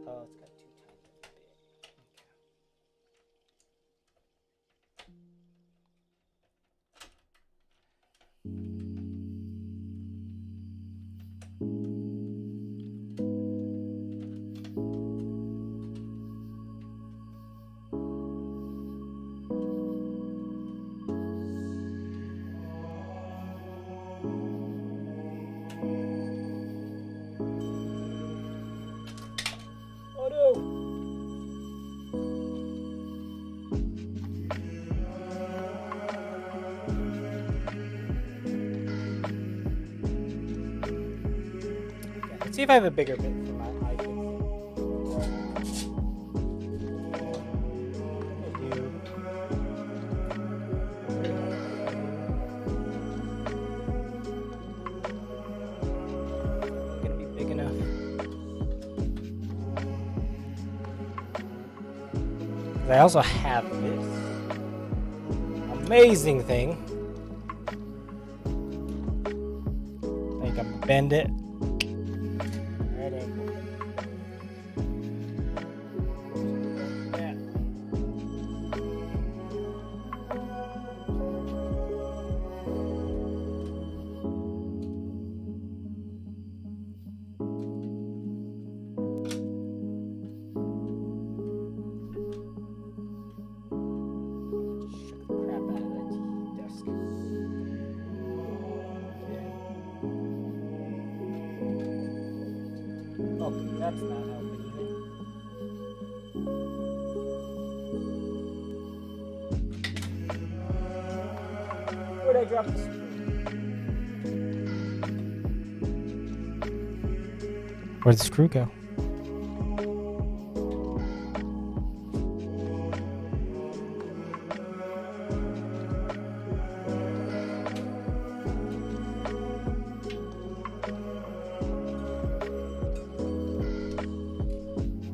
Oh, it's got too tight of a bit. Oh no! Let's see if I have a bigger bit for my eye fixing. Gonna be big enough. I also have this amazing thing. I can bend it. Right angle. Yeah. Okay, that's not helping either. Where'd I drop the screw? Where'd the screw go?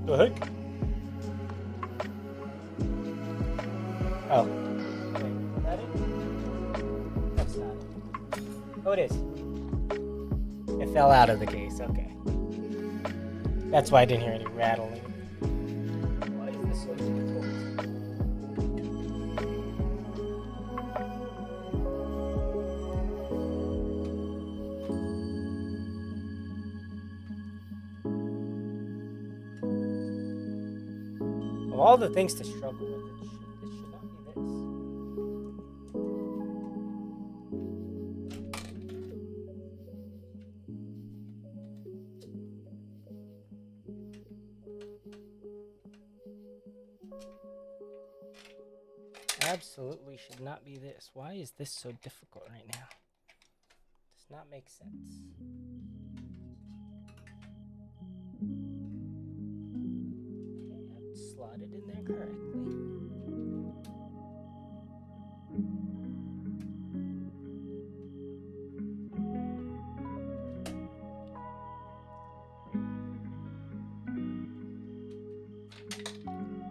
The heck? Oh. Wait, is that it? That's not it. Oh, it is. It fell out of the case, okay. That's why I didn't hear any rattling. Why is this so difficult? Of all the things to struggle with, it should absolutely should not be this. Why is this so difficult right now? Does not make sense. Okay, I have it slotted in there correctly.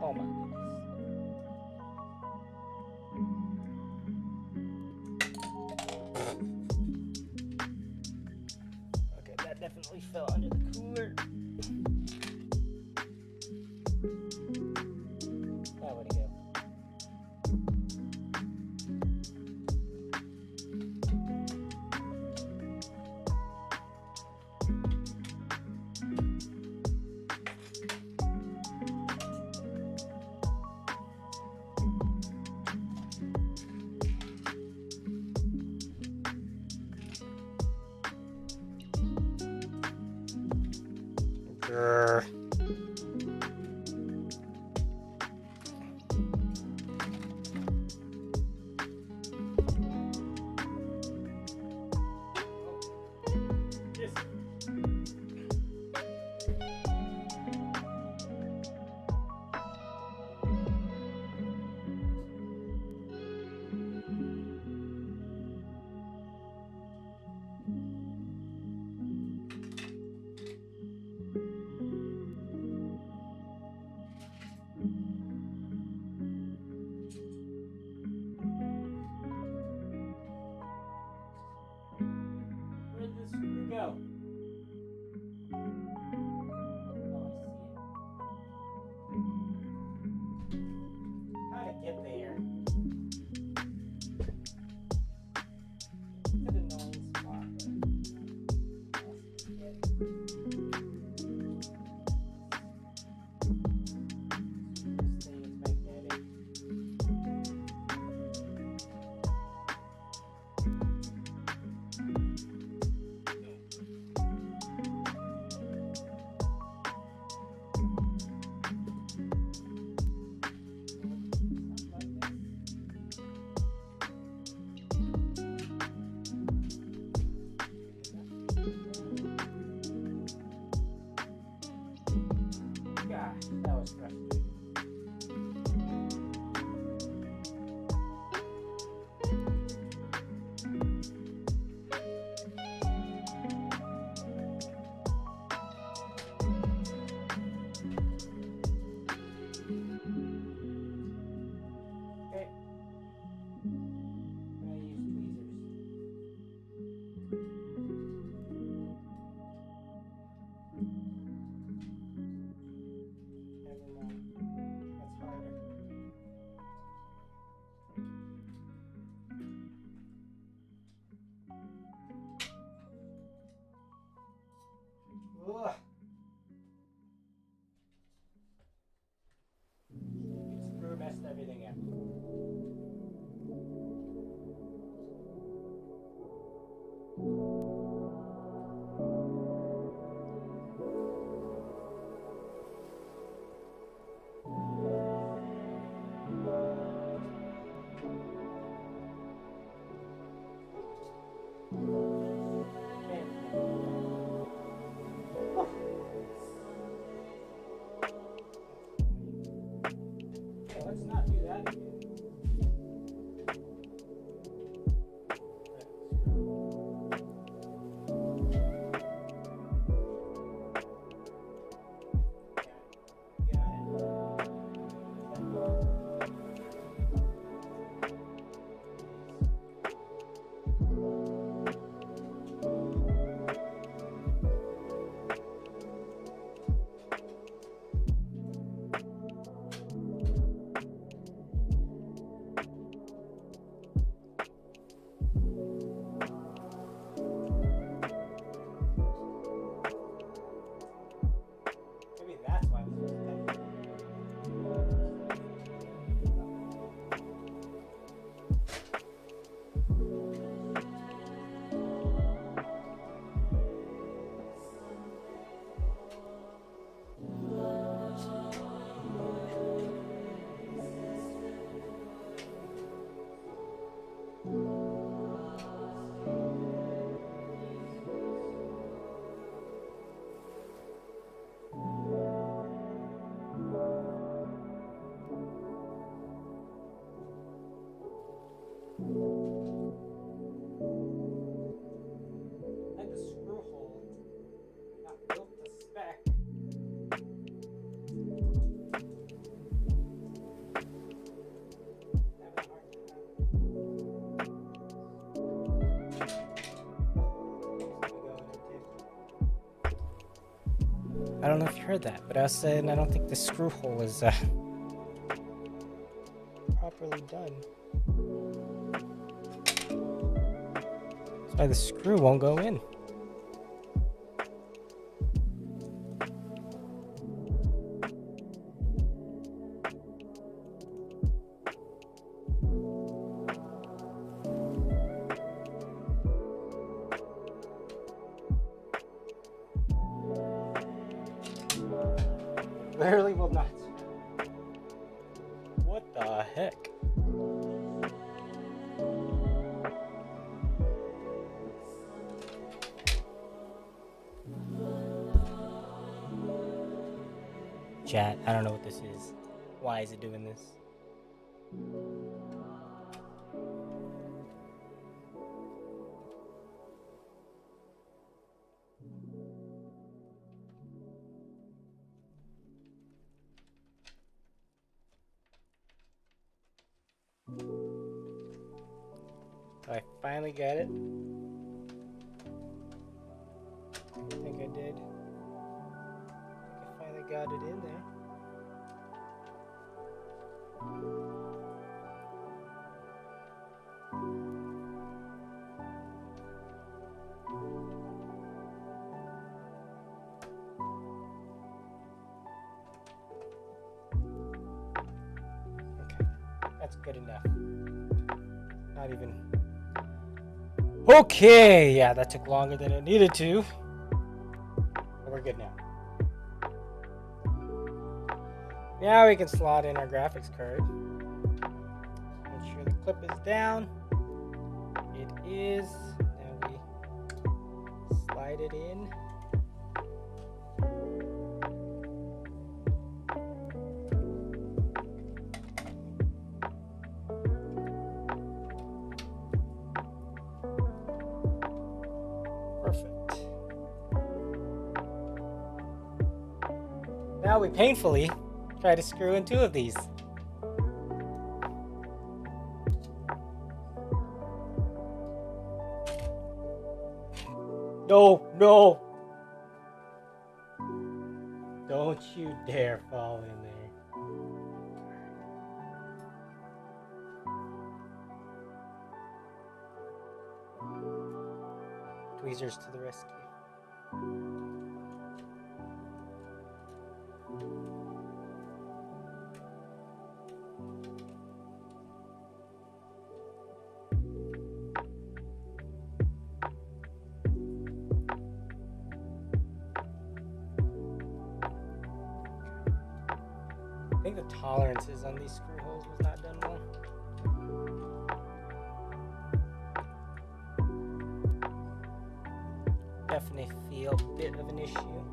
Oh my goodness. Okay, that definitely fell under the cooler. Oh, where'd it go? Grr. Yes. Where did the screw go? Oh, I see it. How to get there? It's an annoying spot, but I'll get it. This thing is magnetic. I don't know if you heard that, but I was saying I don't think the screw hole is properly done. That's why the screw won't go in. Literally will not. What the heck? Chat, I don't know what this is. Why is it doing this? I finally got it. I think I did. I finally got it in there. Okay, that's good enough. Not even. Okay, yeah, that took longer than it needed to. But we're good now. Now we can slot in our graphics card. Make sure the clip is down. It is. Now we slide it in. Perfect. Now we painfully try to screw in 2 of these. No, no. Don't you dare fall in there. Tweezers to the rescue. I think the tolerances on these screw holes was not done well. Definitely feel a bit of an issue.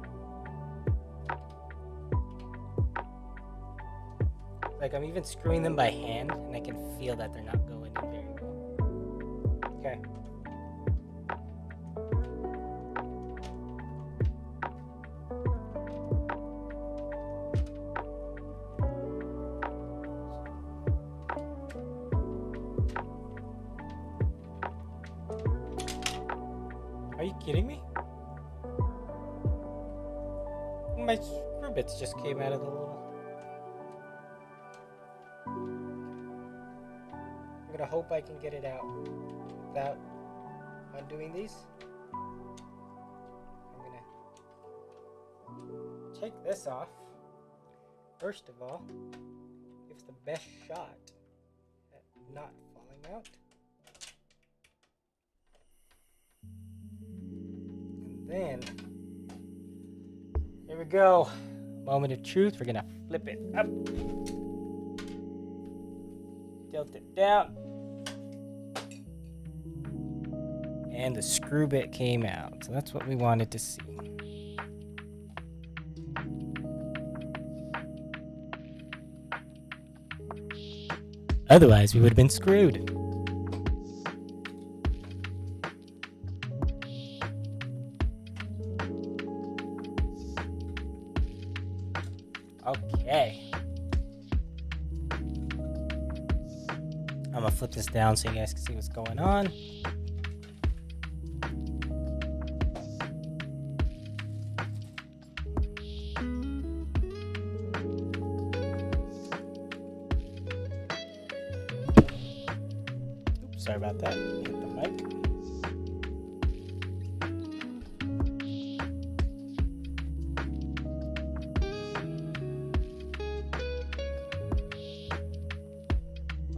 Like I'm even screwing them by hand and I can feel that they're not going in very well. Okay. Are you kidding me? My screw bits just came out of the little... I'm gonna hope I can get it out without undoing these. I'm gonna take this off. First of all, gives the best shot at not falling out. And then, here we go. Moment of truth. We're gonna flip it up. Tilt it down. And the screw bit came out. So that's what we wanted to see. Otherwise, we would have been screwed. Okay. I'm gonna flip this down so you guys can see what's going on. sorry about that. Hit the mic.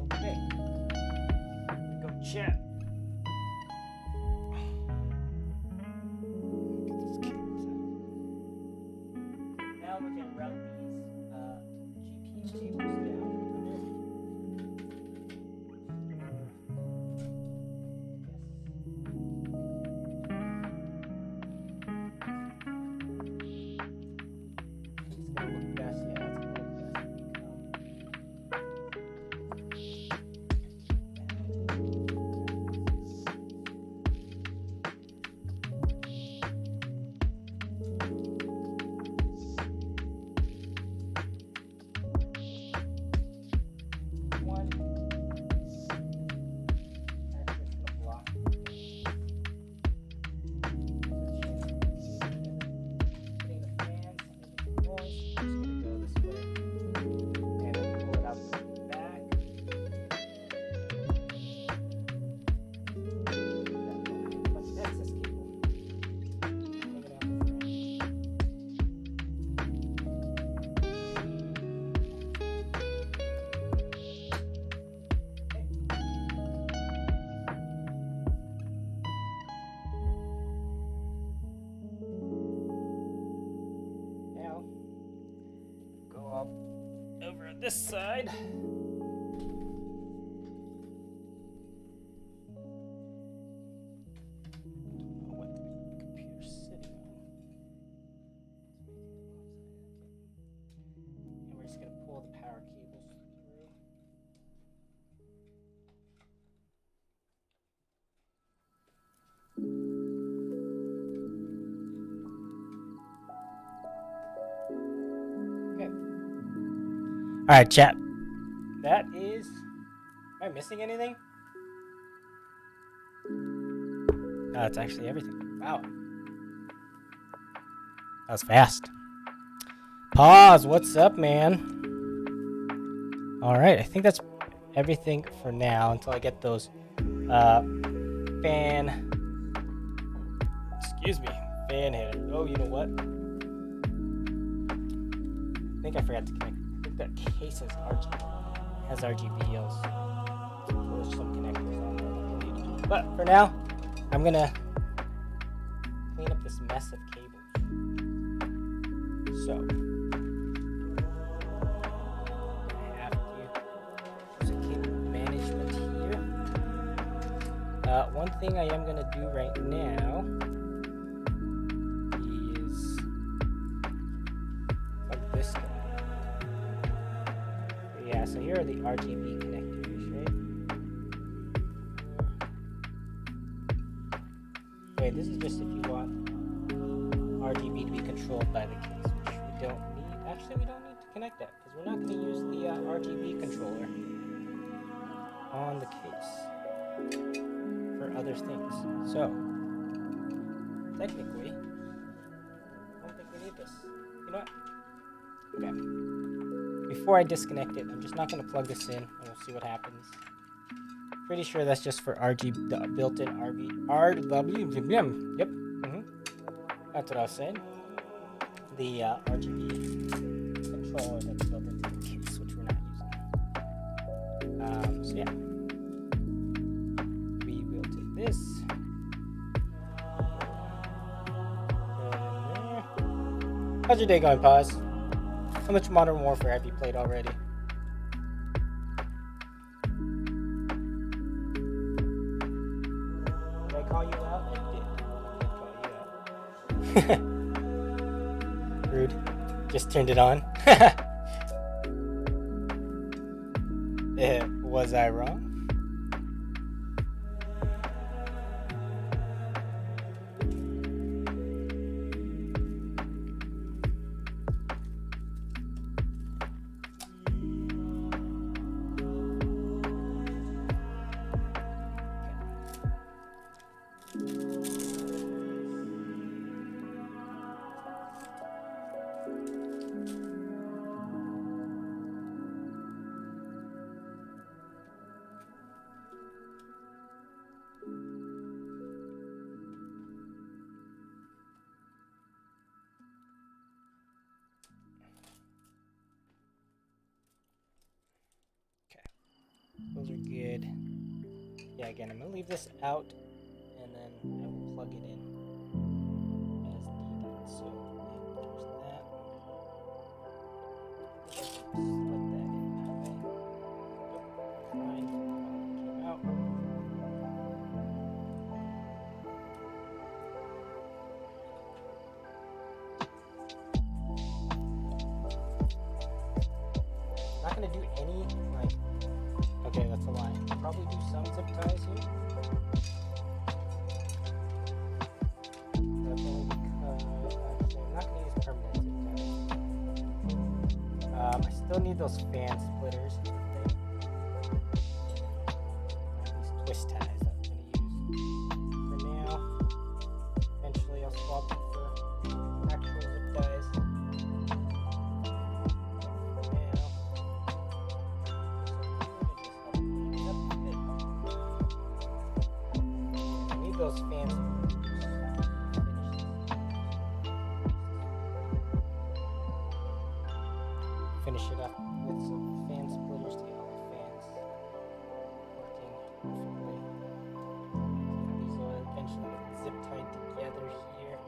Okay. Go chat. Now we're gonna route these GPU cables down under. It's gonna look best, yeah, it's gonna look best. Over on this side. What the computer's sitting on. And we're just gonna pull the power cables through. Okay. All right, chat. That is. Am I missing anything? No, it's actually everything. Wow. That was fast. Pause. What's up, man? All right. I think that's everything for now until I get those fan headers. Oh, you know what? I think I forgot to connect. I think that case has RGBs. So there's some connectors on there that I need. But for now, I'm gonna clean up this mess of cables. So I have to use a cable management here. One thing I am gonna do right now is plug this guy. Yeah, so here are the RGB connectors, right? Wait, this is just if you want RGB to be controlled by the case, which we don't need. Actually, we don't need to connect that because we're not going to use the RGB controller on the case for other things. So, technically, I don't think we need this. You know what? Okay. Before I disconnect it, I'm just not going to plug this in, and we'll see what happens. Pretty sure that's just for RGB, the built-in RW. Yep. That's what I was saying. The RGB controller that's built into the case, which we're not using. So yeah, we will take this. How's your day going, Paz? How much Modern Warfare have you played already? Did I call you out? I did call you out. Rude. Just turned it on. Was I wrong? Those are good. Yeah, again, I'm going to leave this out, and then I will plug it in as needed. So, yeah, there's that. Just let that in that way. Yep, fine. Came out. I'm not going to do any, like, okay, that's a lie. I'll probably do some zip ties here. That's only because, actually, I'm not going to use permanent zip ties. I still need those fan splitters. These twist ties that I'm going to use. For now, eventually I'll swap them for actual zip ties. Those fans finish it up with some fan splitters to get all the fans working perfectly. These will eventually get zip tied together here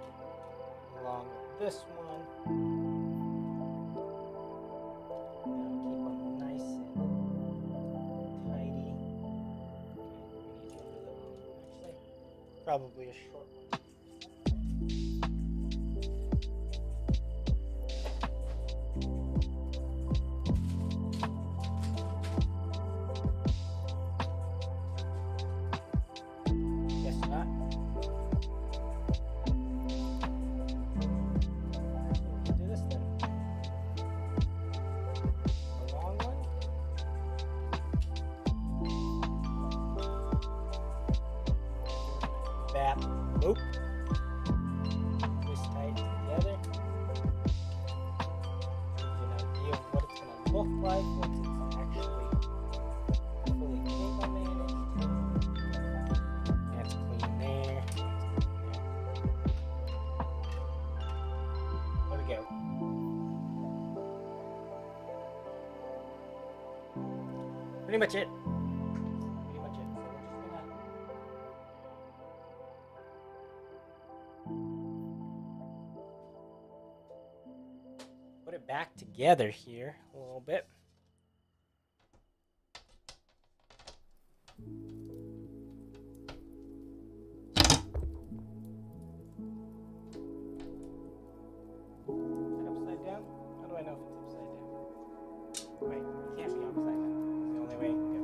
along with this one. That'll keep them nice and tidy. Okay, probably a short one. Guess not. We'll do this then. A long one. Bap. Oop. Twist tight together. Gives you an idea of what it's going to look like once it's actually fully cable managed. That's clean there. There we go. Pretty much it. Put it back together here a little bit. Is it upside down? How do I know if it's upside down? Wait, it can't be upside down. It's the only way it can go.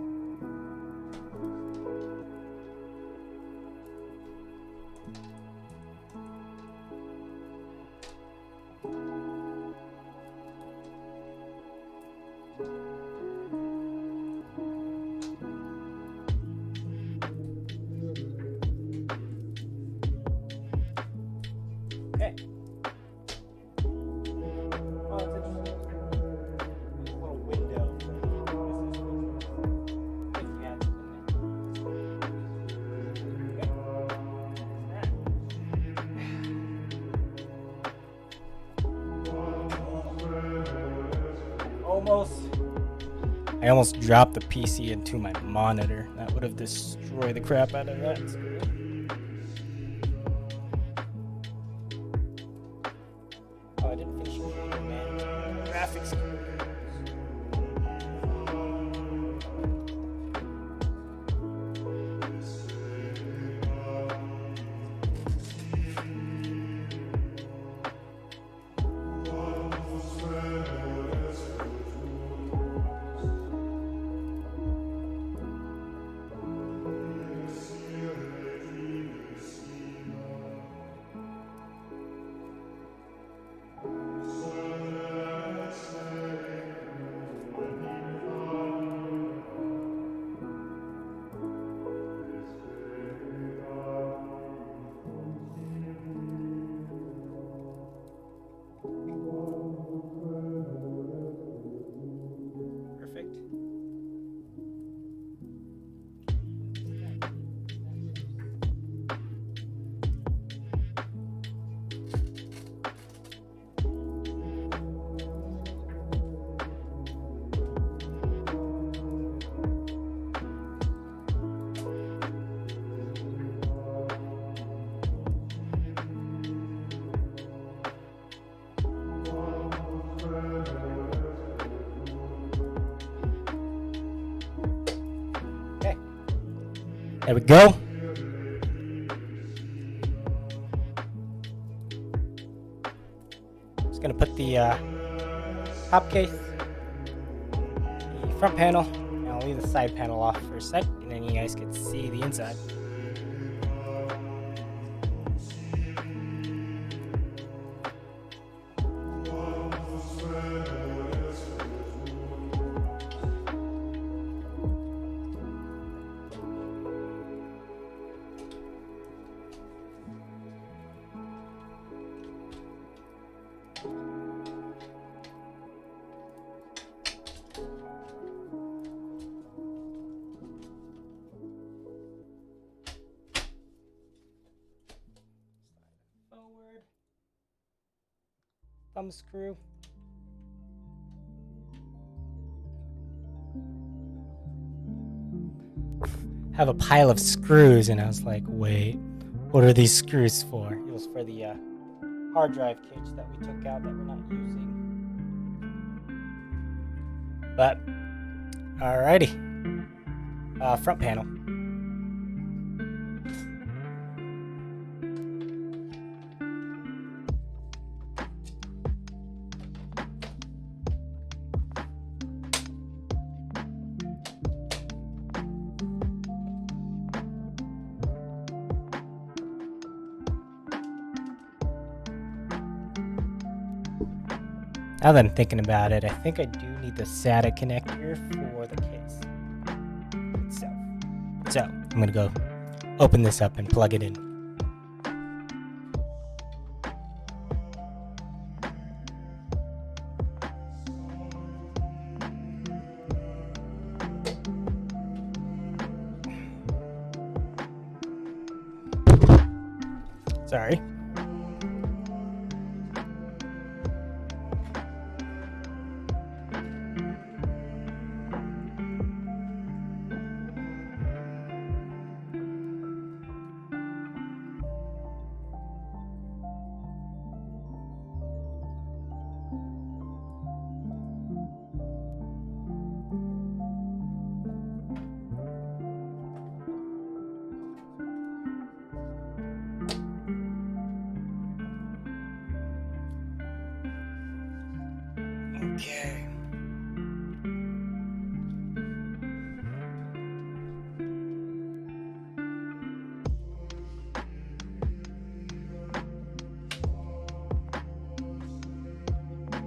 Okay. Oh, it's interesting. There's a little window. If you had something there. I almost dropped the PC into my monitor. That would have destroyed the crap out of that screen. Oh, I didn't finish it, man. Graphics card. There we go. Just gonna put the top case, the front panel, and I'll leave the side panel off for a sec, and then you guys can see the inside. Forward. Thumb screw. Have a pile of screws, and I was like, wait, what are these screws for? It was for the hard drive cage that we took out that we're not using. But, alrighty. Front panel. Now that I'm thinking about it, I think I do need the SATA connector for the case itself. So I'm gonna go open this up and plug it in. Sorry. Okay.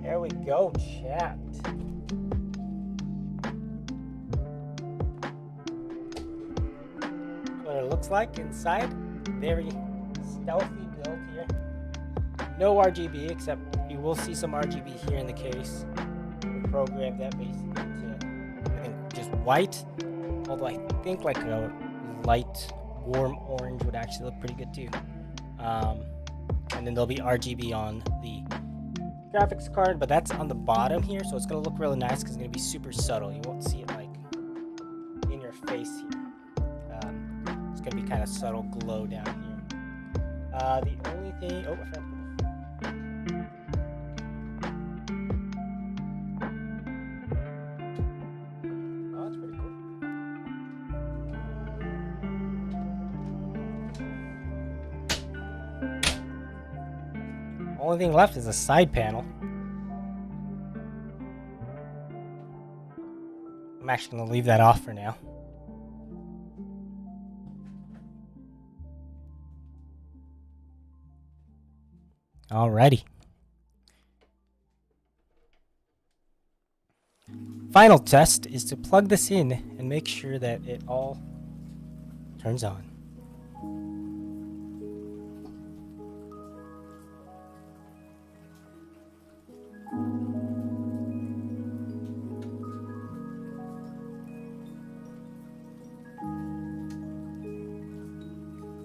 There we go, chat. What it looks like inside. Very stealthy build here. No RGB, except you will see some RGB here in the case. We programmed that basically to, I think, just white. Although I think like a light, warm orange would actually look pretty good too. And then there'll be RGB on the graphics card, but that's on the bottom here, so it's gonna look really nice because it's gonna be super subtle. You won't see it like in your face here. It's gonna be kind of subtle glow down here. The only thing, oh, I forgot to put oh, that's pretty cool. Only thing left is a side panel. I'm actually going to leave that off for now. Alrighty. Final test is to plug this in and make sure that it all turns on.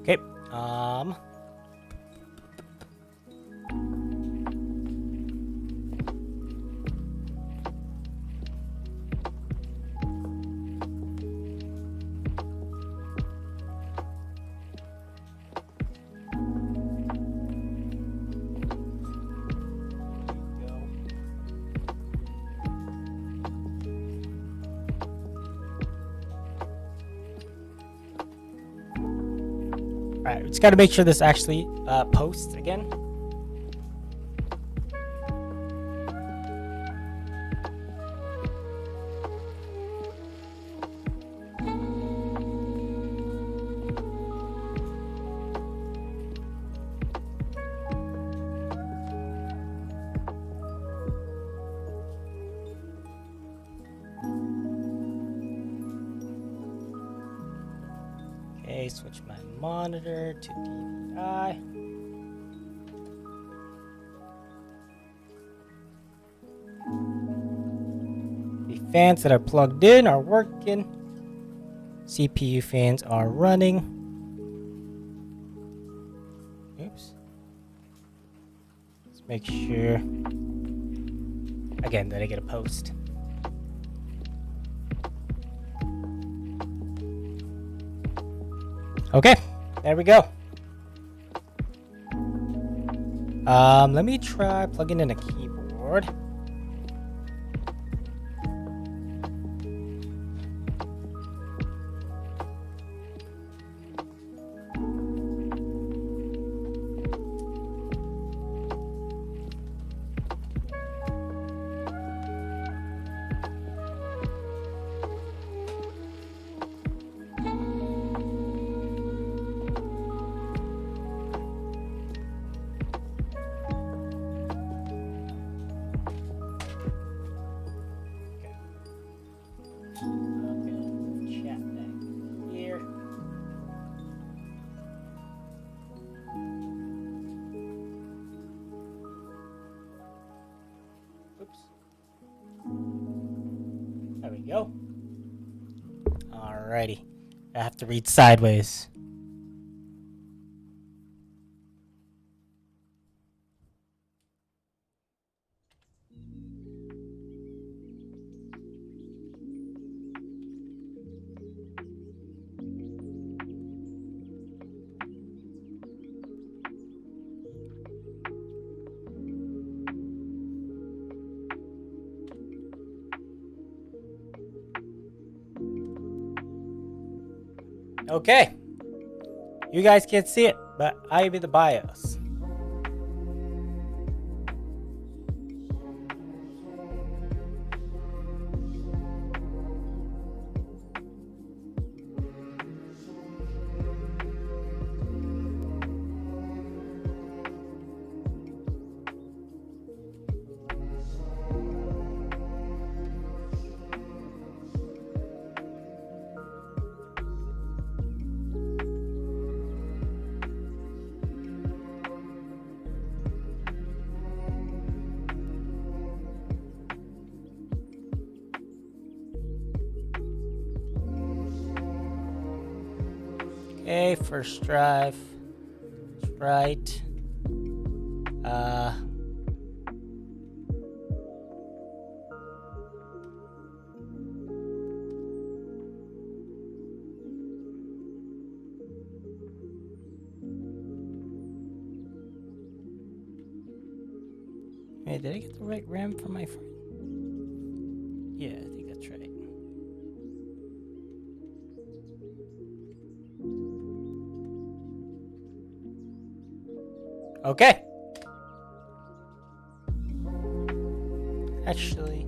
Okay, Alright, we just gotta make sure this actually posts again. Okay, switch my monitor to DVI. The fans that are plugged in are working. CPU fans are running. Oops. Let's make sure. Again, that I get a post. Okay, there we go. Let me try plugging in a keyboard. There we go. Alrighty. I have to read sideways. Okay. You guys can't see it, but I be the BIOS. Okay, first drive. Right. Hey, did I get the right RAM for my friend? Yeah, I think that's right. Okay. Actually,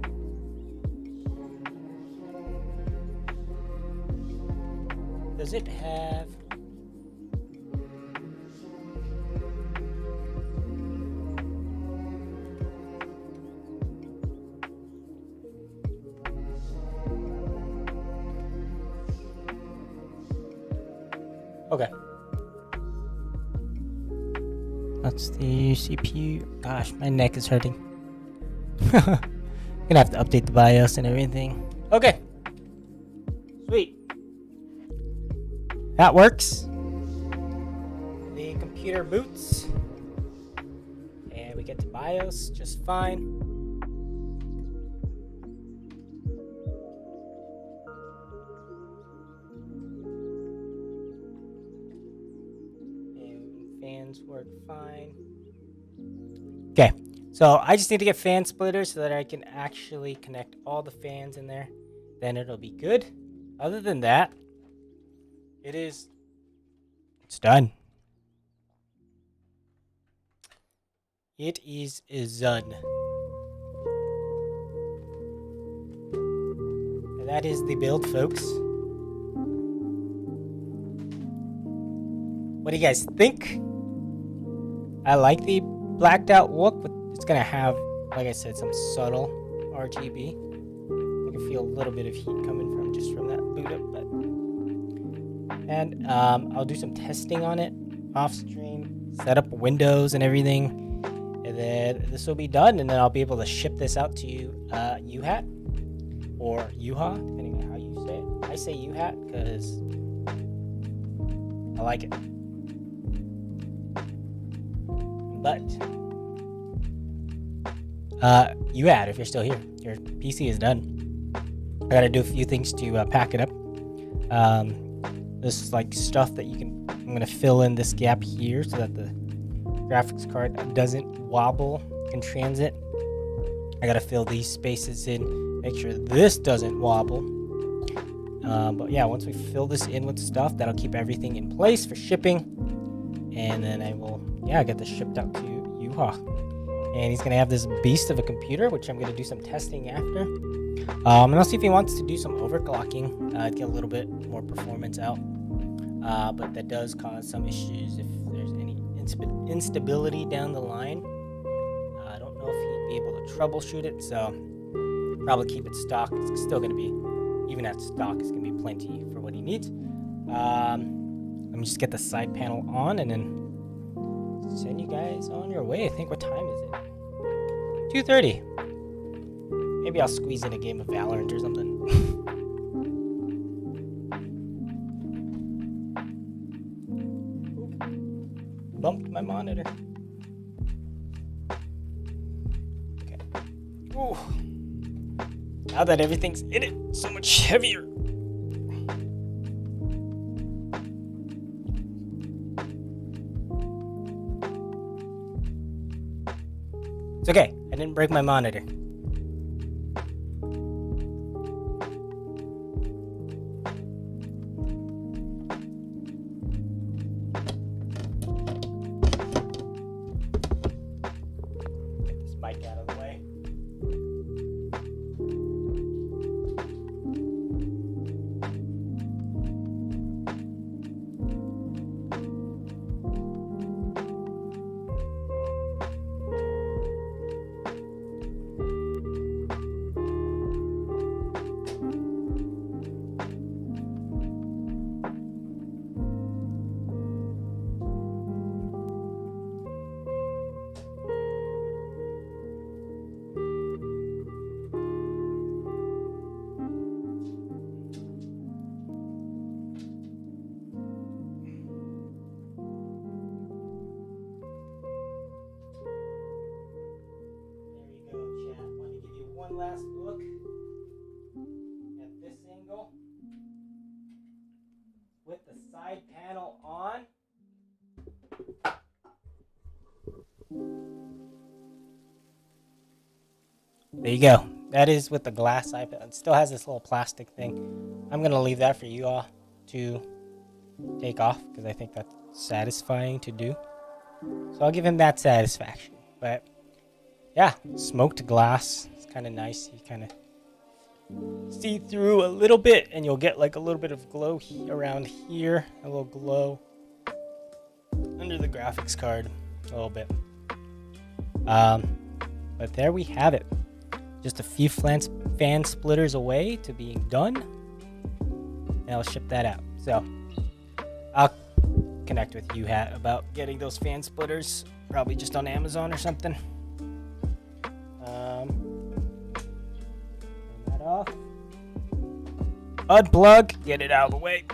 does it have... Okay. That's the CPU. Gosh, my neck is hurting. Gonna have to update the BIOS and everything. Okay. Sweet. That works. The computer boots. And we get to BIOS just fine. Fans work fine. Okay, so I just need to get fan splitters so that I can actually connect all the fans in there. Then it'll be good. Other than that, it's done. It is done. And that is the build, folks. What do you guys think? I like the blacked out look, but it's gonna have, like I said, some subtle RGB. I can feel a little bit of heat coming from just from that boot up, but and I'll do some testing on it off stream, set up windows and everything, and then this will be done, and then I'll be able to ship this out to you, uHAT or uHAT, depending on how you say it. I say uHAT because I like it. But uHAT, if you're still here, your PC is done. I gotta do a few things to pack it up. This is like stuff that you can. I'm gonna fill in this gap here so that the graphics card doesn't wobble in transit. I gotta fill these spaces in, make sure this doesn't wobble. But yeah, once we fill this in with stuff, that'll keep everything in place for shipping, and then I will get this shipped out to uHAT. And he's gonna have this beast of a computer, which I'm gonna do some testing after. And I'll see if he wants to do some overclocking, get a little bit more performance out. But that does cause some issues if there's any instability down the line. I don't know if he'd be able to troubleshoot it, so probably keep it stock. It's still gonna be, even at stock, it's gonna be plenty for what he needs. Let me just get the side panel on and then send you guys on your way. I think, what time is it? 2:30. Maybe I'll squeeze in a game of Valorant or something. Bumped my monitor. Okay. Ooh. Now that everything's in it, so much heavier. It's okay. I didn't break my monitor. Get this mic out of the way. One last look at this angle with the side panel on. There you go. That is with the glass side panel. It still has this little plastic thing. I'm gonna leave that for you all to take off because I think that's satisfying to do. So I'll give him that satisfaction. But yeah, smoked glass. It's kind of nice. You kind of see through a little bit and you'll get like a little bit of glow around here, a little glow under the graphics card a little bit. But there we have it. Just a few fan splitters away to being done, and I'll ship that out. So I'll connect with uHAT about getting those fan splitters, probably just on Amazon or something. Turn that off. Unplug, get it out of the way.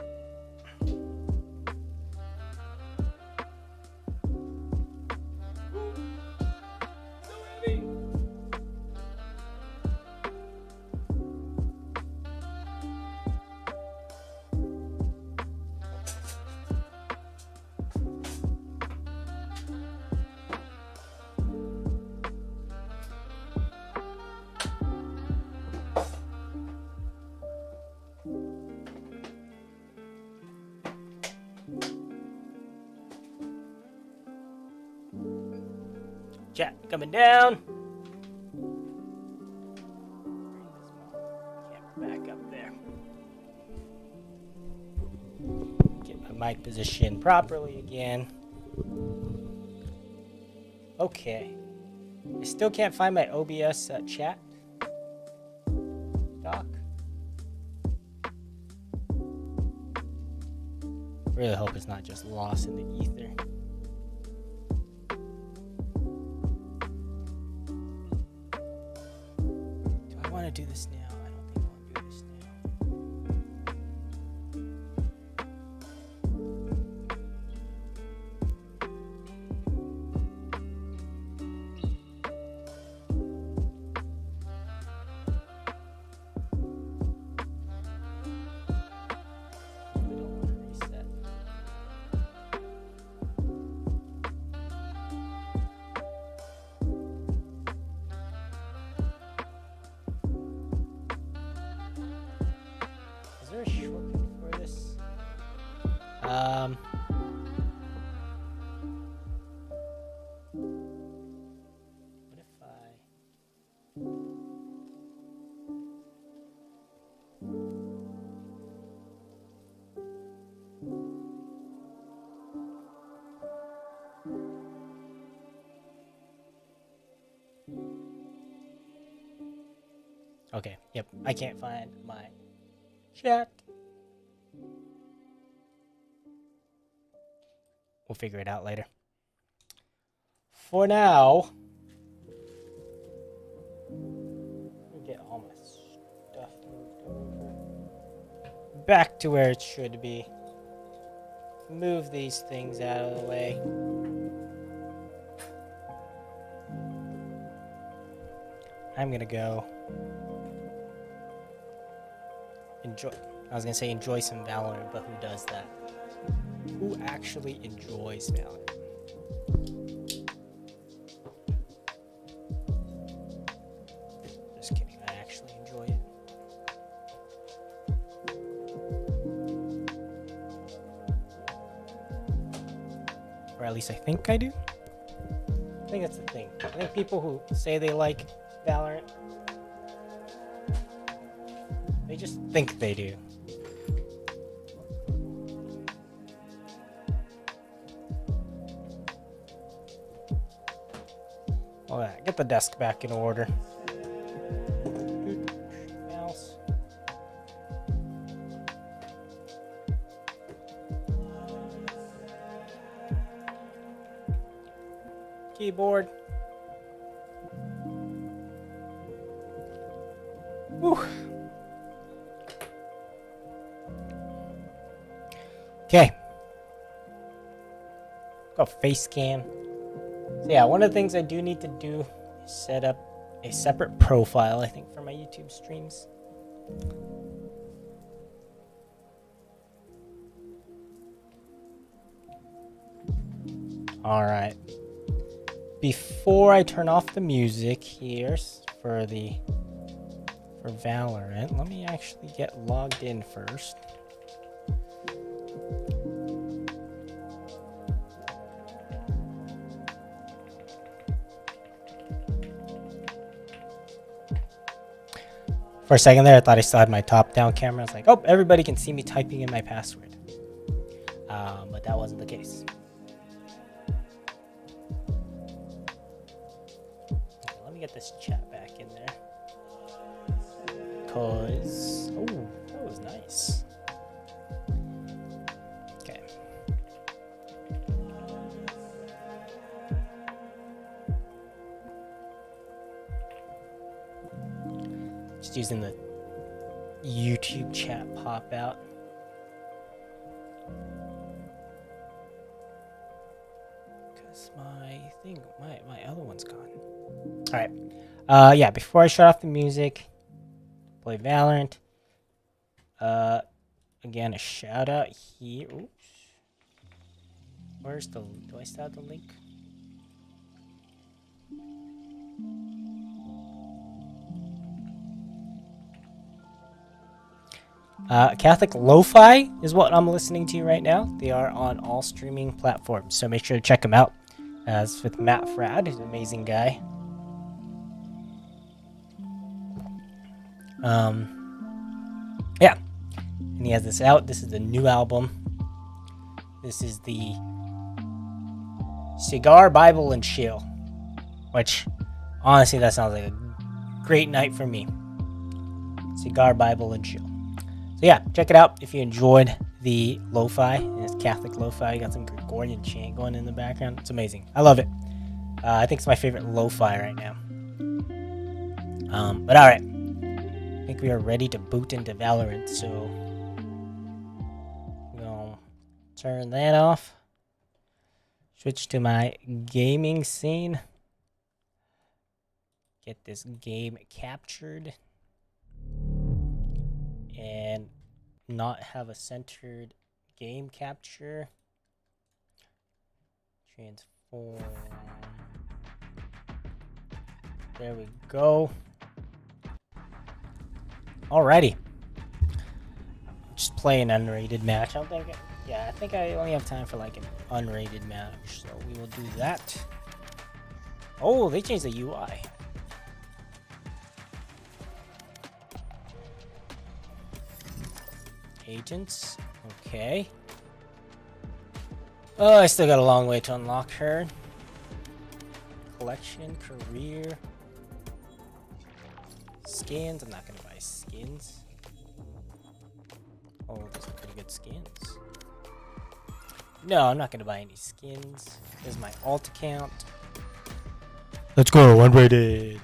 Chat coming down. Camera back up there. Get my mic positioned properly again. Okay. I still can't find my OBS chat doc. Really hope it's not just lost in the ether. Do I want to do this now? I don't think I want to do this now. Is there a shortcut for this? What if I... Okay, yep, I can't find my chat. We'll figure it out later. For now, let me get all my stuff moved over. Back to where it should be. Move these things out of the way. I'm gonna go enjoy. I was gonna say enjoy some Valorant, but who does that? Who actually enjoys Valorant? Just kidding, I actually enjoy it. Or at least I think I do. I think that's the thing. I think people who say they like Valorant, they just think they do. All right, get the desk back in order. Mouse. Keyboard. Whew. Okay. Got face cam. So yeah, one of the things I do need to do is set up a separate profile, I think, for my YouTube streams. All right. Before I turn off the music here for Valorant, let me actually get logged in first. For a second there, I thought I still had my top-down camera. I was like, oh, everybody can see me typing in my password. But that wasn't the case. Okay, let me get this chat back in there. Because... oh, that was nice. Okay. Just using the YouTube chat pop out. Because my other one's gone. Alright. Yeah, before I shut off the music, play Valorant. Again, a shout out here. Oops. Where's the... do I still have the link? Catholic Lo-Fi is what I'm listening to right now. They are on all streaming platforms, so make sure to check them out. as with Matt Frad, who's an amazing guy. Yeah, and he has this out. This is the new album. This is the Cigar, Bible, and Chill, which honestly, that sounds like a great night for me. Cigar, Bible, and Chill. So yeah, check it out if you enjoyed the lo-fi. It's Catholic lo-fi. You got some Gregorian chant going in the background. It's amazing. I love it. I think it's my favorite lo-fi right now. But all right, I think we are ready to boot into Valorant. So I'm gonna turn that off. Switch to my gaming scene. Get this game captured. And not have a centered game capture. Transform. There we go. Alrighty. Just play an unrated match. I think I only have time for like an unrated match, so we will do that. Oh, they changed the UI. Agents, okay. Oh, I still got a long way to unlock her. Collection, career, skins. I'm not gonna buy skins. Oh, those are pretty good skins. No, I'm not gonna buy any skins. Here's my alt account. Let's go, unrated.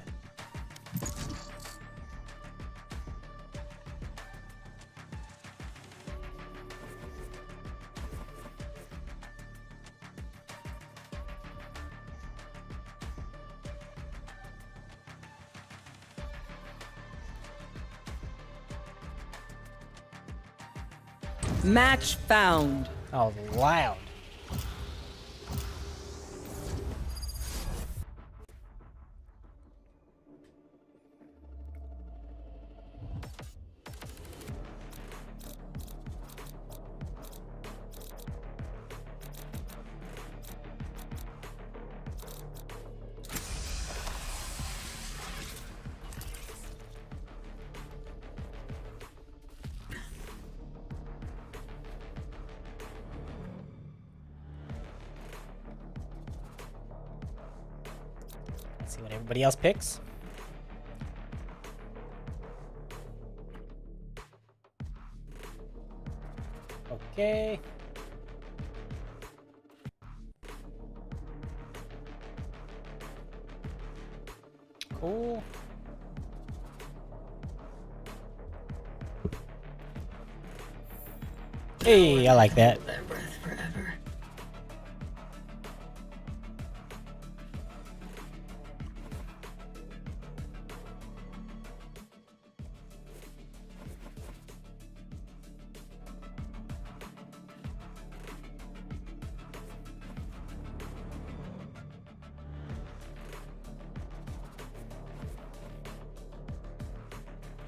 Match found. Oh, loud. See what everybody else picks. Okay. Cool. Hey, I like that.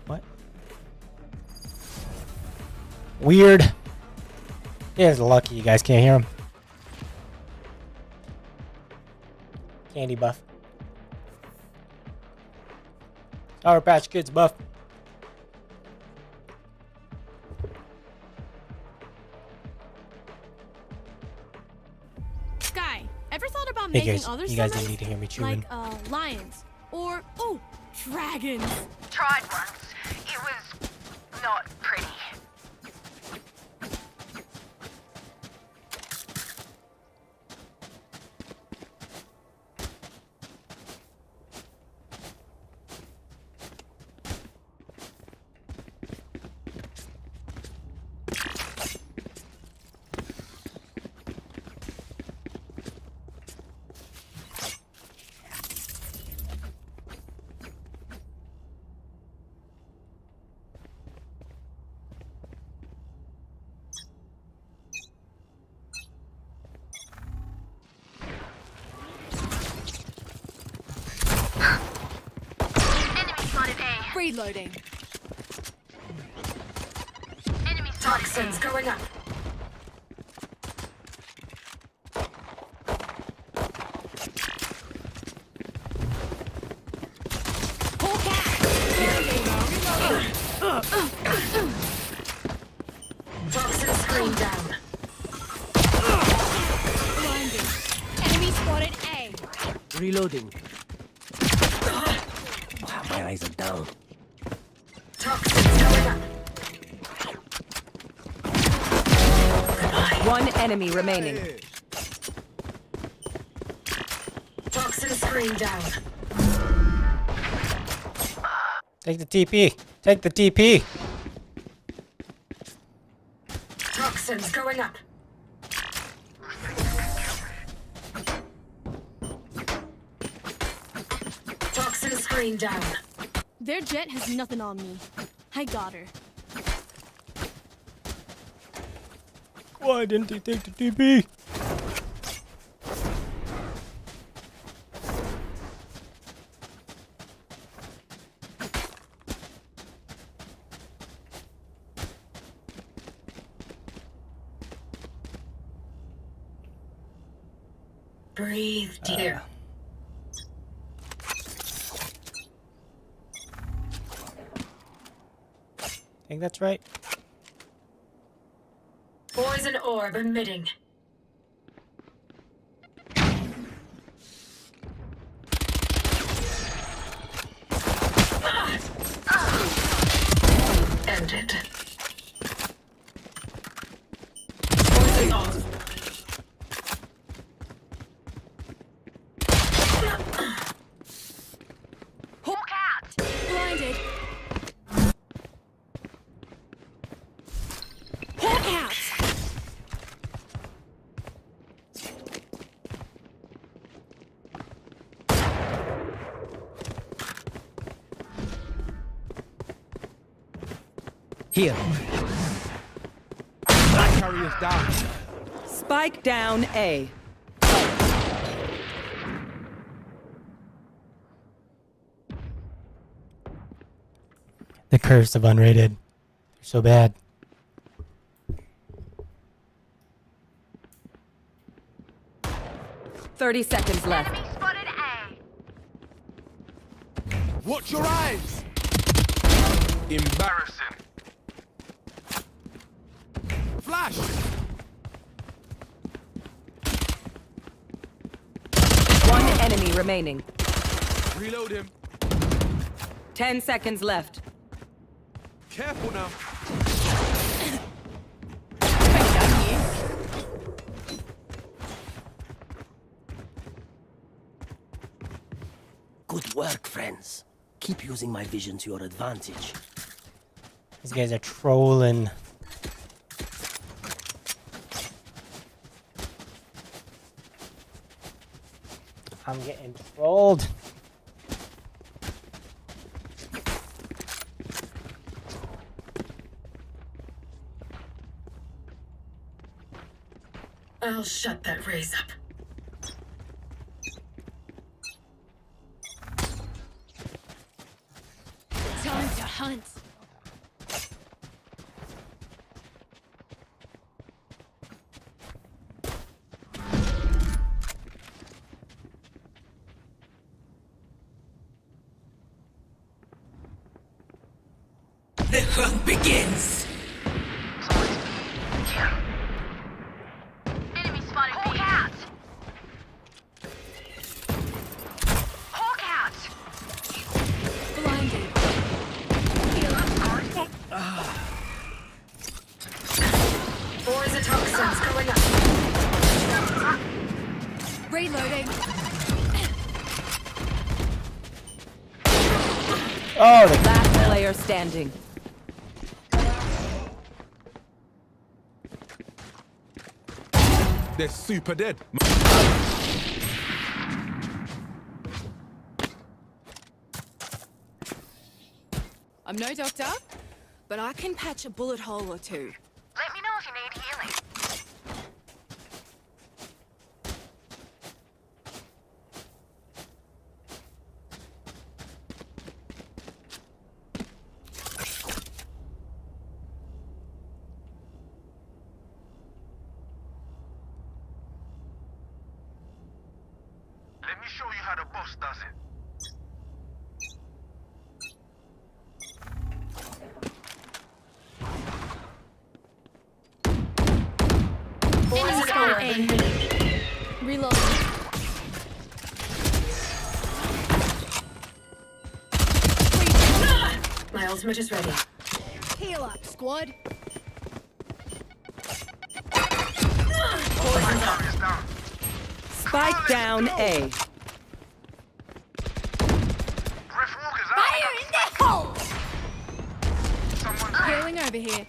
What? Weird. He's lucky you guys can't hear him. Candy buff. Sour Patch Kids buff. Sky, ever thought about Hey making guys, other you guys summons? didn't need to hear me chewing. Like lions or dragons. Tried once. It was not pretty. Enemy spotted A. Reloading. Enemy spotted Toxins A. going up. Toxin screen down. Blinded. Enemy spotted A. Reloading. My eyes are down. Toxins going up. One enemy remaining. Toxin screen down. Take the TP. Take the TP. Toxins going up. Toxin screen down. Their jet has nothing on me. I got her. Why didn't he take the TP? Breathe deep. I think that's right. Poison orb emitting. Ended. Poison off. Hawk out! Blinded. Hawk out. Here. Carriers down. Spike down A. The curse of unrated. They're so bad. Thirty seconds left. Enemy spotted A. Watch your eyes. Embarrassing. Flash. One enemy remaining. Reload him. 10 seconds left. Careful now. Good work, friends. Keep using my vision to your advantage. These guys are trolling. I'm getting trolled. I'll shut that raise up. Time to hunt. The hunt begins! Enemy spotted Hawk out! Hawk out! Blinded. Poison toxins going up. Reloading. Oh, the Last player standing. They're super dead. I'm no doctor, but I can patch a bullet hole or two. Let me know if you need healing. Let me show you how the boss does it. My ultimate is ready. Heal up, squad. Poison's up. Is down. Spike down A. Ref Walker's out. Fire in the hole! Someone's Healing over here.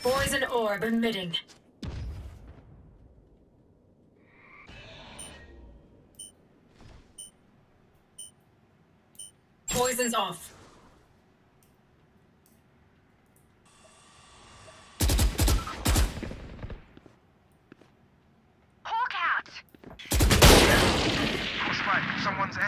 Poison orb emitting. Poison's off. Hawk out. no spike. Someone's A.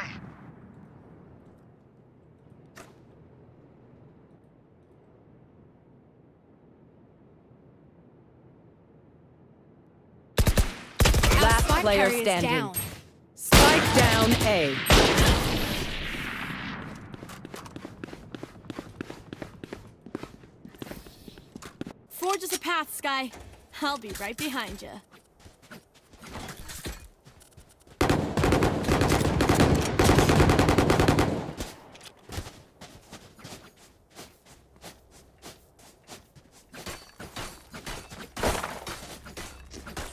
Last Spike player carrier's standing. down. Spike down A. Forge us a path, Sky. I'll be right behind you.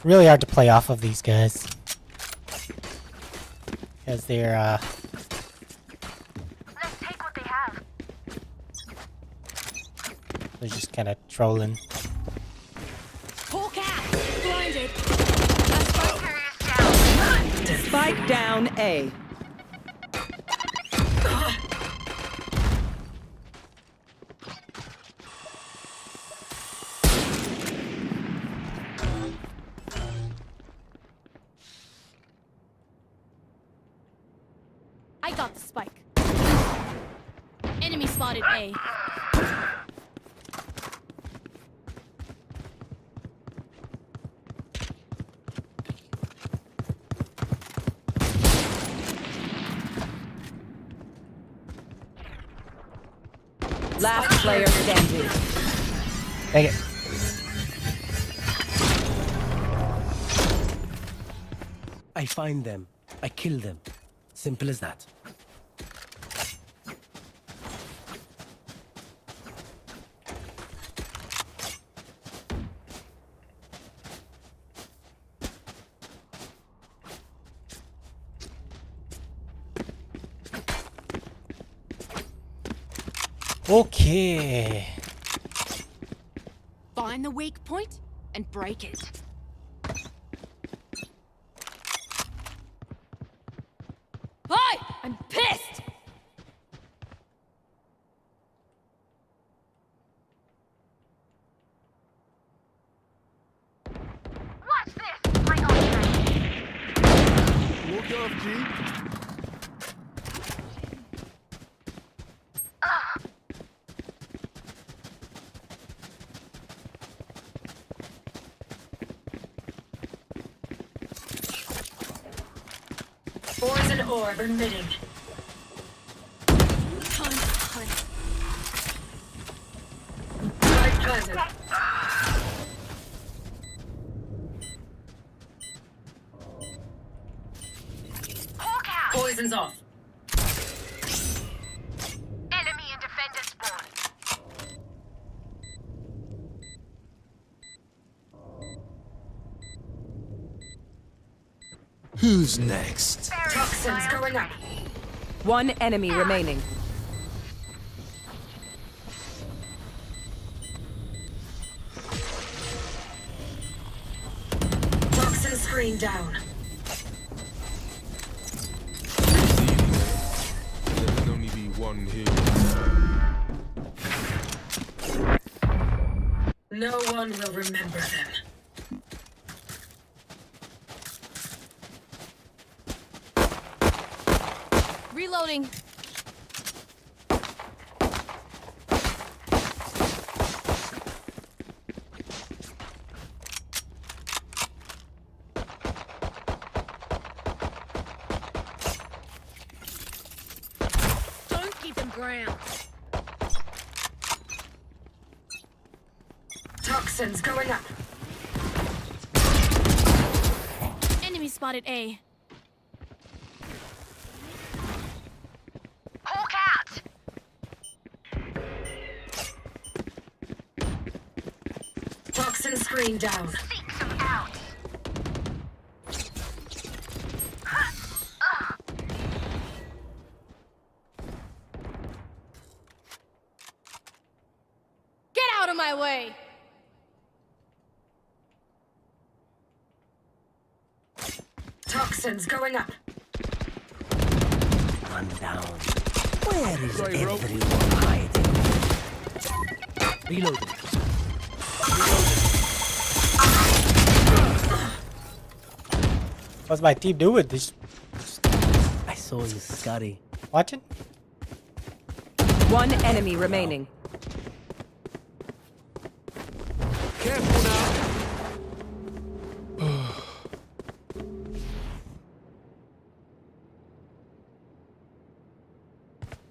Really hard to play off of these guys. Because they're, Let's take what they have. they're just kind of trolling. Hawk out! Blinded. Spike carrier's down. Spike down A. I got the spike. Enemy spotted A. Last player standing. Dang it. I find them. I kill them. Simple as that. Okay. Find the weak point and break it. Hi! I'm pissed! Watch this. My ultimate. Walk off, G. Poison orb emitting. Time to hunt. Spike planted. Hawk out. Poison's off. Enemy and defender spawn. Who's next? Toxins going up. One enemy remaining. Toxin screen down. There can only be one here. No one will remember them. Reloading. Don't give them ground. Toxins going up. Enemy spotted A. Hawk out. Toxin screen down. Seek some out. Get out of my way! Toxins going up. One down. Where is everyone hiding? Reloading. What's my team doing? This I saw you, Scotty. watching? One enemy remaining. Careful now.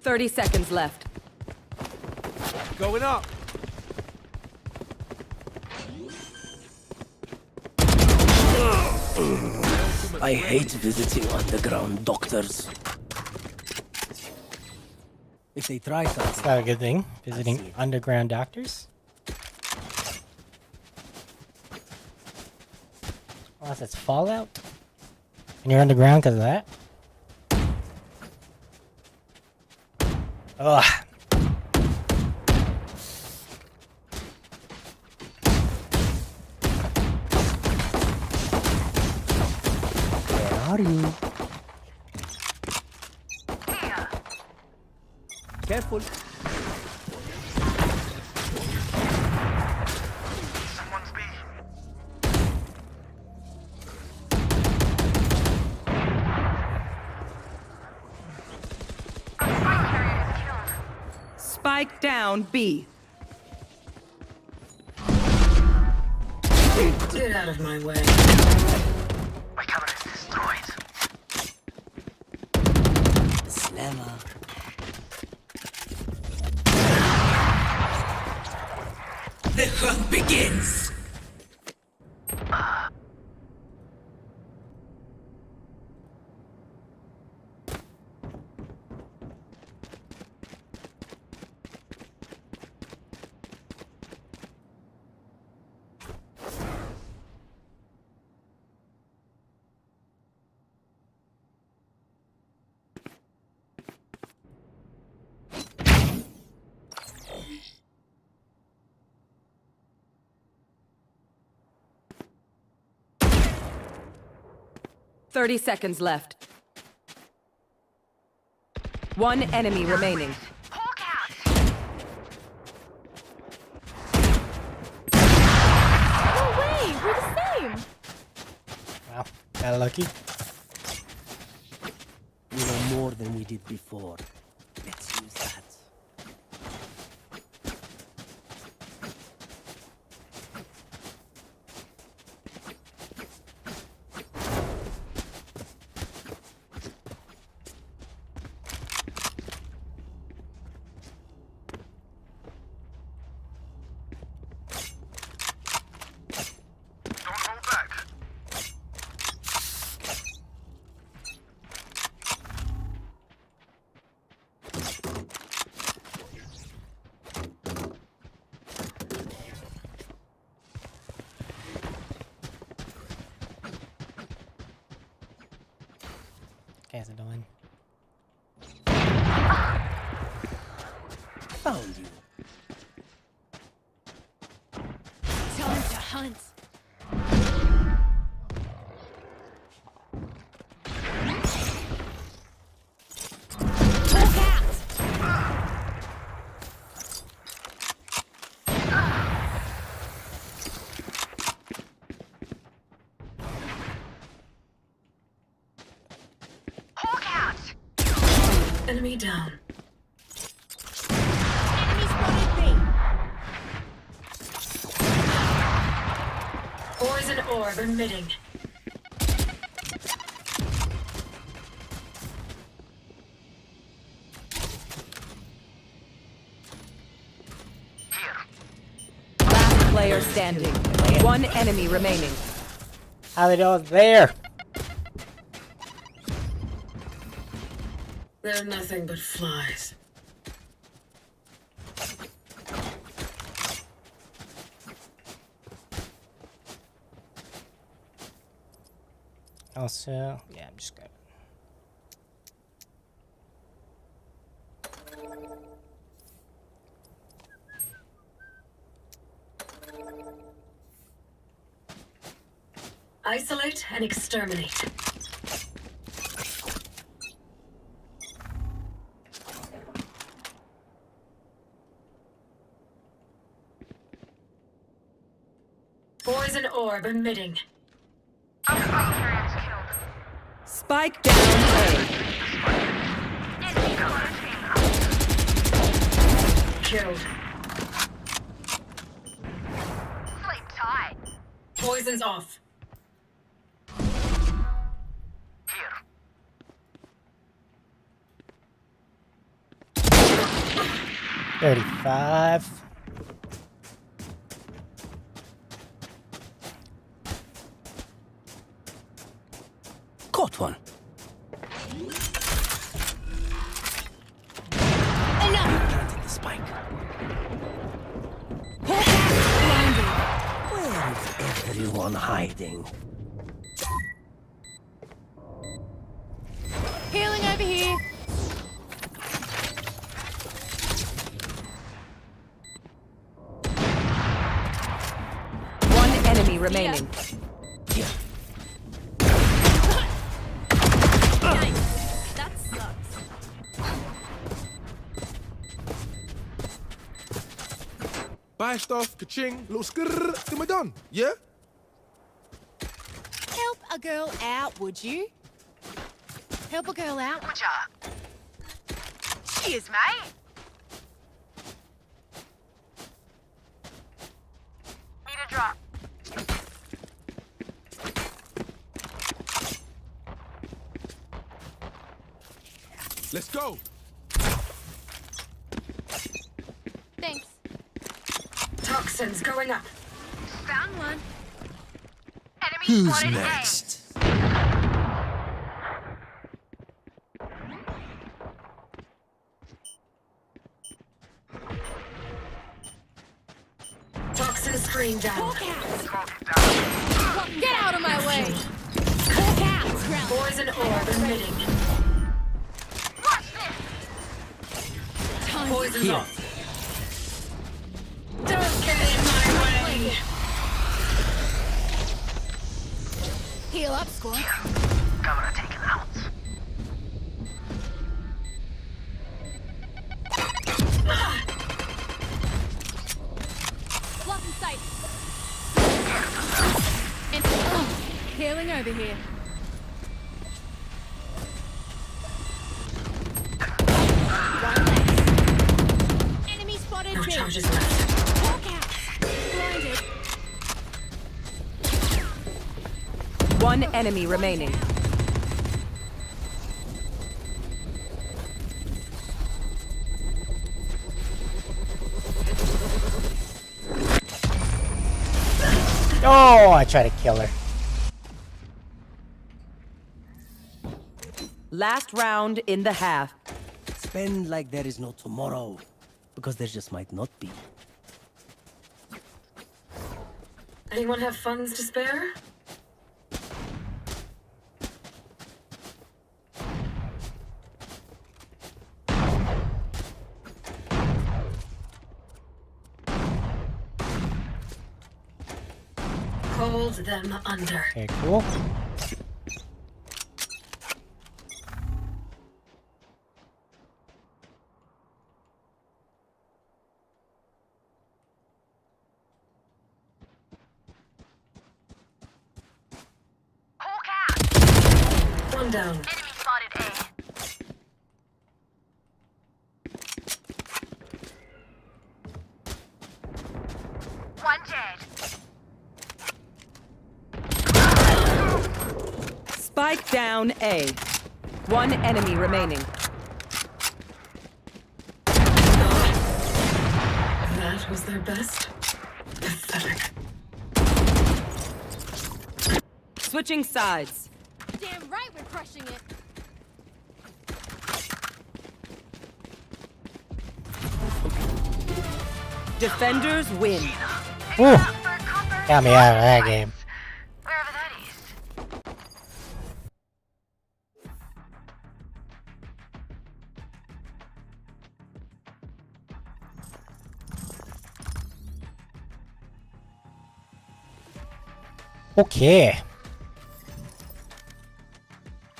30 seconds left. Going up. I hate visiting underground doctors. If they try It's something, not a good thing. see. Visiting underground doctors. Unless it's Fallout. And you're underground because of that. Ugh. where are you? Here. Careful. Someone's B. Our spy carrier is killed. Spike down B. Get out of my way. My camera is destroyed. Slammer. The hunt begins. Thirty seconds left. One enemy remaining. Hawk out. No way! We're the same! Wow. Got lucky. We know more than we did before. Let's use that. Don't hold back. Guys are doing. Found you. Time to hunt. Hawk out! Hawk out. Enemy down. Enemy spotted B. Poison orb emitting. Last player standing. One enemy remaining. How they know it's there? They're nothing but flies. Also, yeah, I'm just gonna. Isolate and exterminate. Poison orb emitting. Carrier's killed. Spike down A. Enemy spotted. Killed. Sleep tight. Poison's off. Here. 35. Caught one. Planting the spike. Where is everyone hiding? Healing over here. One enemy remaining. That sucks. Buy stuff, ka-ching, little skrrr, then we're done. Yeah? Help a girl out, would you? Help a girl out. Would ya? Cheers, mate. Need a drop. Let's go. Thanks. Toxins going up. Found one. Enemy spotted A. Toxin screen down. Get out of my way. Hawk out. Ground. Poison orb emitting. Watch this. Time. Poison's off. Don't get in my way. Heal up, squad. Governor taken out. Block in sight. And healing over here. One less. Enemy spotted. No B. charges left. Hawk out. Blinded. One enemy remaining. Oh, I tried to kill her. Last round in the half. Spend like there is no tomorrow. Because there just might not be. Anyone have funds to spare? Hold them under. Okay, cool. Hawk out. One down. Enemy spotted A. One dead. Spike down A. One enemy remaining. That was their best. Pathetic. Switching sides. Damn right we're crushing it. Defenders win. Ooh, For a copper got me out of that game. wherever that is. Okay.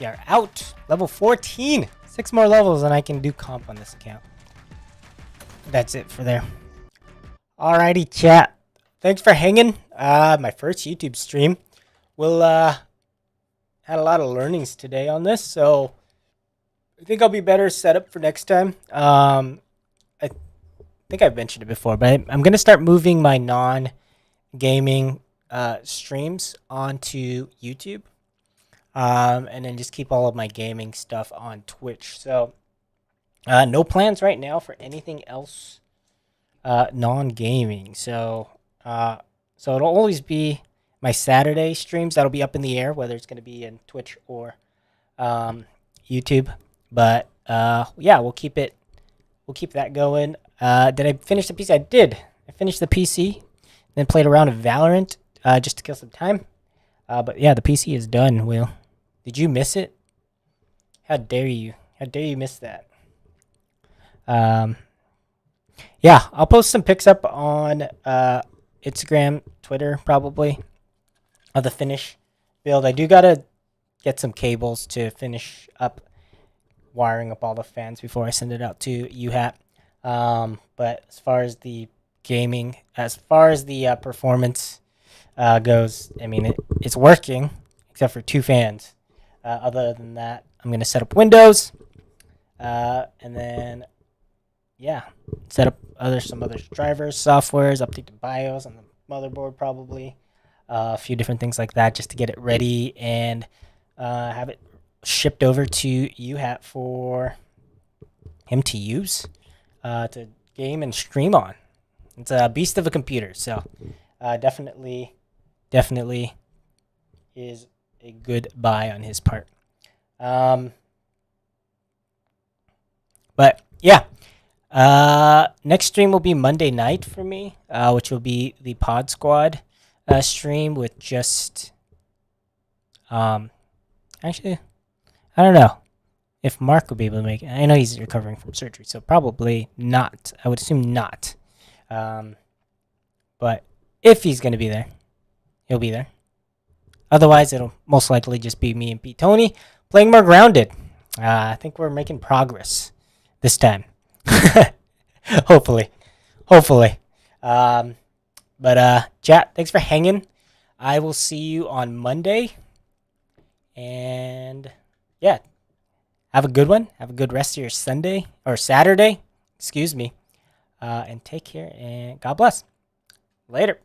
We are out. Level 14. 6 more levels and I can do comp on this account. That's it for there. Alrighty, chat. Thanks for hanging. My first YouTube stream. We'll had a lot of learnings today on this, so I think I'll be better set up for next time. I think I've mentioned it before, but I'm gonna start moving my non-gaming streams onto YouTube, and then just keep all of my gaming stuff on Twitch. So no plans right now for anything else non-gaming. So it'll always be my Saturday streams that'll be up in the air, whether it's gonna be in Twitch or YouTube. But yeah, we'll keep that going. Did I finish the PC? I did. I finished the PC, then played a round of Valorant just to kill some time. But yeah, the PC is done, Will. Did you miss it? How dare you? How dare you miss that? Yeah, I'll post some pics up on Instagram, Twitter, probably, of the finish build. I do gotta get some cables to finish up wiring up all the fans before I send it out to uHAT. But as far as the gaming, as far as the performance goes, I mean, it's working, except for 2 fans. Other than that, I'm going to set up Windows, and then, yeah, set up some other drivers, softwares, update the BIOS on the motherboard probably, a few different things like that just to get it ready and have it shipped over to uHAT for him to use to game and stream on. It's a beast of a computer, so definitely is a good buy on his part. But yeah, next stream will be Monday night for me, which will be the Pod Squad stream with just actually, I don't know if Mark will be able to make it. I know he's recovering from surgery, so probably not. I would assume not. But if he's going to be there, he'll be there. Otherwise, it'll most likely just be me and Pete Tony playing more grounded. I think we're making progress this time. Hopefully. But chat, thanks for hanging. I will see you on Monday. And yeah, have a good one. Have a good rest of your Sunday or Saturday. Excuse me. And take care and God bless. Later.